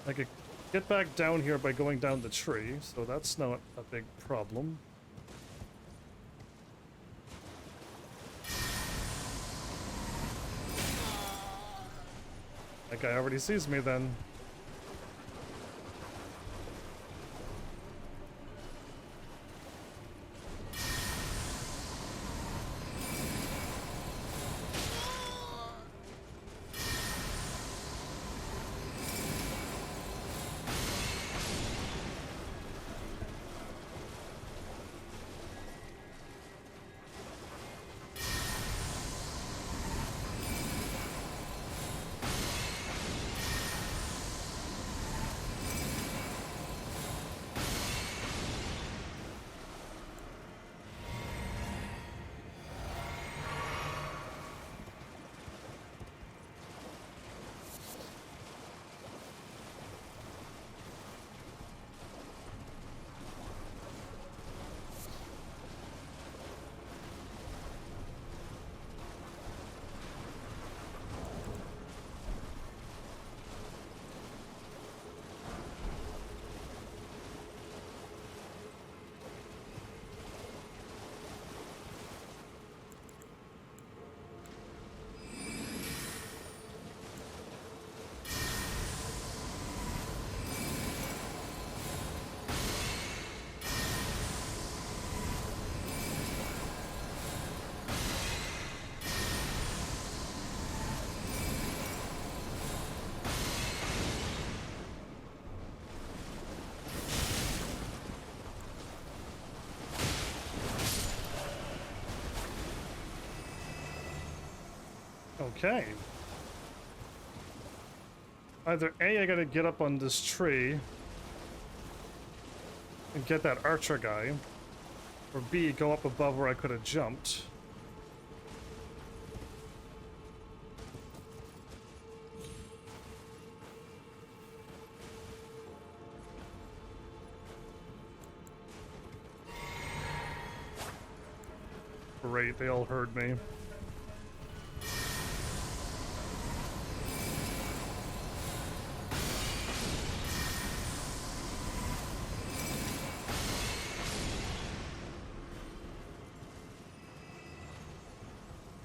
I could get back down here by going down the tree, so that's not a big problem. That guy already sees me then. Okay. Either A, I gotta get up on this tree and get that archer guy, or B, go up above where I could have jumped. Great, they all heard me.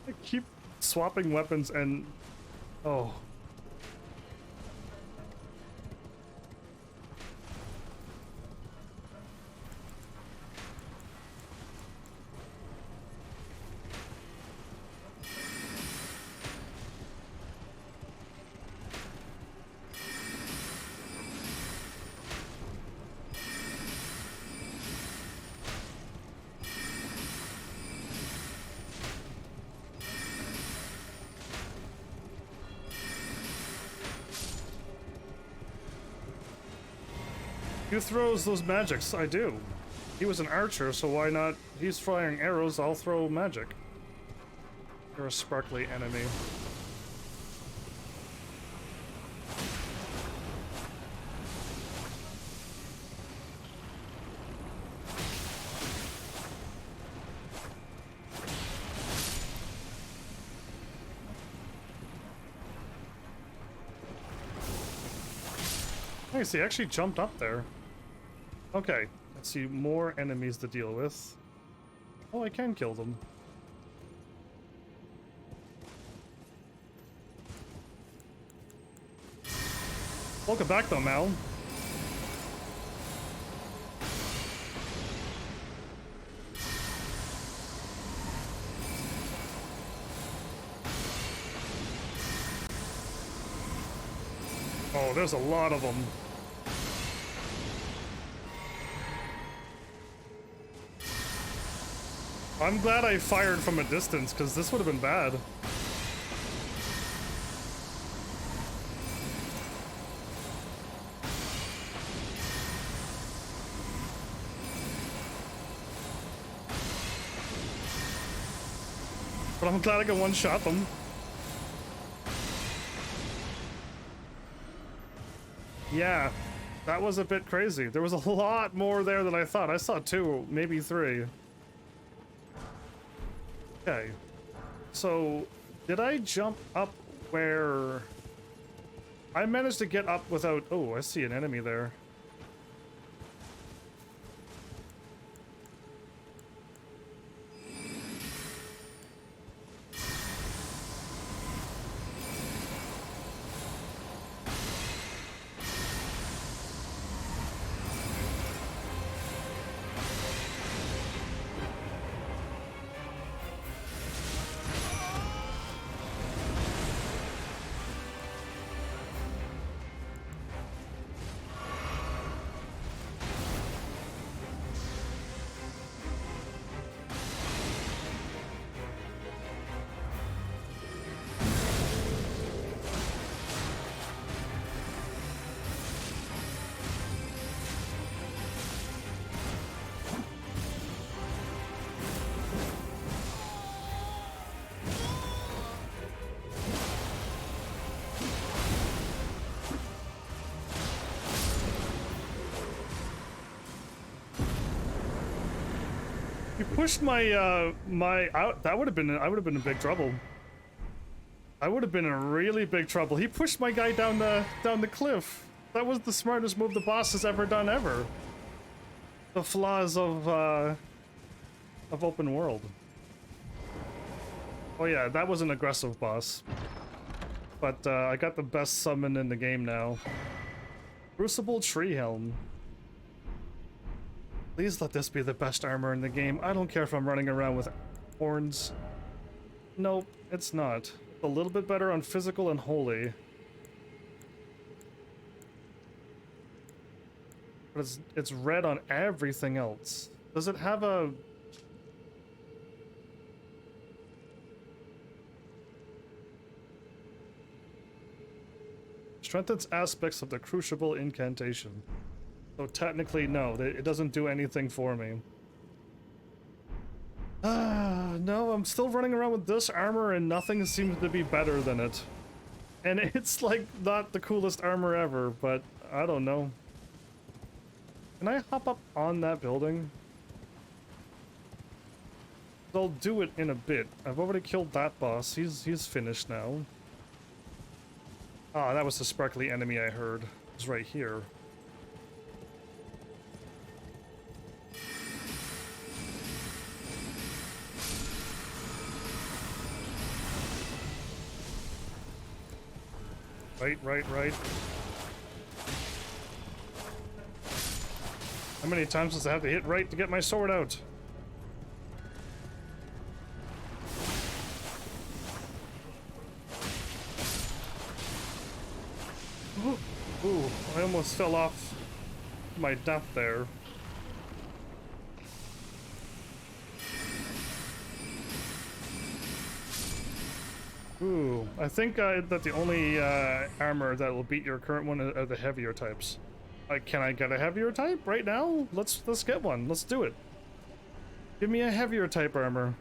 I keep swapping weapons and... oh. Who throws those magics? I do. He was an archer, so why not? He's firing arrows, I'll throw magic. You're a sparkly enemy. Nice, he actually jumped up there. Okay, let's see, more enemies to deal with. Oh, I can kill them. Welcome back though, Mal. Oh, there's a lot of them. I'm glad I fired from a distance, because this would have been bad. But I'm glad I can one-shot them. Yeah, That was a bit crazy. There was a lot more there than I thought. I saw 2, maybe 3. Okay. So, did I jump up where... I managed to get up without... Oh, I see an enemy there. You pushed my, my out. That would have been. I would have been in big trouble. I would have been in really big trouble. He pushed my guy down the cliff. That was the smartest move the boss has ever done ever. The flaws of open world. Oh yeah, that was an aggressive boss. But I got the best summon in the game now. Crucible Tree Helm. Please let this be the best armor in the game. I don't care if I'm running around with horns. Nope, it's not. A little bit better on physical and holy. But it's red on everything else. Does it have a... Strengthens aspects of the Crucible Incantation. So technically, no, it doesn't do anything for me. No, I'm still running around with this armor and nothing seems to be better than it. And it's like not the coolest armor ever, but I don't know. Can I hop up on that building? I'll do it in a bit. I've already killed that boss. He's finished now. Ah, that was the sparkly enemy I heard. It's right here. Right. How many times does I have to hit right to get my sword out? Ooh, I almost fell off my death there. Ooh, I think that the only armor that will beat your current one are the heavier types. Can I get a heavier type right now? Let's get one. Let's do it. Give me a heavier type armor.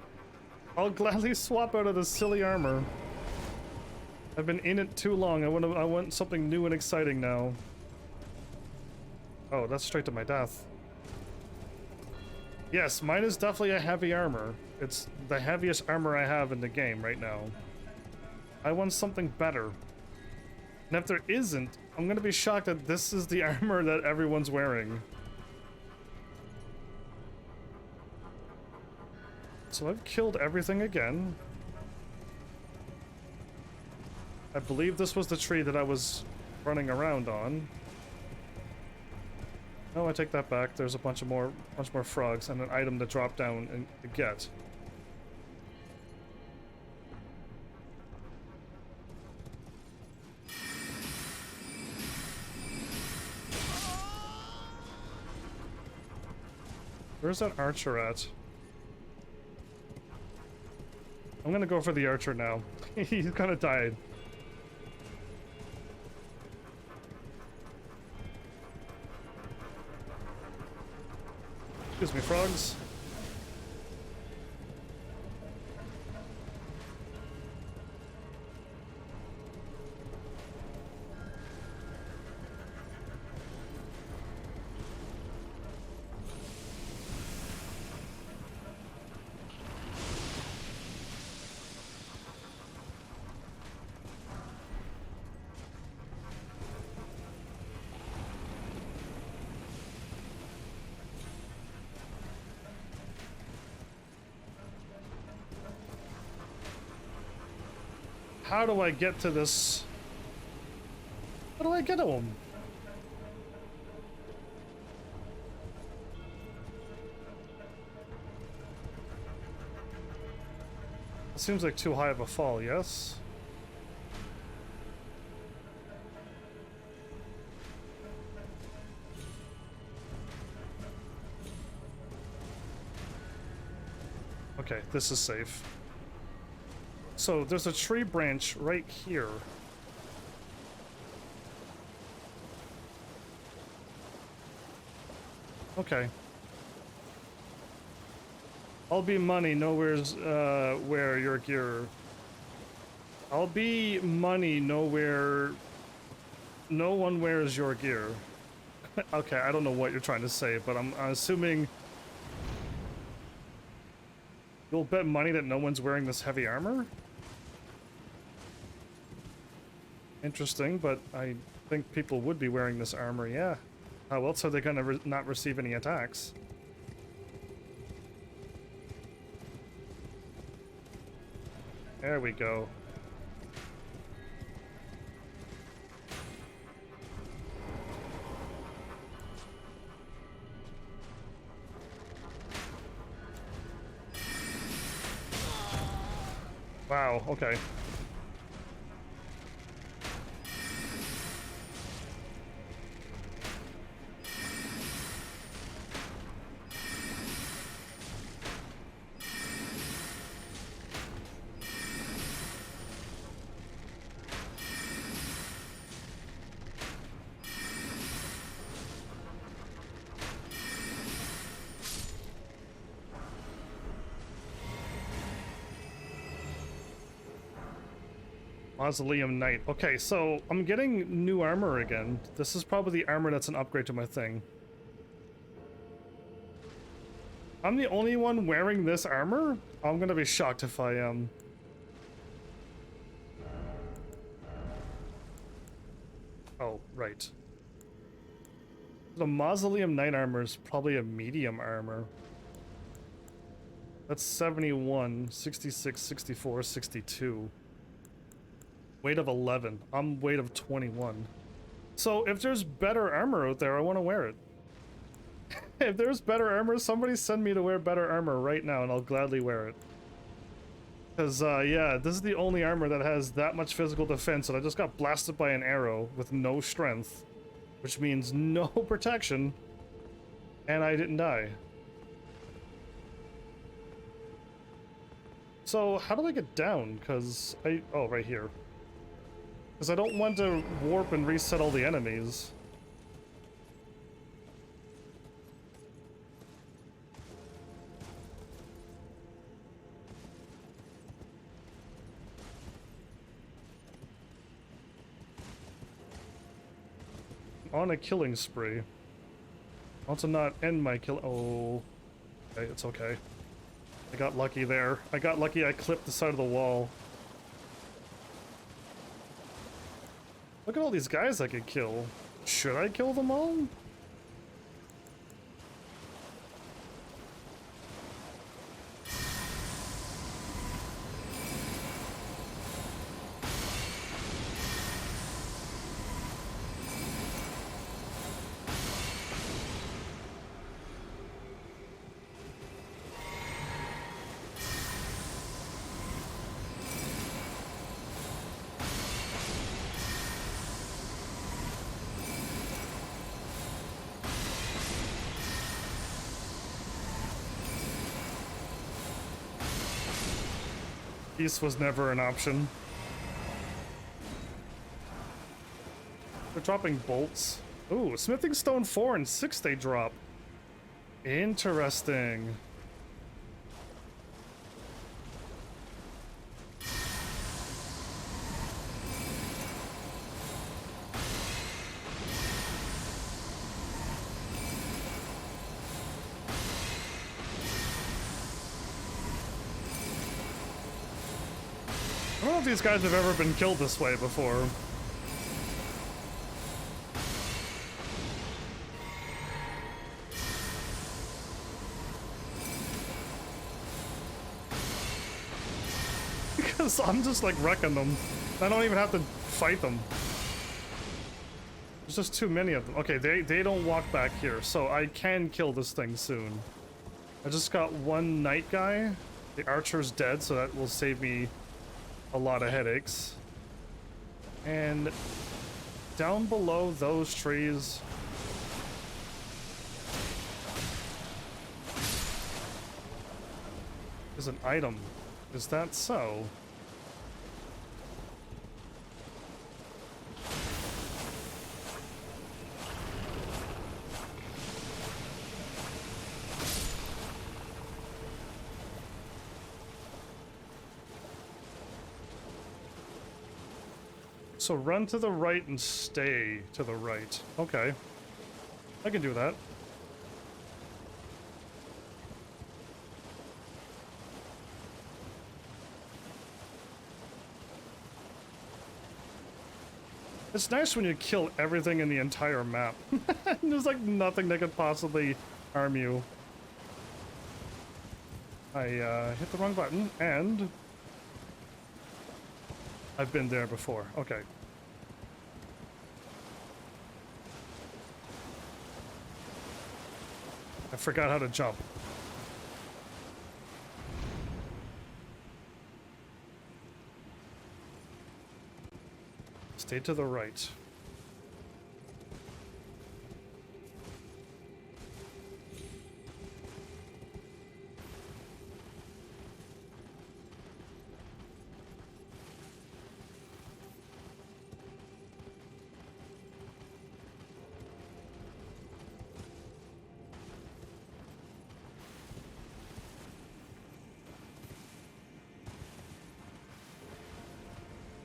I'll gladly swap out of this silly armor. I've been in it too long. I want something new and exciting now. Oh, that's straight to my death. Yes, mine is definitely a heavy armor. It's the heaviest armor I have in the game right now. I want something better. And if there isn't, I'm gonna be shocked that this is the armor that everyone's wearing. So I've killed everything again. I believe this was the tree that I was running around on. No, I take that back. There's a bunch more frogs and an item to drop down and to get. Where's that archer at? I'm gonna go for the archer now. He's kind of died. Excuse me, frogs. How do I get to this? How do I get to him? It seems like too high of a fall, yes? Okay, this is safe. So there's a tree branch right here. Okay. I'll be money, nowhere's where your gear. I'll be money, nowhere. No one wears your gear. Okay, I don't know what you're trying to say, but I'm assuming you'll bet money that no one's wearing this heavy armor? Interesting, but I think people would be wearing this armor, yeah. How else are they gonna not receive any attacks? There we go. Wow, okay. Mausoleum Knight. Okay, so I'm getting new armor again. This is probably the armor that's an upgrade to my thing. I'm the only one wearing this armor? I'm gonna be shocked if I am. Oh, right. The Mausoleum Knight armor is probably a medium armor. That's 71, 66, 64, 62. Weight of 11. I'm weight of 21. So if there's better armor out there, I want to wear it. If there's better armor, somebody send me to wear better armor right now and I'll gladly wear it. Because, yeah, this is the only armor that has that much physical defense, and I just got blasted by an arrow with no strength, which means no protection, and I didn't die. So how do I get down? Because oh, right here. Because I don't want to warp and reset all the enemies. On a killing spree. I want to not end my kill. Oh, okay, it's okay. I got lucky there. I got lucky. I clipped the side of the wall. Look at all these guys I could kill. Should I kill them all? Peace was never an option. They're dropping bolts. Ooh, Smithing Stone 4 and 6 they drop. Interesting. I don't know if these guys have ever been killed this way before. Because I'm just like wrecking them. I don't even have to fight them. There's just too many of them. Okay, they don't walk back here, so I can kill this thing soon. I just got one knight guy. The archer's dead, so that will save me a lot of headaches. And down below those trees, is an item. Is that so? So run to the right and stay to the right. Okay. I can do that. It's nice when you kill everything in the entire map. There's like nothing that could possibly harm you. I hit the wrong button, and I've been there before. Okay. I forgot how to jump. Stay to the right.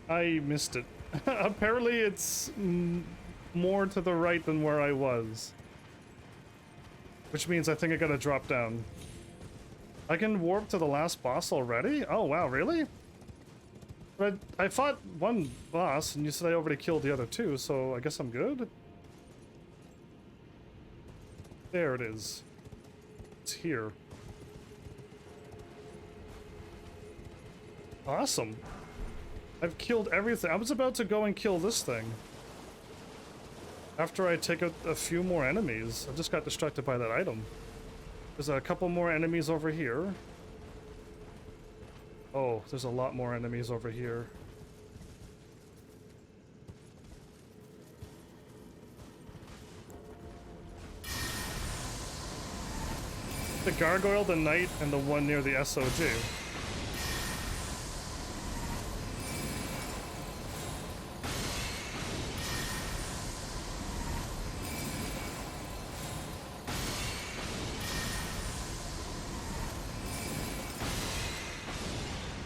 I missed it. Apparently it's more to the right than where I was. Which means I think I gotta drop down. I can warp to the last boss already? Oh wow, really? But I fought one boss and you said I already killed the other two, so I guess I'm good? There it is. It's here. Awesome. I've killed everything. I was about to go and kill this thing. After I take out a few more enemies. I just got distracted by that item. There's a couple more enemies over here. Oh, there's a lot more enemies over here. The gargoyle, the knight, and the one near the SOG.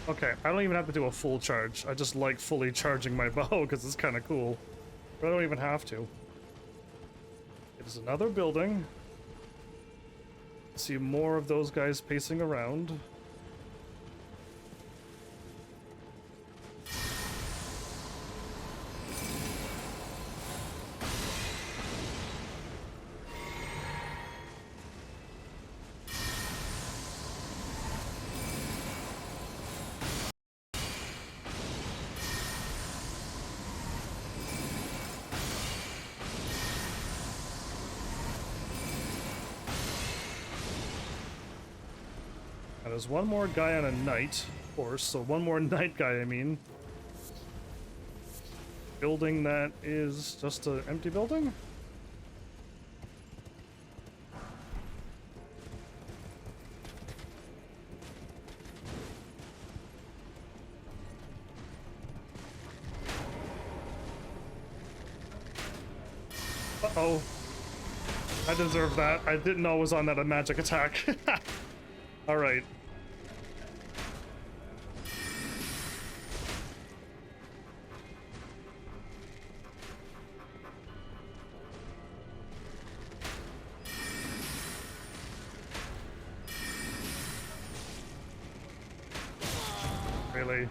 Okay, I don't even have to do a full charge. I just like fully charging my bow because it's kind of cool. But I don't even have to. It is another building. See more of those guys pacing around. There's one more guy on a knight horse, so one more knight guy, I mean. Building that is just an empty building? Uh-oh. I deserve that. I didn't know I was on that a magic attack. Alright. Really?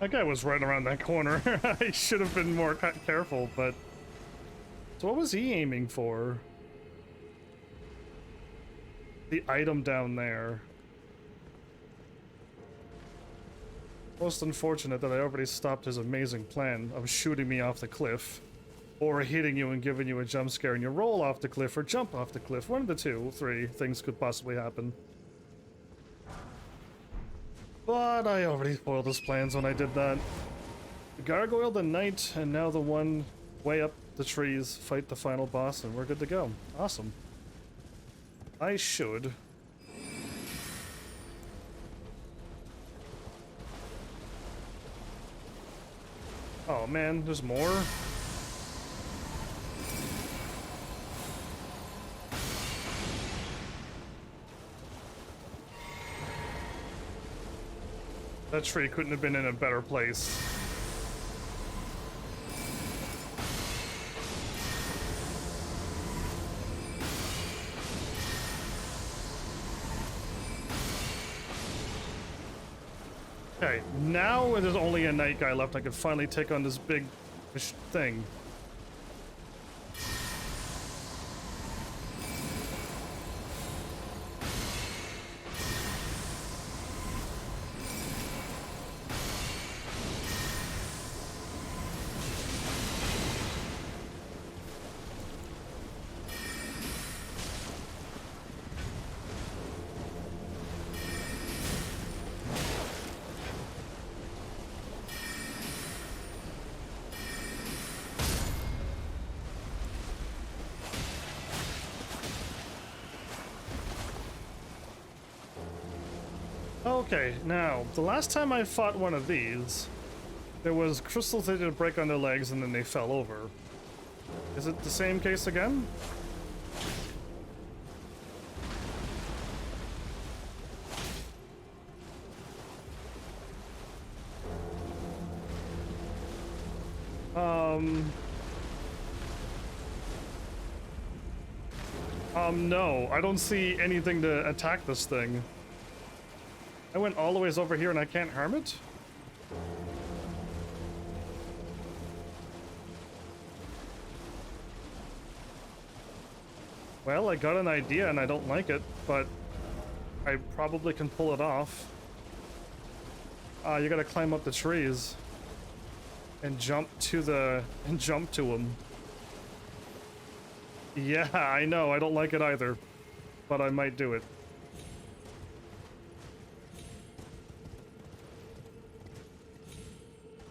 That guy was right around that corner. I should have been more careful, but... So what was he aiming for? The item down there. Most unfortunate that I already stopped his amazing plan of shooting me off the cliff. Or hitting you and giving you a jump scare and you roll off the cliff or jump off the cliff. One of the two, three things could possibly happen. But I already spoiled his plans when I did that. Gargoyle the knight, and now the one way up the trees fight the final boss, and we're good to go. Awesome. I should... Oh man, there's more? That tree couldn't have been in a better place. Okay, now there's only a night guy left. I can finally take on this big thing. Okay, now, the last time I fought one of these, there was crystals that did break on their legs and then they fell over. Is it the same case again? No, I don't see anything to attack this thing. I went all the ways over here and I can't harm it? Well, I got an idea and I don't like it, but I probably can pull it off. You gotta climb up the trees and jump to him. Yeah, I know, I don't like it either, but I might do it.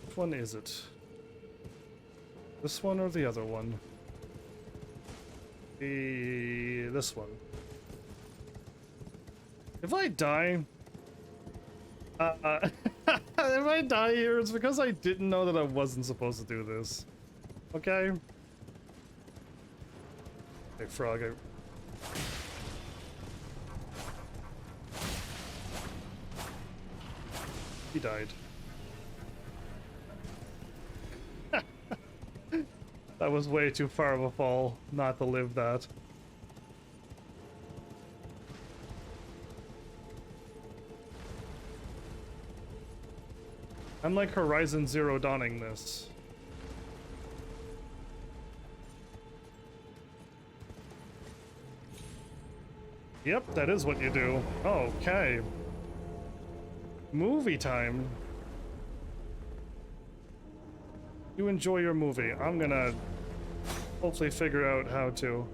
Which one is it? This one or the other one? This one. If I die... if I die here, it's because I didn't know that I wasn't supposed to do this. Okay? Hey, frog, He died. That was way too far of a fall not to live that. I'm like Horizon Zero Dawning this. Yep, that is what you do. Okay. Movie time. You enjoy your movie. I'm gonna hopefully figure out how to.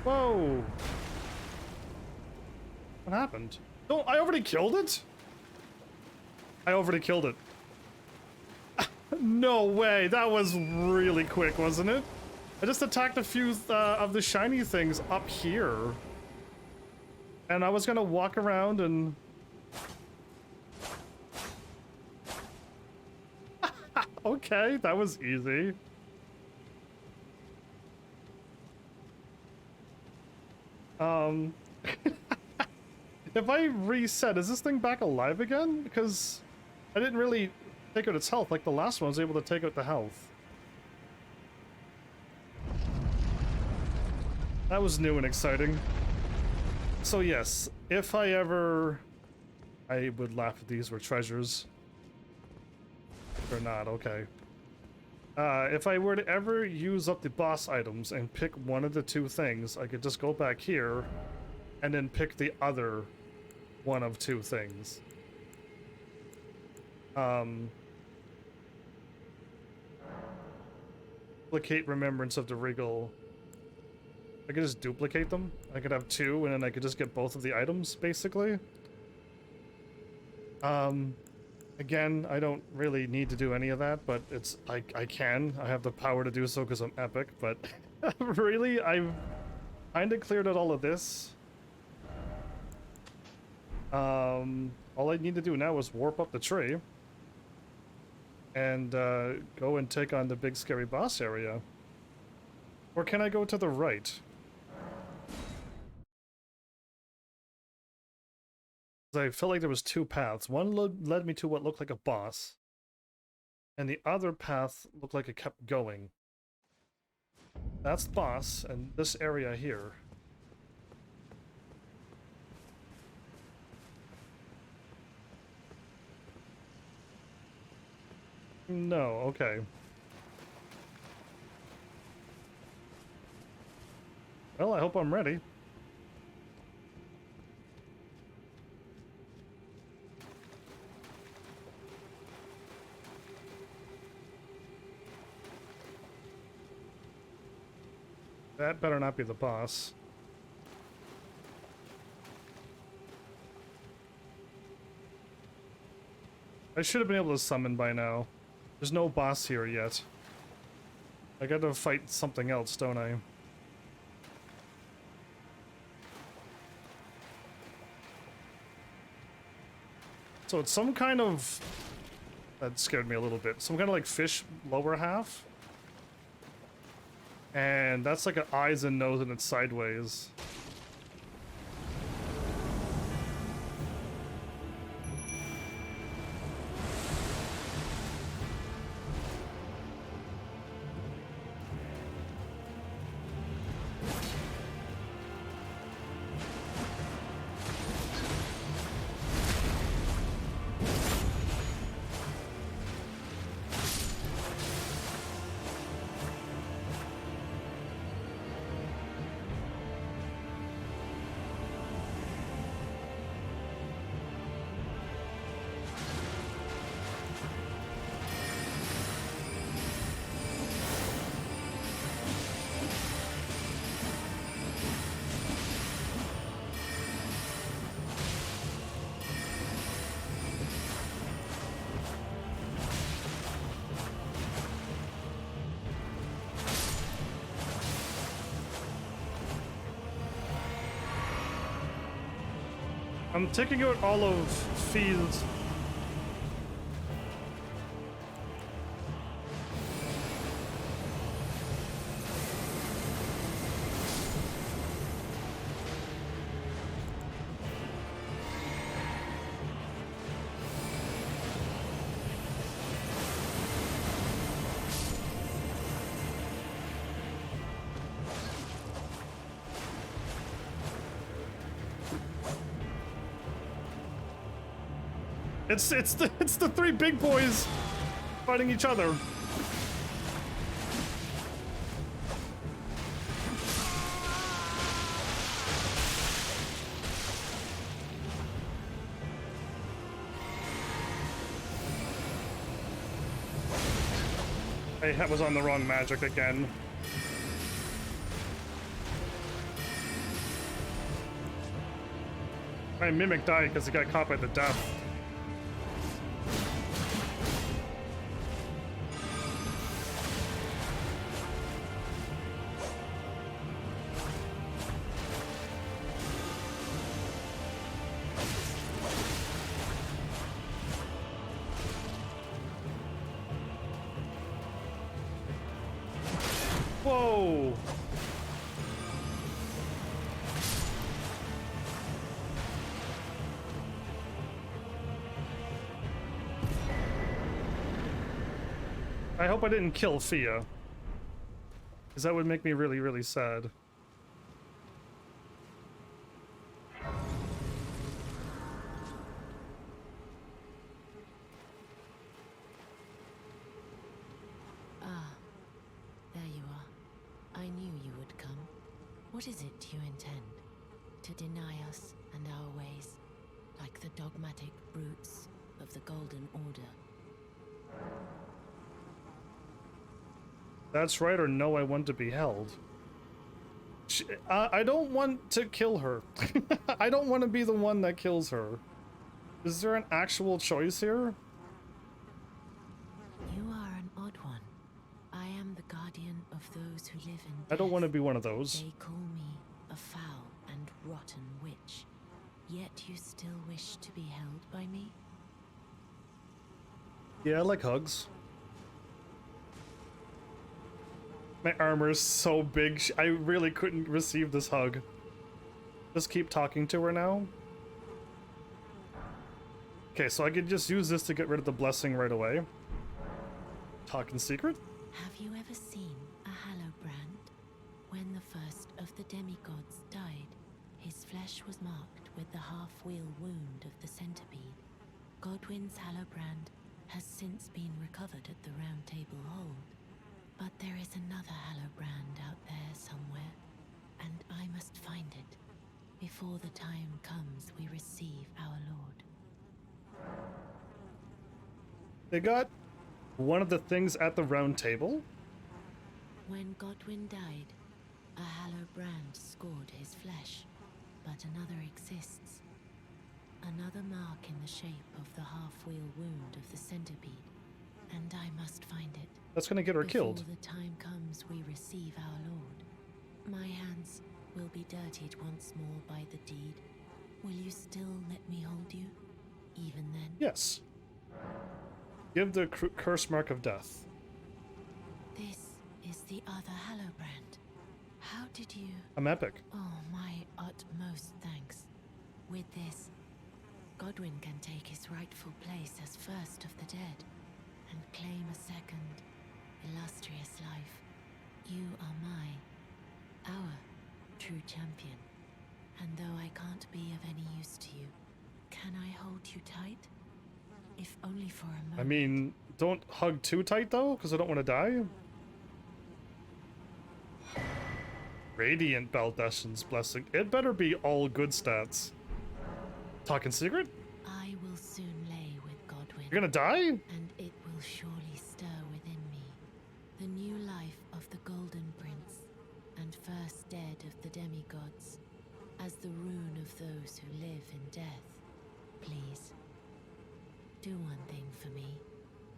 Whoa! What happened? Oh, I already killed it? I already killed it. No way, that was really quick, wasn't it? I just attacked a few of the shiny things up here. And I was gonna walk around and... Okay, that was easy. Um, if I reset, is this thing back alive again? Because I didn't really take out its health like the last one was able to take out the health. That was new and exciting. So yes, if I ever... I would laugh if these were treasures. They're not, okay. If I were to ever use up the boss items and pick one of the two things, I could just go back here and then pick the other one of two things. Duplicate Remembrance of the Regal. I could just duplicate them. I could have two and then I could just get both of the items, basically. Again, I don't really need to do any of that, but it's I can. I have the power to do so because I'm epic, but really, I've kind of cleared out all of this. All I need to do now is warp up the tree and go and take on the big scary boss area. Or can I go to the right? I felt like there was two paths. One led me to what looked like a boss, and the other path looked like it kept going. That's the boss, and this area here. No, okay. Well, I hope I'm ready. That better not be the boss. I should have been able to summon by now. There's no boss here yet. I gotta fight something else, don't I? So it's some kind of... That scared me a little bit. Some kind of like fish lower half. And that's like an eyes and nose and it's sideways. I'm taking out all of fields. It's the three big boys fighting each other. I was on the wrong magic again. My mimic died because it got caught by the death. Whoa! I hope I didn't kill Fia. Because that would make me really, really sad. Ah, there you are. I knew you would come. What is it you intend? To deny us and our ways, like the dogmatic brutes of the Golden Order? That's right, or no, I want to be held. I don't want to kill her. I don't want to be the one that kills her. Is there an actual choice here? You are an odd one. I am the guardian of those who live in death. I don't want to be one of those. They call me a foul and rotten witch. Yet you still wish to be held by me? Yeah, I like hugs. My armor is so big, I really couldn't receive this hug. Just keep talking to her now. Okay, so I could just use this to get rid of the blessing right away. Talk in secret? Have you ever seen a Hallowbrand? When the first of the demigods died, his flesh was marked with the half-wheel wound of the centipede. Godwyn's Hallowbrand has since been recovered at the Round Table Hold. But there is another Hallowbrand out there somewhere, and I must find it before the time comes we receive our Lord. They got one of the things at the round table? When Godwyn died, a Hallowbrand scored his flesh, but another exists. Another mark in the shape of the half-wheel wound of the centipede, and I must find it. That's gonna get her killed. Before the time comes we receive our Lord. My hands will be dirtied once more by the deed. Will you still let me hold you, even then? Yes. Give the curse mark of death. This is the other Hallowbrand. How did you... I'm epic. Oh, my utmost thanks. With this, Godwyn can take his rightful place as first of the dead, and claim a second, illustrious life. You are our true champion. And though I can't be of any use to you, can I hold you tight? If only for a moment. I mean, don't hug too tight though, because I don't want to die. Radiant Baldestion's blessing. It better be all good stats. Talk in secret? I will soon lay with Godwyn. You're gonna die? And it will surely stir within me the new life of the Golden Prince, and first dead of the demigods, as the rune of those who live in death. Please, do one thing for me.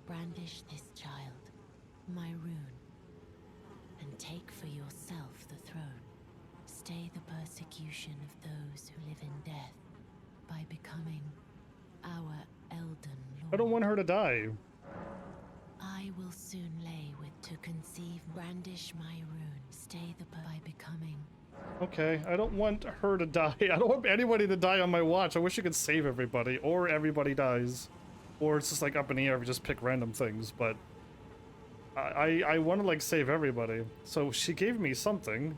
Brandish this child, my rune, and take for yourself the throne. Stay the persecution of those who live in death by becoming our Elden Lord. I don't want her to die. I will soon lay with to conceive, brandish my rune, stay the by becoming. Okay, I don't want her to die. I don't want anybody to die on my watch. I wish you could save everybody, or everybody dies. Or it's just like up in the air, we just pick random things, but I want to like save everybody. So she gave me something.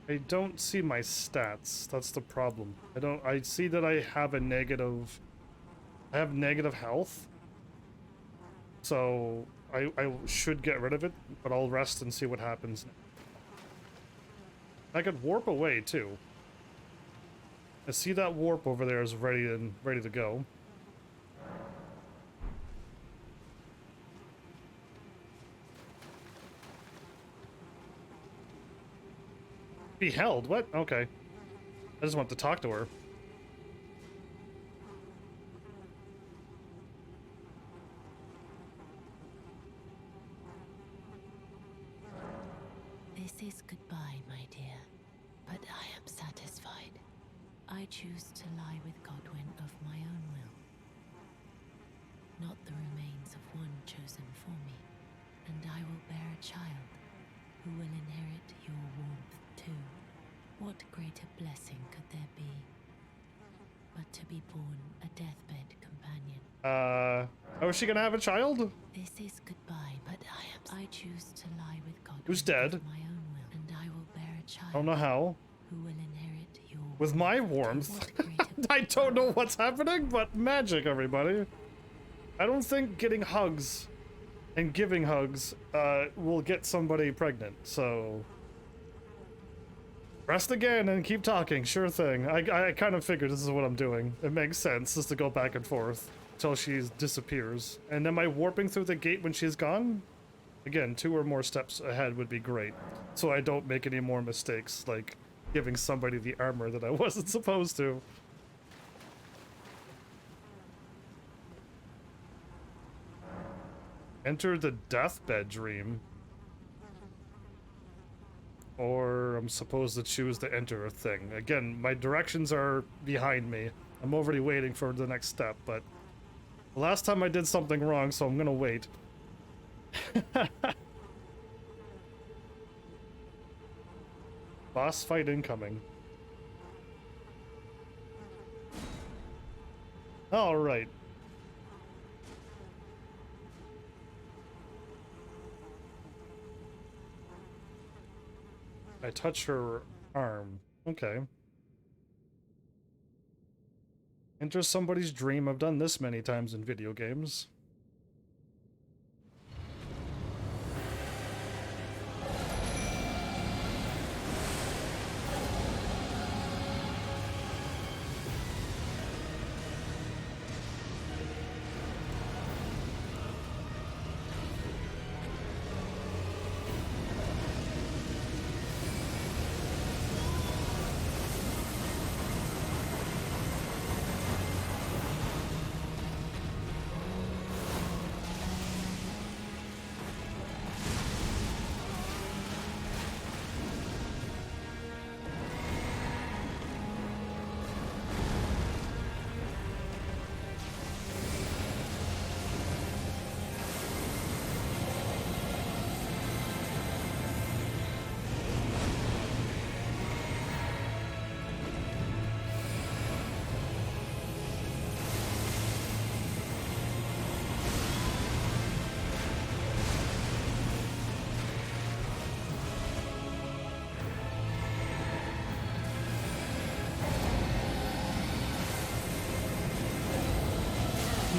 I don't see my stats. That's the problem. I see that I have a negative... I have negative health. So, I should get rid of it, but I'll rest and see what happens. I could warp away, too. I see that warp over there is ready to go. Be held? What? Okay. I just want to talk to her. This is goodbye, my dear, but I am satisfied. I choose to lie with Godwin of my own will, not the remains of one chosen for me, and I will bear a child who will inherit your warmth too. What greater blessing could there be but to be born a deathbed companion? Oh, is she gonna have a child? This is goodbye, but I choose to lie with Godwin Who's dead? of my own will, and I will bear a child I don't know how. who will inherit your With my warmth. What greater I don't know what's happening, but magic, everybody. I don't think getting hugs and giving hugs will get somebody pregnant, so... Rest again and keep talking, sure thing. I kind of figured this is what I'm doing. It makes sense just to go back and forth until she disappears. And am I warping through the gate when she's gone? Again, 2 or more steps ahead would be great, so I don't make any more mistakes, like giving somebody the armor that I wasn't supposed to. Enter the deathbed dream. Or I'm supposed to choose to enter a thing. Again, my directions are behind me. I'm already waiting for the next step, but the last time I did something wrong, so I'm gonna wait. Boss fight incoming. All right. I touch her arm. Okay. Enter somebody's dream. I've done this many times in video games.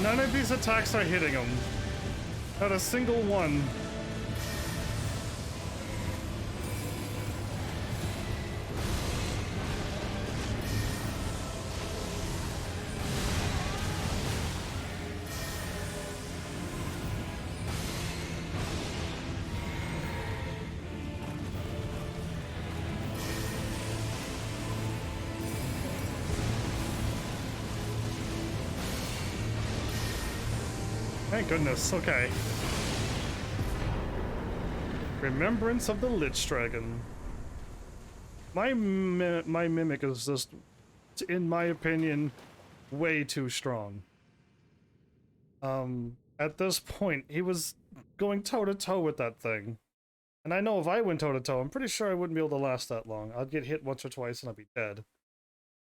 None of these attacks are hitting him. Not a single one. Thank goodness, okay. Remembrance of the Lich Dragon. My Mimic is just, in my opinion, way too strong. At this point, he was going toe-to-toe with that thing. And I know if I went toe-to-toe, I'm pretty sure I wouldn't be able to last that long. I'd get hit once or twice and I'd be dead.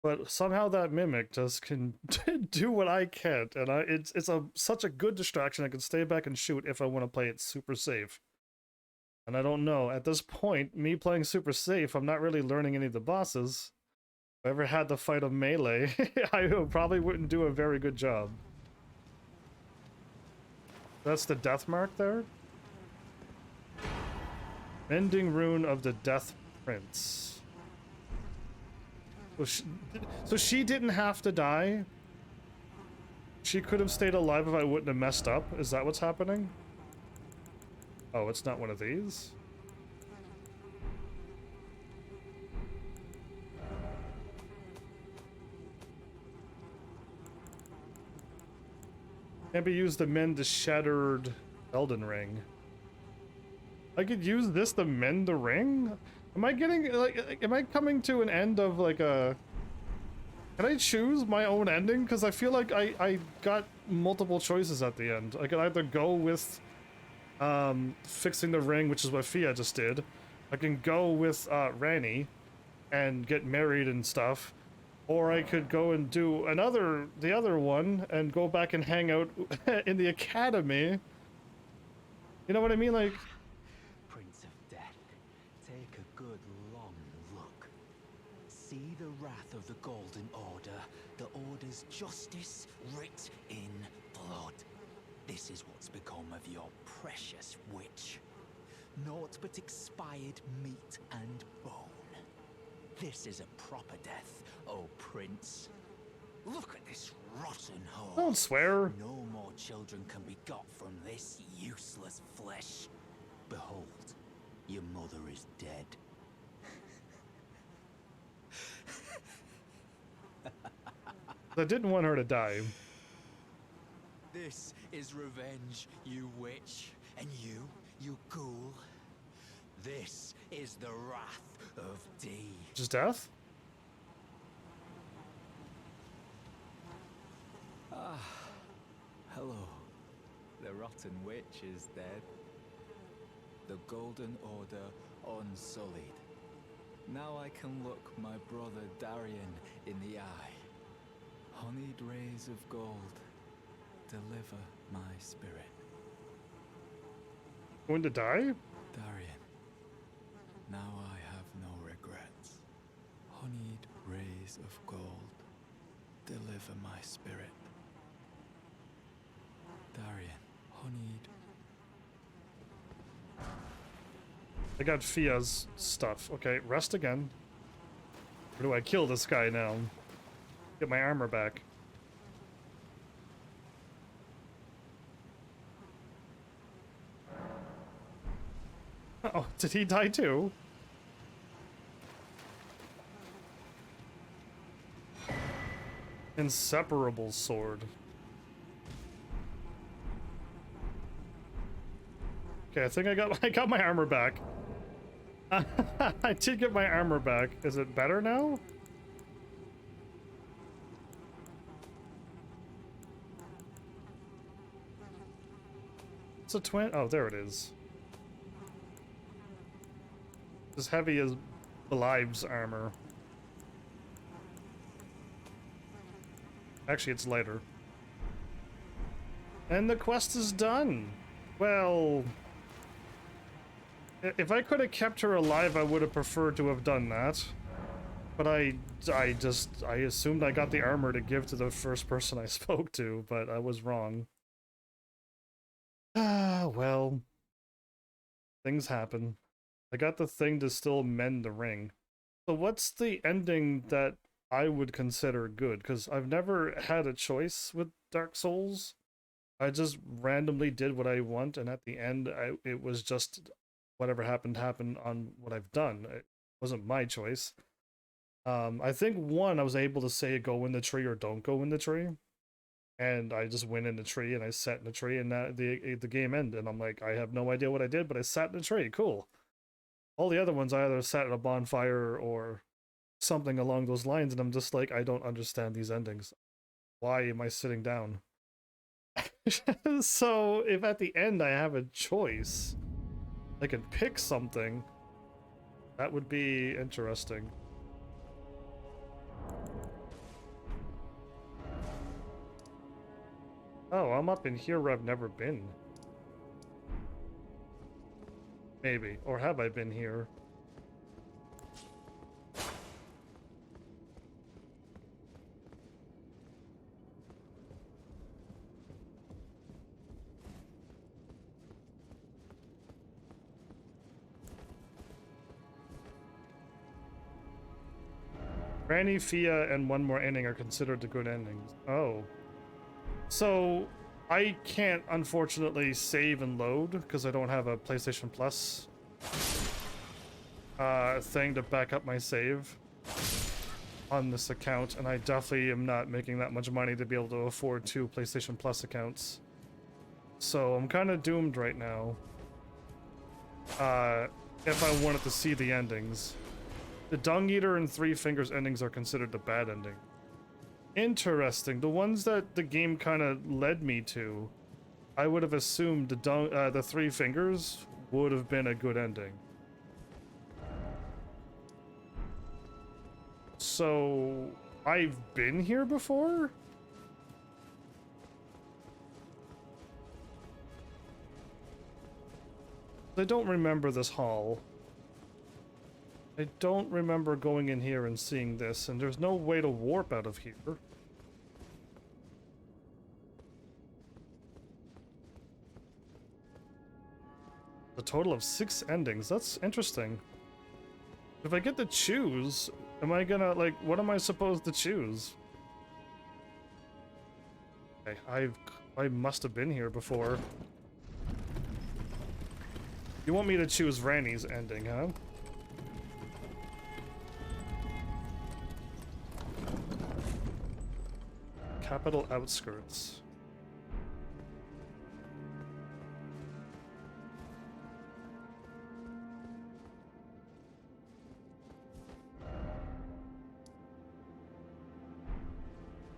But somehow that Mimic just can do what I can't, and it's such a good distraction. I can stay back and shoot if I want to play it super safe. And I don't know, at this point, me playing super safe, I'm not really learning any of the bosses. If I ever had to fight a melee, I probably wouldn't do a very good job. That's the death mark there? Ending rune of the Death Prince. So she didn't have to die? She could have stayed alive if I wouldn't have messed up? Is that what's happening? Oh, it's not one of these? Maybe use the mend the shattered Elden ring. I could use this to mend the ring? Am I getting, like, am I coming to an end of, like, a... Can I choose my own ending? Because I feel like I got multiple choices at the end. I could either go with, fixing the ring, which is what Fia just did. I can go with, Ranni and get married and stuff. Or I could go and do the other one and go back and hang out in the academy. You know what I mean? Like... Prince of Death, take a good long look. See the wrath of the Golden Order, the Order's justice writ in blood. This is what's become of your precious witch. Naught but expired meat and bone. This is a proper death, oh Prince. Look at this rotten hole. Don't swear. No more children can be got from this useless flesh. Behold, your mother is dead. I didn't want her to die. This is revenge, you witch. And you ghoul. This is the wrath of D. Just death? Ah, hello. The rotten witch is dead. The Golden Order unsullied. Now I can look my brother Darian in the eye. Honeyed rays of gold, deliver my spirit. Going to die? Darian, now I have no regrets. Honeyed rays of gold, deliver my spirit. Darian, honeyed. I got Fia's stuff. Okay, rest again. Or do I kill this guy now? Get my armor back. Oh, did he die too? Inseparable sword. Okay, I think I got my armor back. I did get my armor back. Is it better now? It's a twin. Oh, there it is. As heavy as Belive's armor. Actually, it's lighter. And the quest is done. Well, if I could have kept her alive, I would have preferred to have done that. But I assumed I got the armor to give to the first person I spoke to, but I was wrong. Ah, well. Things happen. I got the thing to still mend the ring. So what's the ending that I would consider good? Because I've never had a choice with Dark Souls. I just randomly did what I want, and at the end, it was just whatever happened on what I've done. It wasn't my choice. I think one, I was able to say go in the tree or don't go in the tree. And I just went in the tree and I sat in the tree, and the game ended. And I'm like, I have no idea what I did, but I sat in the tree. Cool. All the other ones, I either sat at a bonfire or something along those lines, and I'm just like, I don't understand these endings. Why am I sitting down? So, if at the end I have a choice, I can pick something, that would be interesting. Oh, I'm up in here where I've never been. Maybe. Or have I been here? Ranni, Fia, and one more ending are considered the good endings. Oh. So, I can't, unfortunately, save and load, because I don't have a PlayStation Plus thing to back up my save on this account, and I definitely am not making that much money to be able to afford 2 PlayStation Plus accounts. So, I'm kind of doomed right now. if I wanted to see the endings. The Dung Eater and Three Fingers endings are considered the bad ending. Interesting. The ones that the game kind of led me to, I would have assumed the Three Fingers would have been a good ending. So, I've been here before? I don't remember this hall. I don't remember going in here and seeing this, and there's no way to warp out of here. A total of 6 endings. That's interesting. If I get to choose, am I gonna, like, what am I supposed to choose? Okay, I must have been here before. You want me to choose Ranni's ending, huh? Capital Outskirts.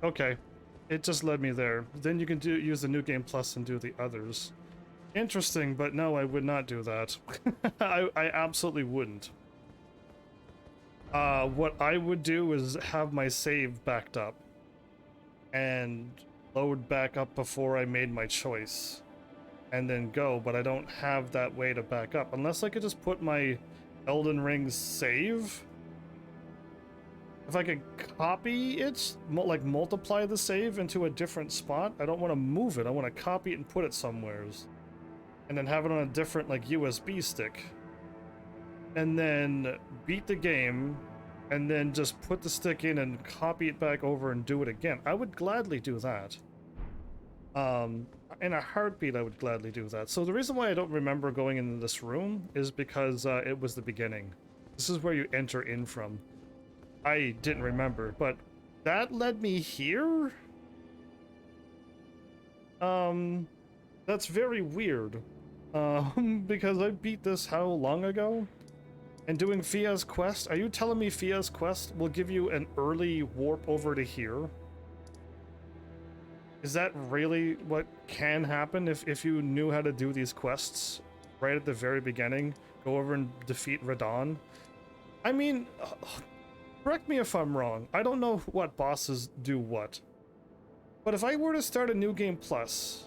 Okay, it just led me there. Then you can use the New Game Plus and do the others. Interesting, but no, I would not do that. I absolutely wouldn't. What I would do is have my save backed up and load back up before I made my choice and then go, but I don't have that way to back up unless I could just put my Elden Ring save. If I could copy it, like multiply the save into a different spot, I don't want to move it. I want to copy it and put it somewheres. And then have it on a different, like, USB stick. And then beat the game, and then just put the stick in and copy it back over and do it again. I would gladly do that. In a heartbeat, I would gladly do that. So the reason why I don't remember going into this room is because it was the beginning. This is where you enter in from. I didn't remember, but that led me here? That's very weird. Because I beat this how long ago? And doing Fia's quest, are you telling me Fia's quest will give you an early warp over to here? Is that really what can happen if you knew how to do these quests right at the very beginning? Go over and defeat Radon? I mean, correct me if I'm wrong. I don't know what bosses do what. But if I were to start a New Game Plus,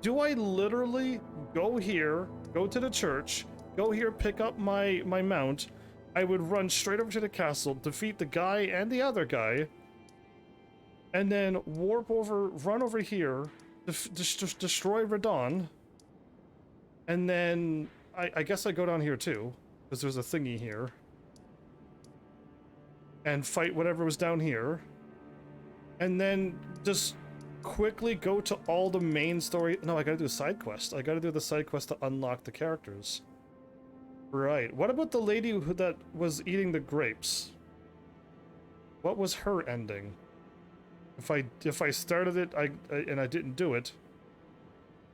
do I literally go here, go to the church, go here, pick up my mount, I would run straight over to the castle, defeat the guy and the other guy, and then warp over, run over here, destroy Radon, and then I guess I go down here too, because there's a thingy here, and fight whatever was down here, and then just quickly go to all the main story. No, I gotta do a side quest. I gotta do the side quest to unlock the characters. Right. What about the lady that was eating the grapes? What was her ending? If I started it, and I didn't do it.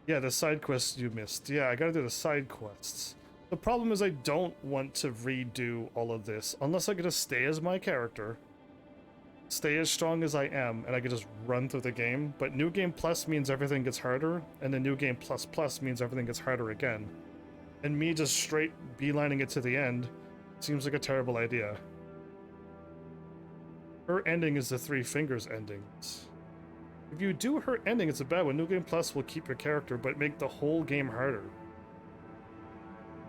Yeah, the side quests you missed. Yeah, I gotta do the side quests. The problem is I don't want to redo all of this unless I could just stay as my character. Stay as strong as I am, and I could just run through the game. But New Game Plus means everything gets harder, and then New Game Plus Plus means everything gets harder again. And me just straight beelining it to the end seems like a terrible idea. Her ending is the Three Fingers endings. If you do her ending, it's a bad one. New Game Plus will keep your character, but make the whole game harder.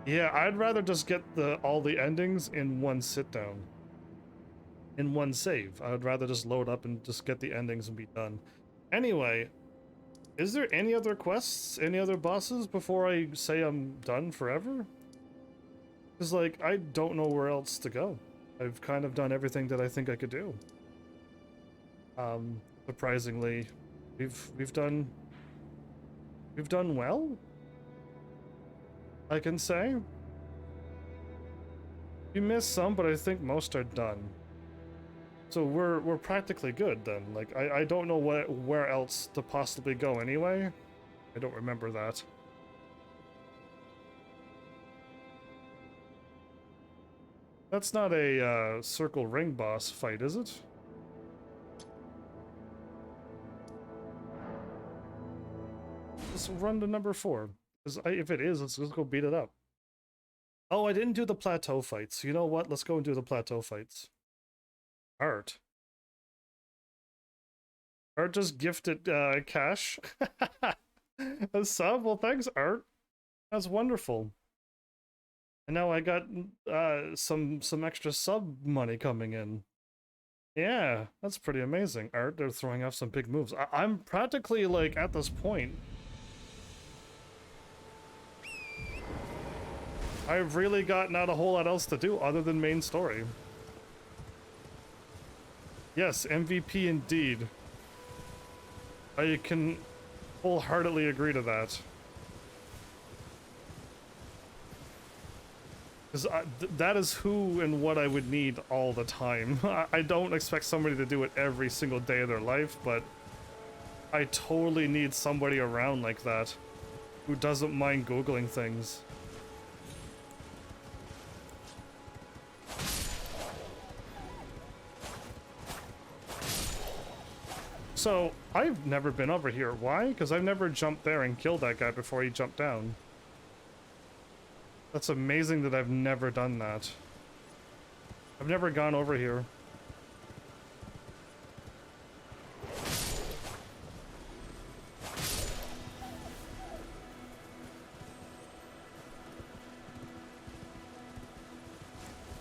Yeah, I'd rather just get all the endings in one sit-down. In one save. I would rather just load up and just get the endings and be done. Anyway, is there any other quests, any other bosses before I say I'm done forever? Because, like, I don't know where else to go. I've kind of done everything that I think I could do. Surprisingly, we've done well, I can say. You missed some, but I think most are done. So we're practically good then. Like, I don't know where else to possibly go anyway. I don't remember that. That's not a circle ring boss fight, is it? Let's run to number 4. If it is, let's go beat it up. Oh, I didn't do the plateau fights. You know what? Let's go and do the plateau fights. Art. Art just gifted cash. A sub? Well, thanks, Art. That's wonderful. And now I got some extra sub money coming in. Yeah, that's pretty amazing. Art, they're throwing off some big moves. I'm practically, like, at this point. I've really got not a whole lot else to do other than main story. Yes, MVP indeed. I can wholeheartedly agree to that. Because that is who and what I would need all the time. I don't expect somebody to do it every single day of their life, but I totally need somebody around like that who doesn't mind Googling things. So, I've never been over here. Why? Because I've never jumped there and killed that guy before he jumped down. That's amazing that I've never done that. I've never gone over here.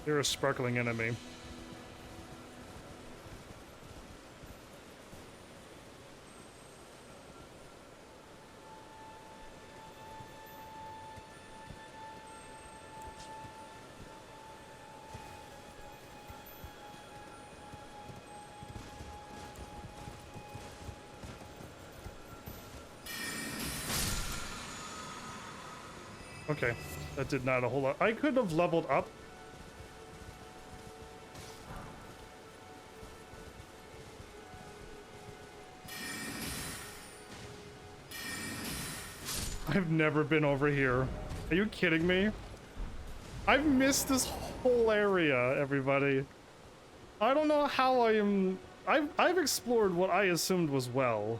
You're a sparkling enemy. Okay, that did not a whole lot. I could have leveled up. I've never been over here. Are you kidding me? I've missed this whole area, everybody. I don't know how I am... I've explored what I assumed was well.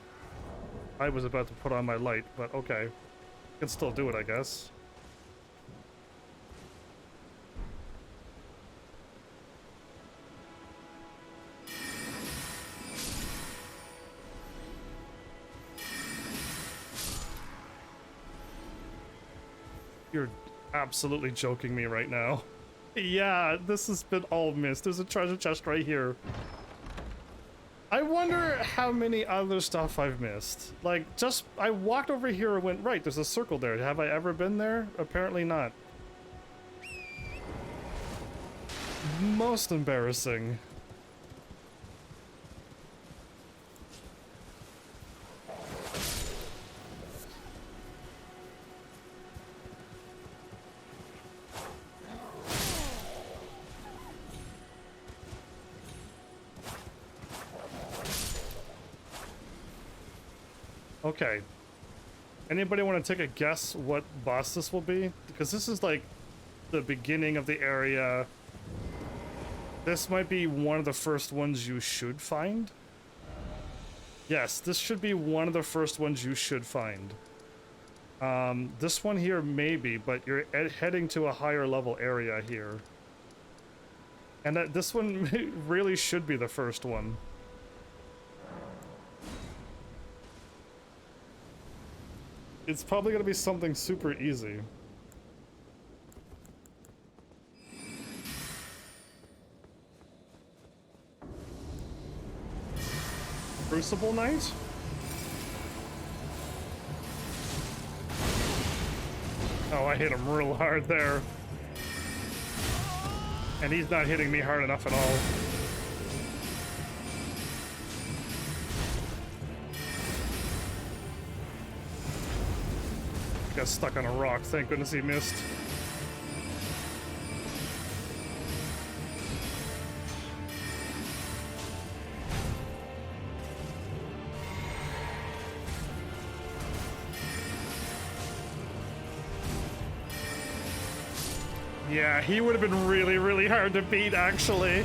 I was about to put on my light, but okay. Can still do it, I guess. You're absolutely joking me right now. Yeah, this has been all missed. There's a treasure chest right here. I wonder how many other stuff I've missed. Like, just, I walked over here and went, right, there's a circle there. Have I ever been there? Apparently not. Most embarrassing. Okay. Anybody want to take a guess what boss this will be? Because this is like the beginning of the area. This might be one of the first ones you should find. Yes, this should be one of the first ones you should find. This one here maybe, but you're heading to a higher level area here. And this one really should be the first one. It's probably gonna be something super easy. Crucible Knight? Oh, I hit him real hard there. And he's not hitting me hard enough at all. Got stuck on a rock. Thank goodness he missed. Yeah, he would have been really, really hard to beat, actually.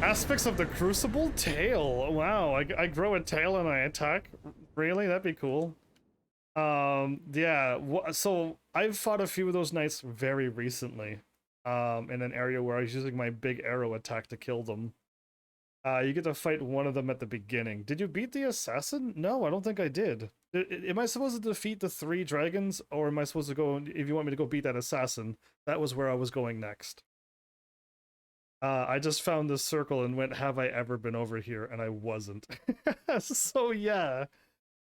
Aspects of the Crucible? Tail. Wow, I grow a tail and I attack? Really? That'd be cool. Yeah, so I've fought a few of those knights very recently. In an area where I was using my big arrow attack to kill them. You get to fight one of them at the beginning. Did you beat the assassin? No, I don't think I did. Am I supposed to defeat the 3 dragons, or am I supposed to go, if you want me to go beat that assassin? That was where I was going next. I just found this circle and went, have I ever been over here? And I wasn't. So yeah,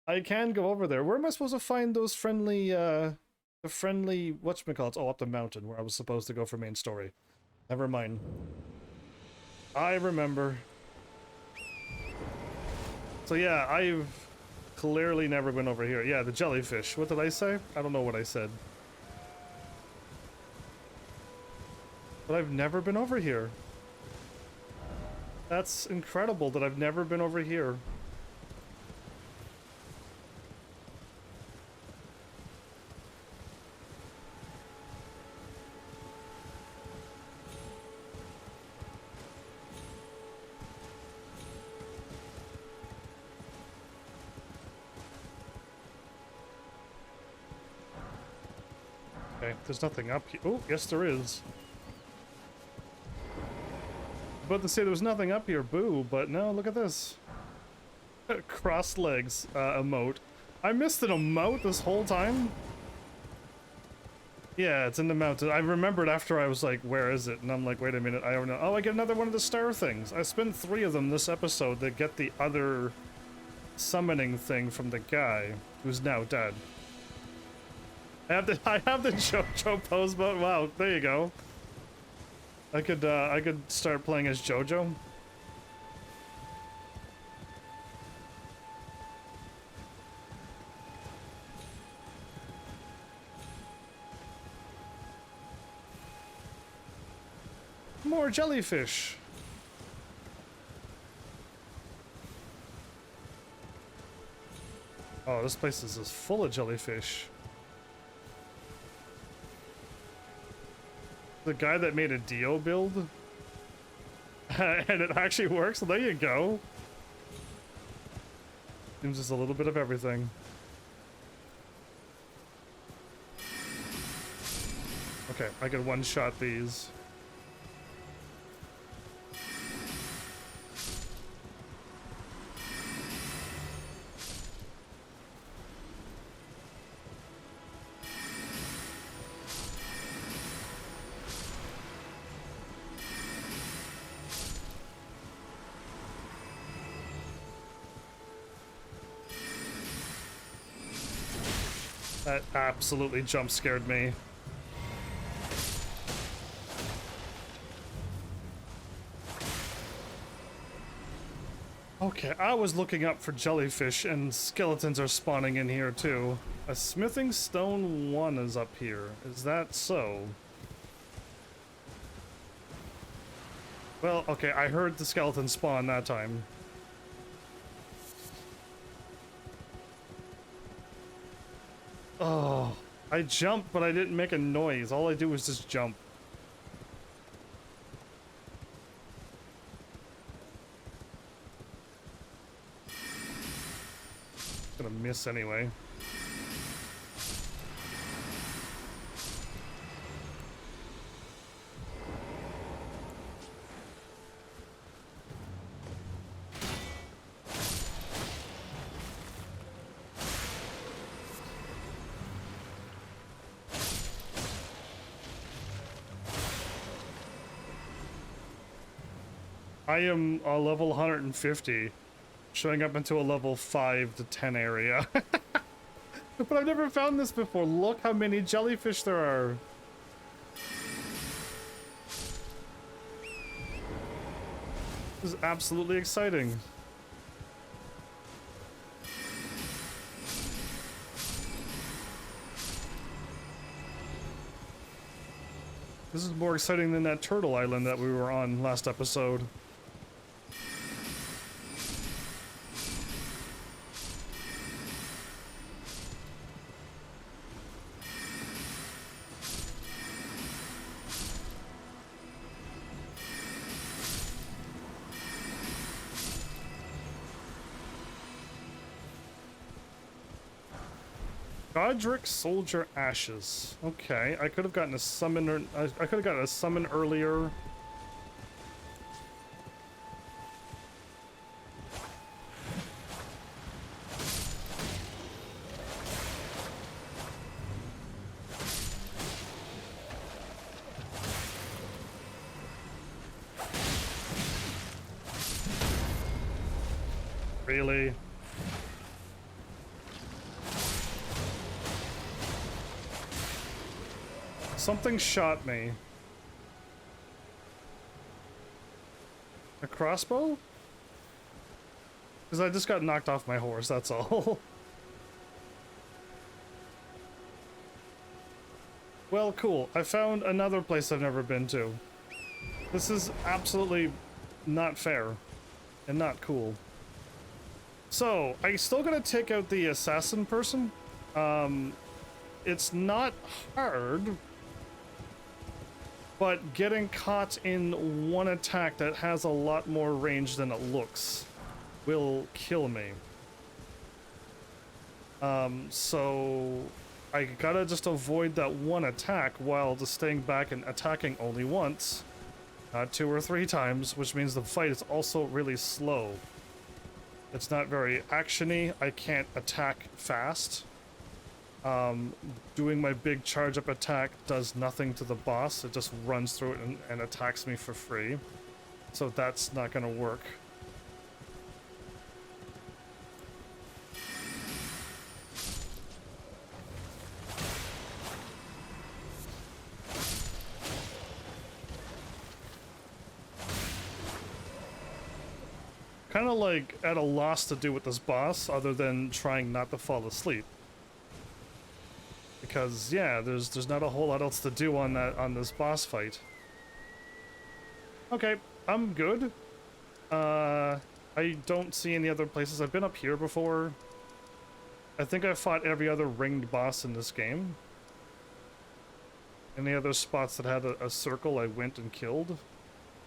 I can go over there. Where am I supposed to find those friendly, the friendly, whatchamacallits? Oh, up the mountain where I was supposed to go for main story. Never mind. I remember. So yeah, I've clearly never been over here. Yeah, the jellyfish. What did I say? I don't know what I said. But I've never been over here. That's incredible that I've never been over here. Okay, there's nothing up here. Oh, yes there is. About to say there was nothing up here, boo, but no, look at this. Crossed legs emote. I missed an emote this whole time? Yeah, it's in the mountain. I remembered after I was like, where is it? And I'm like, wait a minute, I don't know. Oh, I get another one of the star things. I spent 3 of them this episode to get the other summoning thing from the guy who's now dead. I have the JoJo pose mode. Wow, there you go. I could start playing as JoJo. More jellyfish. Oh, this place is just full of jellyfish. The guy that made a Dio build and it actually works. So there you go. Seems just a little bit of everything. Okay, I can one-shot these. That absolutely jump scared me. Okay, I was looking up for jellyfish and skeletons are spawning in here too. A smithing stone 1 is up here. Is that so? Well, okay, I heard the skeleton spawn that time. Oh, I jumped, but I didn't make a noise. All I do was just jump. Gonna miss anyway. I am a level 150, showing up into a level 5 to 10 area. But I've never found this before. Look how many jellyfish there are. This is absolutely exciting. This is more exciting than that turtle island that we were on last episode. Godric Soldier Ashes. Okay, I could have gotten a summon. I could have gotten a summon earlier. Really? Something shot me. A crossbow? Because I just got knocked off my horse, that's all. Well, cool. I found another place I've never been to. This is absolutely not fair and not cool. So, I still gotta take out the assassin person. It's not hard, but getting caught in one attack that has a lot more range than it looks will kill me. So I gotta just avoid that one attack while just staying back and attacking only once, not 2 or 3 times, which means the fight is also really slow. It's not very actiony. I can't attack fast. Doing my big charge up attack does nothing to the boss. It just runs through it and attacks me for free. So that's not gonna work. Kind of like at a loss to do with this boss other than trying not to fall asleep. Because yeah, there's not a whole lot else to do on this boss fight. Okay, I'm good. I don't see any other places. I've been up here before. I think I fought every other ringed boss in this game. Any other spots that had a circle I went and killed.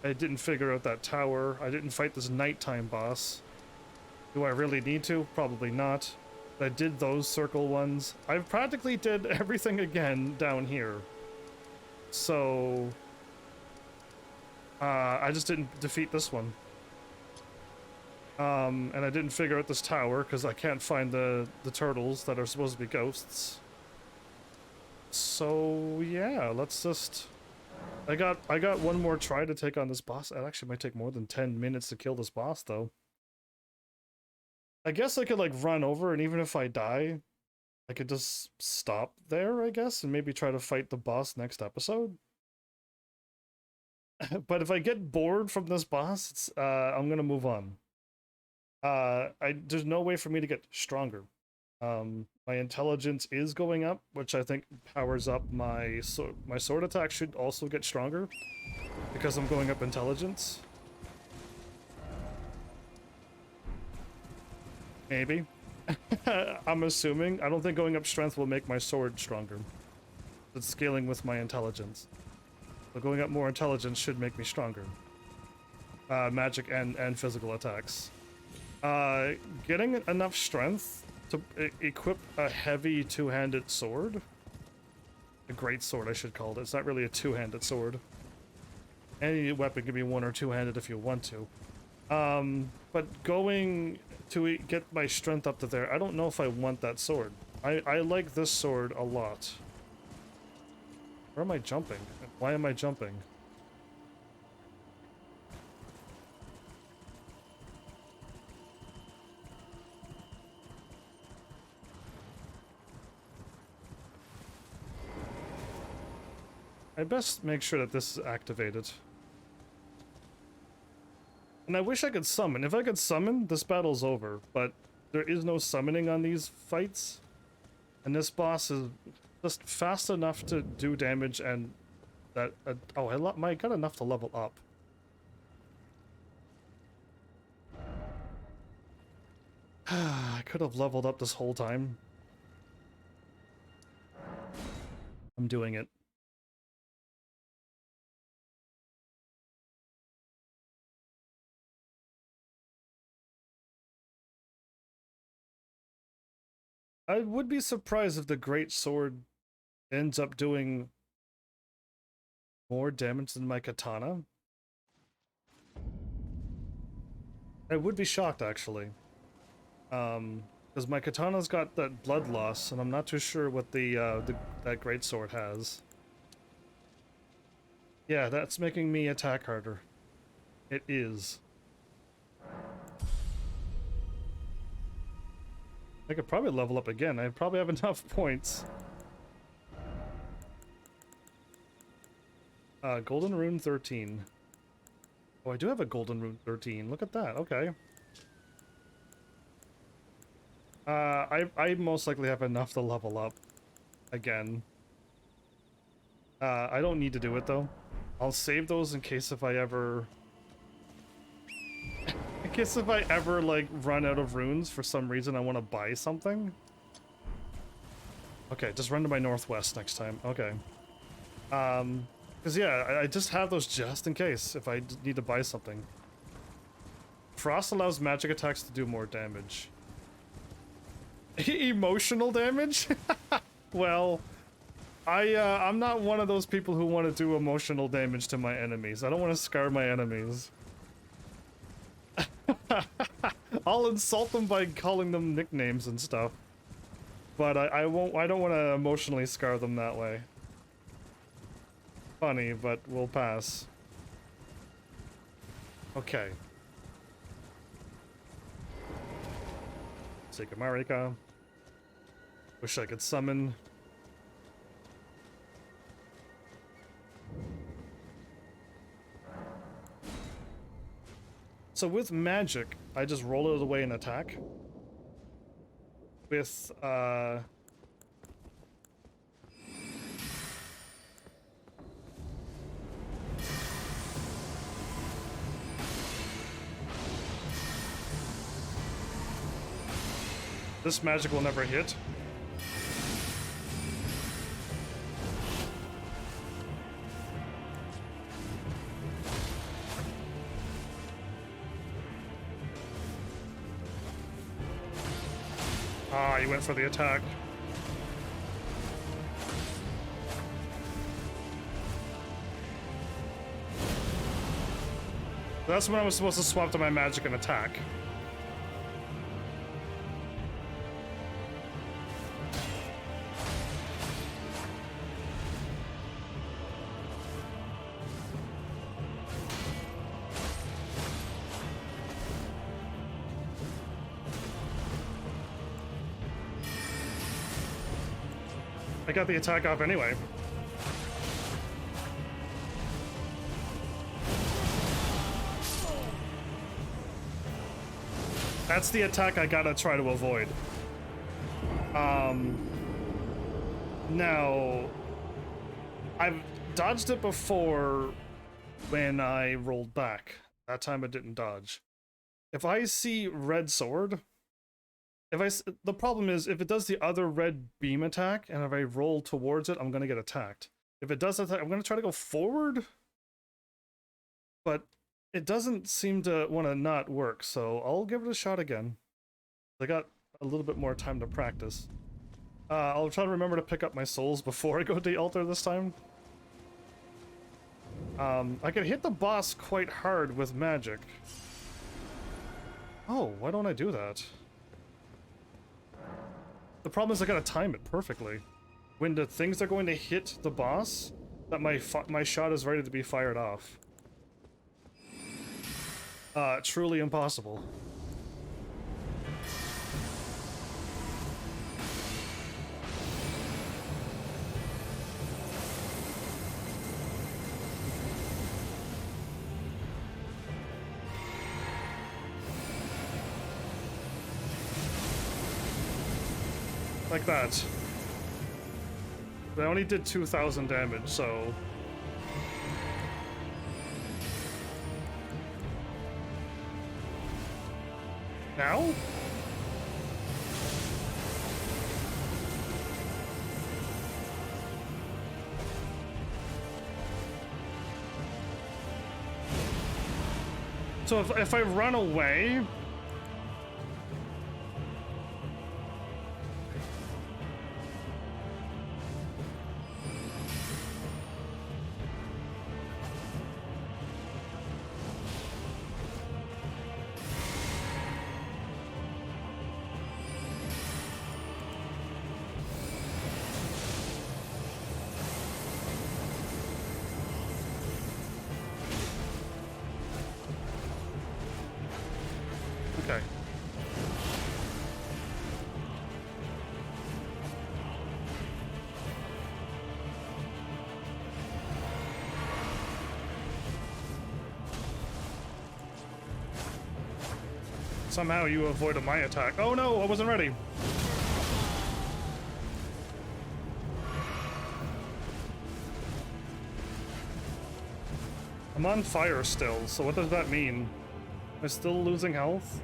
I didn't figure out that tower. I didn't fight this nighttime boss. Do I really need to? Probably not. I did those circle ones. I practically did everything again down here. So I just didn't defeat this one. And I didn't figure out this tower because I can't find the turtles that are supposed to be ghosts. So yeah, let's just... I got one more try to take on this boss. It actually might take more than 10 minutes to kill this boss though. I guess I could like run over, and even if I die, I could just stop there, I guess, and maybe try to fight the boss next episode. But if I get bored from this boss, it's, I'm gonna move on. There's no way for me to get stronger. My intelligence is going up, which I think powers up my sword attack should also get stronger because I'm going up intelligence. Maybe. I'm assuming. I don't think going up strength will make my sword stronger. It's scaling with my intelligence. So going up more intelligence should make me stronger. Magic and physical attacks. Getting enough strength to equip a heavy two-handed sword. A great sword, I should call it. It's not really a two-handed sword. Any weapon can be one or two-handed if you want to. But going to get my strength up to there, I don't know if I want that sword. I like this sword a lot. Where am I jumping? Why am I jumping? I best make sure that this is activated. And I wish I could summon. If I could summon, this battle's over. But there is no summoning on these fights. And this boss is just fast enough to do damage, and that... oh, I got enough to level up. I could have leveled up this whole time. I'm doing it. I would be surprised if the Great Sword ends up doing more damage than my katana. I would be shocked, actually. Because my katana's got that blood loss, and I'm not too sure what that Great Sword has. Yeah, that's making me attack harder. It is. I could probably level up again. I probably have enough points. Golden Rune 13. Oh, I do have a Golden Rune 13. Look at that. Okay. I most likely have enough to level up again. I don't need to do it though. I'll save those in case if I ever... in case if I ever, like, run out of runes for some reason I want to buy something. Okay, just run to my northwest next time. Okay. Because yeah, I just have those just in case if I need to buy something. Frost allows magic attacks to do more damage. Emotional damage? Well, I'm not one of those people who want to do emotional damage to my enemies. I don't want to scar my enemies. I'll insult them by calling them nicknames and stuff. But I won't. I don't want to emotionally scar them that way. Funny, but we'll pass. Okay. Sake of Marika. Wish I could summon. So with magic, I just roll it away and attack. With, this magic will never hit. Ah, he went for the attack. That's when I was supposed to swap to my magic and attack. I got the attack off anyway. That's the attack I gotta try to avoid. Now, I've dodged it before when I rolled back. That time I didn't dodge. If I see red sword, the problem is if it does the other red beam attack and if I roll towards it, I'm gonna get attacked. If it does attack, I'm gonna try to go forward, but it doesn't seem to want to not work, so I'll give it a shot again. I got a little bit more time to practice. I'll try to remember to pick up my souls before I go to the altar this time. I can hit the boss quite hard with magic. Oh, why don't I do that? The problem is I gotta time it perfectly. When the things are going to hit the boss, that my shot is ready to be fired off. Truly impossible. Like that. But I only did 2,000 damage, so... Now? So if I run away... Somehow you avoided my attack. Oh no, I wasn't ready. I'm on fire still, so what does that mean? Am I still losing health?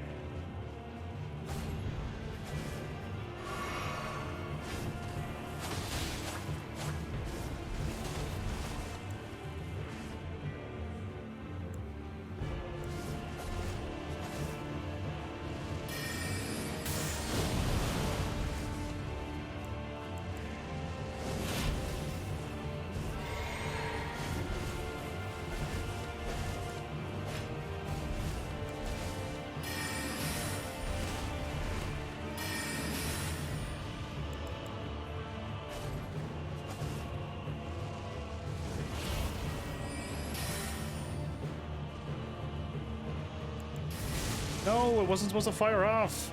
No, it wasn't supposed to fire off.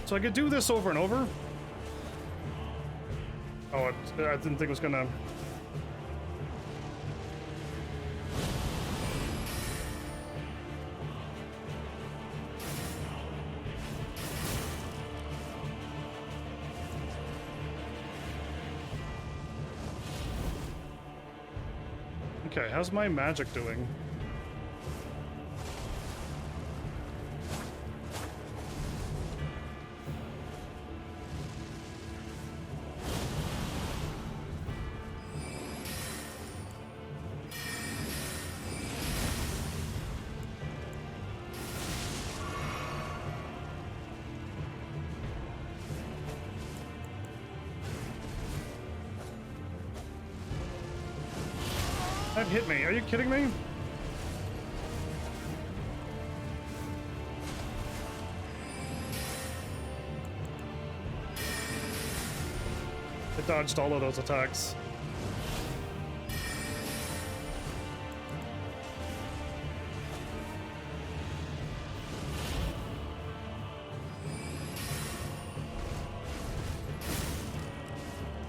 So I could do this over and over? Oh, I didn't think it was gonna... Okay, how's my magic doing? That hit me. Are you kidding me? I dodged all of those attacks.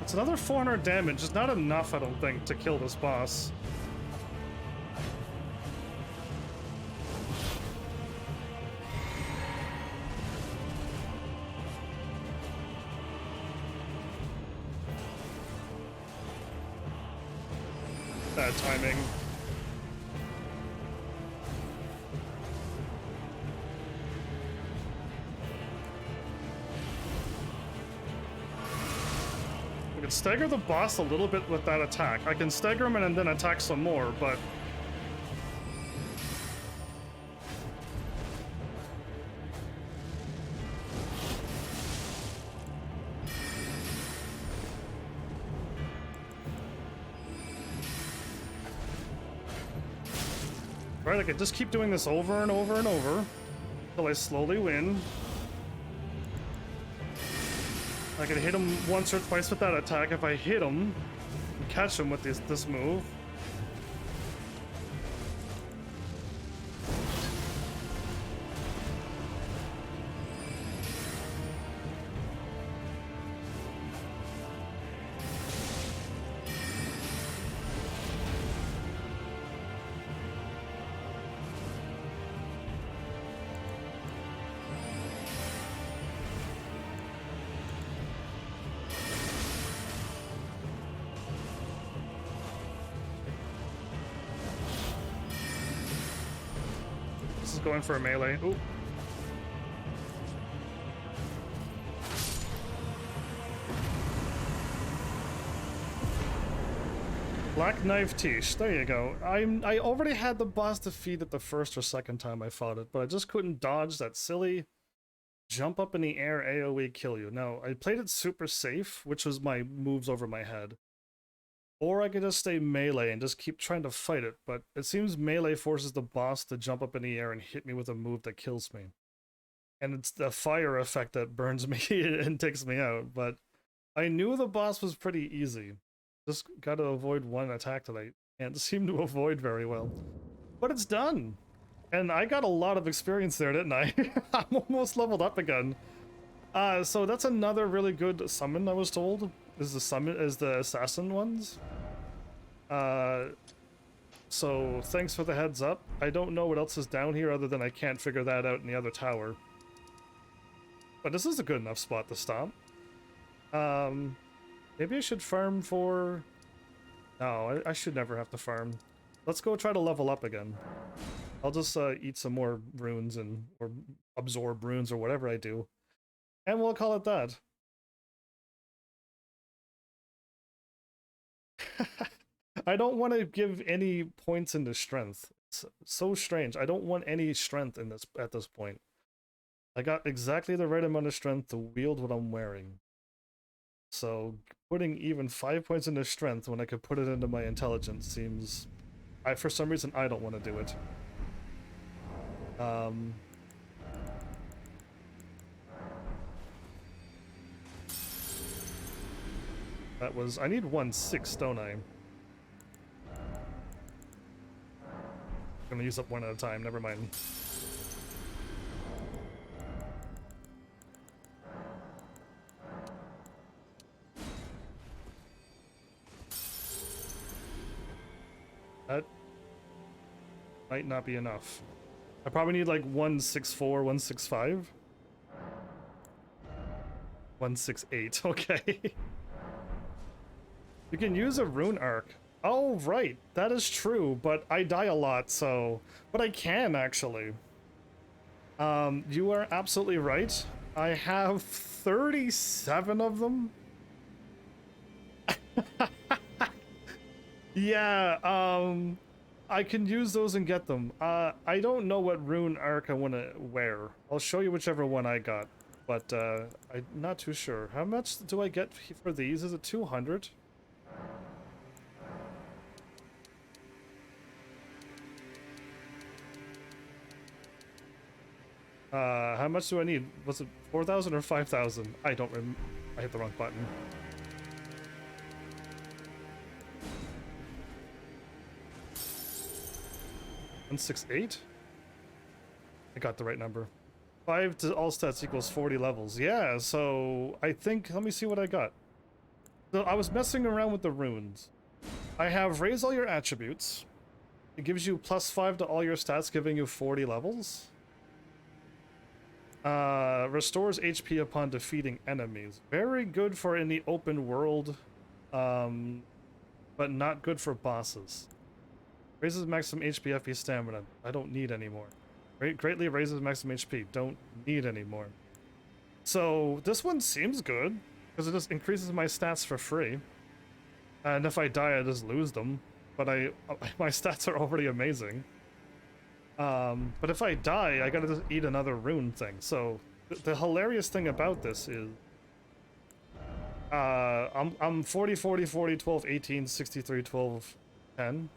It's another 400 damage. It's not enough, I don't think, to kill this boss. Bad timing. I can stagger the boss a little bit with that attack. I can stagger him and then attack some more, but... Right, I could just keep doing this over and over and over until I slowly win. I can hit him once or twice with that attack. If I hit him and catch him with this move. Going for a melee. Ooh. Black Knife Tish. There you go. I already had the boss defeated the first or second time I fought it, but I just couldn't dodge that silly jump up in the air AoE kill you. No, I played it super safe, which was my moves over my head. Or I could just stay melee and just keep trying to fight it, but it seems melee forces the boss to jump up in the air and hit me with a move that kills me. And it's the fire effect that burns me and takes me out, but I knew the boss was pretty easy. Just gotta avoid one attack that I can't seem to avoid very well. But it's done! And I got a lot of experience there, didn't I? I'm almost leveled up again. So that's another really good summon, I was told. is the summon is the assassin ones. So thanks for the heads up. I don't know what else is down here other than I can't figure that out in the other tower. But this is a good enough spot to stop. Maybe I should farm for... No, I should never have to farm. Let's go try to level up again. I'll just eat some more runes or absorb runes or whatever I do. And we'll call it that. I don't want to give any points into strength. It's so strange. I don't want any strength in this at this point. I got exactly the right amount of strength to wield what I'm wearing. So putting even 5 points into strength when I could put it into my intelligence seems... for some reason, I don't want to do it. That was... I need 1/6, don't I? I'm gonna use up one at a time, never mind. That might not be enough. I probably need like 1/64, 1/65. 1/68, okay. You can use a rune arc. Oh, right, that is true, but I die a lot, so... But I can, actually. You are absolutely right. I have 37 of them. Yeah, I can use those and get them. I don't know what rune arc I want to wear. I'll show you whichever one I got, but I'm not too sure. How much do I get for these? Is it 200? How much do I need? Was it 4,000 or 5,000? I don't remember. I hit the wrong button. $168? I got the right number. 5 to all stats equals 40 levels. Yeah, so I think, let me see what I got. So I was messing around with the runes. I have raise all your attributes. It gives you +5 to all your stats, giving you 40 levels. Restores HP upon defeating enemies. Very good for in the open world, but not good for bosses. Raises maximum HP, FP, stamina. I don't need anymore. Greatly raises maximum HP. Don't need anymore. So this one seems good because it just increases my stats for free. And if I die, I just lose them. But my stats are already amazing. But if I die, I gotta just eat another rune thing. So the hilarious thing about this is I'm 40, 40, 40, 12, 18, 63, 12, 10.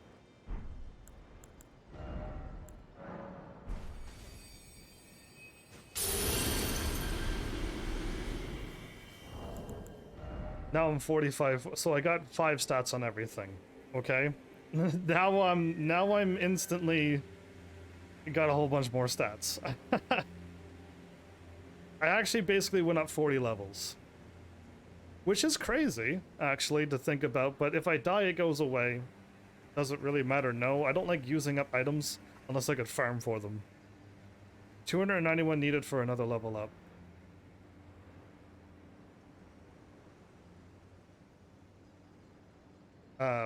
Now I'm 45, so I got 5 stats on everything. Okay? now I'm instantly got a whole bunch more stats. I actually basically went up 40 levels. Which is crazy, actually, to think about, but if I die, it goes away. Doesn't really matter, no. I don't like using up items unless I could farm for them. 291 needed for another level up.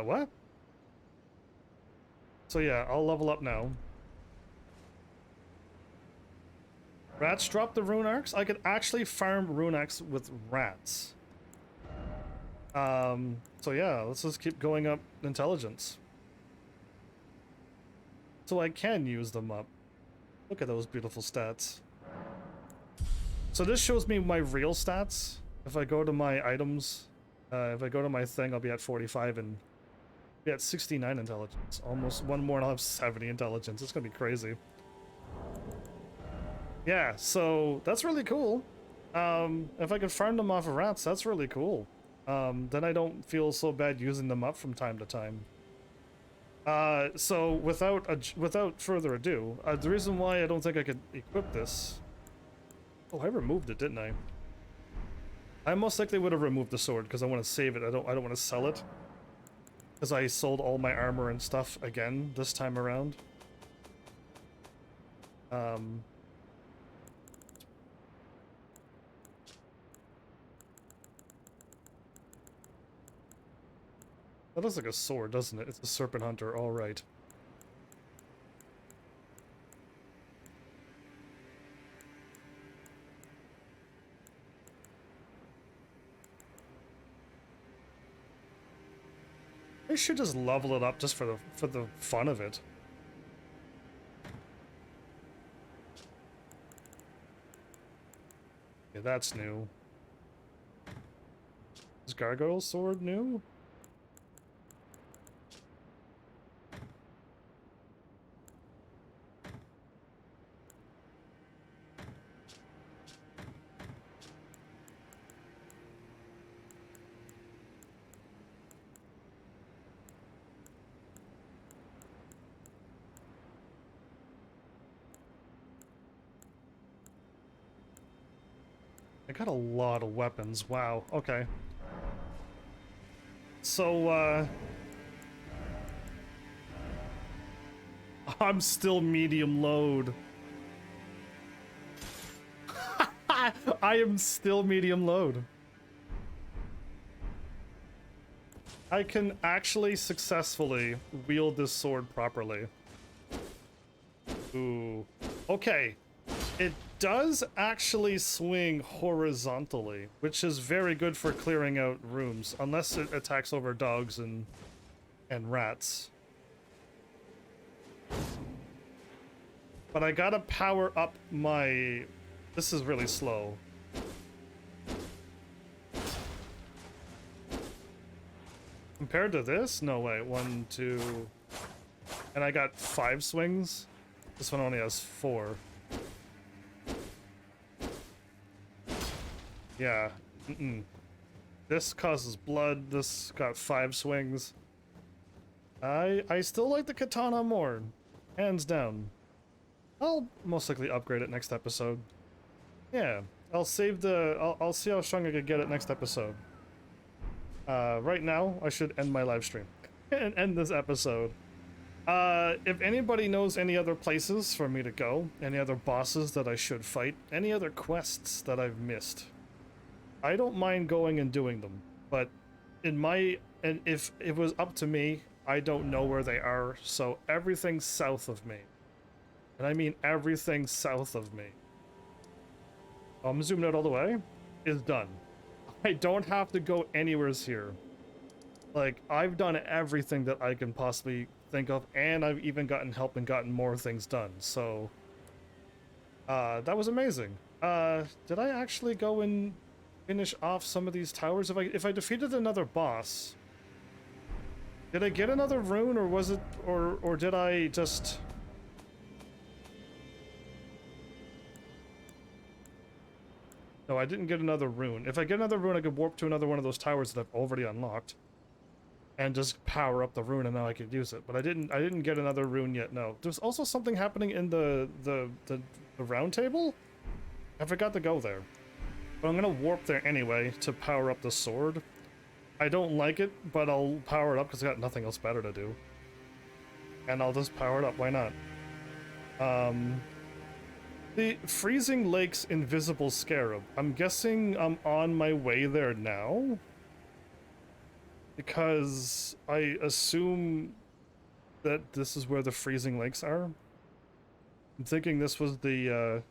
What? So yeah, I'll level up now. Rats drop the rune arcs? I could actually farm rune arcs with rats. So yeah, let's just keep going up intelligence. So I can use them up. Look at those beautiful stats. So this shows me my real stats. If I go to my items, if I go to my thing, I'll be at 45 and be at 69 intelligence. Almost one more and I'll have 70 intelligence. It's gonna be crazy. Yeah, so that's really cool. If I could farm them off of rats, that's really cool. Then I don't feel so bad using them up from time to time. So without further ado, the reason why I don't think I could equip this... Oh, I removed it, didn't I? I most likely would have removed the sword because I want to save it. I don't want to sell it. Because I sold all my armor and stuff again this time around. That looks like a sword, doesn't it? It's a serpent hunter, all right. I should just level it up just for the fun of it. Okay, that's new. Is Gargoyle Sword new? I got a lot of weapons. Wow. Okay. So, I'm still medium load. I am still medium load. I can actually successfully wield this sword properly. Ooh. Okay. It does actually swing horizontally, which is very good for clearing out rooms, unless it attacks over dogs and rats. But I gotta power up my... This is really slow. Compared to this? No way. 1, 2... And I got 5 swings? This one only has 4. Yeah. This causes blood. This got 5 swings. I still like the katana more. Hands down. I'll most likely upgrade it next episode. Yeah. I'll save the... I'll see how strong I can get it next episode. Right now, I should end my live stream. And end this episode. If anybody knows any other places for me to go, any other bosses that I should fight, any other quests that I've missed, I don't mind going and doing them, but if it was up to me, I don't know where they are, so everything south of me, and I mean everything south of me, I'm zooming out all the way, is done. I don't have to go anywhere here. Like, I've done everything that I can possibly think of, and I've even gotten help and gotten more things done, so that was amazing. Did I actually go and finish off some of these towers? If I defeated another boss, did I get another rune, or was it, or did I just... No, I didn't get another rune. If I get another rune, I could warp to another one of those towers that I've already unlocked and just power up the rune, and now I could use it. But I didn't get another rune yet. No. There's also something happening in the round table. I forgot to go there. But I'm gonna warp there anyway to power up the sword. I don't like it, but I'll power it up because I got nothing else better to do. And I'll just power it up, why not? The Freezing Lake's Invisible Scarab. I'm guessing I'm on my way there now. Because I assume that this is where the Freezing Lakes are. I'm thinking this was the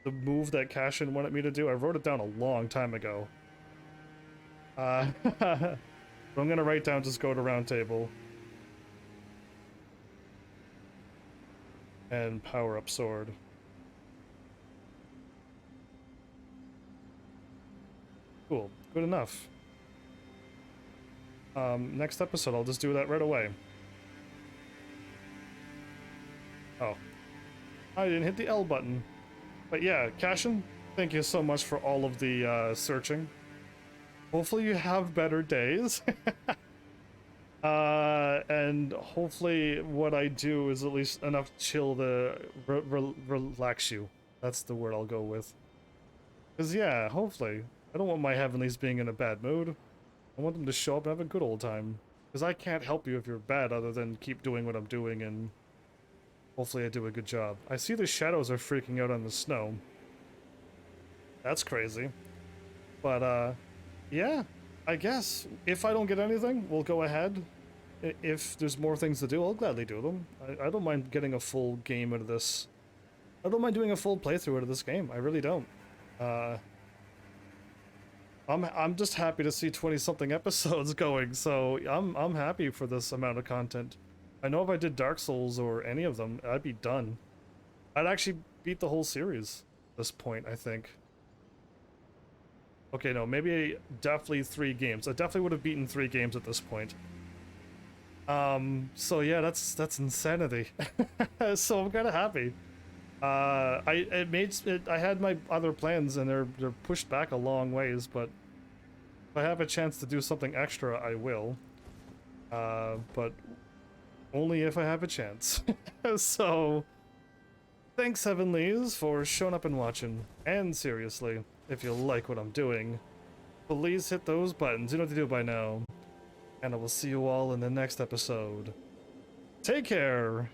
move that Cashin wanted me to do. I wrote it down a long time ago. So I'm gonna write down, just go to round table. And power up sword. Cool, good enough. Next episode, I'll just do that right away. Oh. I didn't hit the L button. But yeah, Cashin, thank you so much for all of the searching. Hopefully you have better days. And hopefully what I do is at least enough chill to relax you. That's the word I'll go with. Because yeah, hopefully. I don't want my heavenlies being in a bad mood. I want them to show up and have a good old time. Because I can't help you if you're bad other than keep doing what I'm doing and hopefully I do a good job. I see the shadows are freaking out on the snow. That's crazy. But, yeah, I guess if I don't get anything, we'll go ahead. If there's more things to do, I'll gladly do them. I don't mind getting a full game out of this. I don't mind doing a full playthrough out of this game. I really don't. I'm just happy to see 20-something episodes going, so I'm happy for this amount of content. I know if I did Dark Souls or any of them, I'd be done. I'd actually beat the whole series at this point, I think. Okay, no, maybe definitely 3 games. I definitely would have beaten 3 games at this point. So yeah, that's insanity. So I'm kind of happy. I had my other plans and they're pushed back a long ways, but if I have a chance to do something extra, I will. But only if I have a chance. So thanks, Heavenlies, for showing up and watching. And seriously, if you like what I'm doing, please hit those buttons. You know what to do by now. And I will see you all in the next episode. Take care!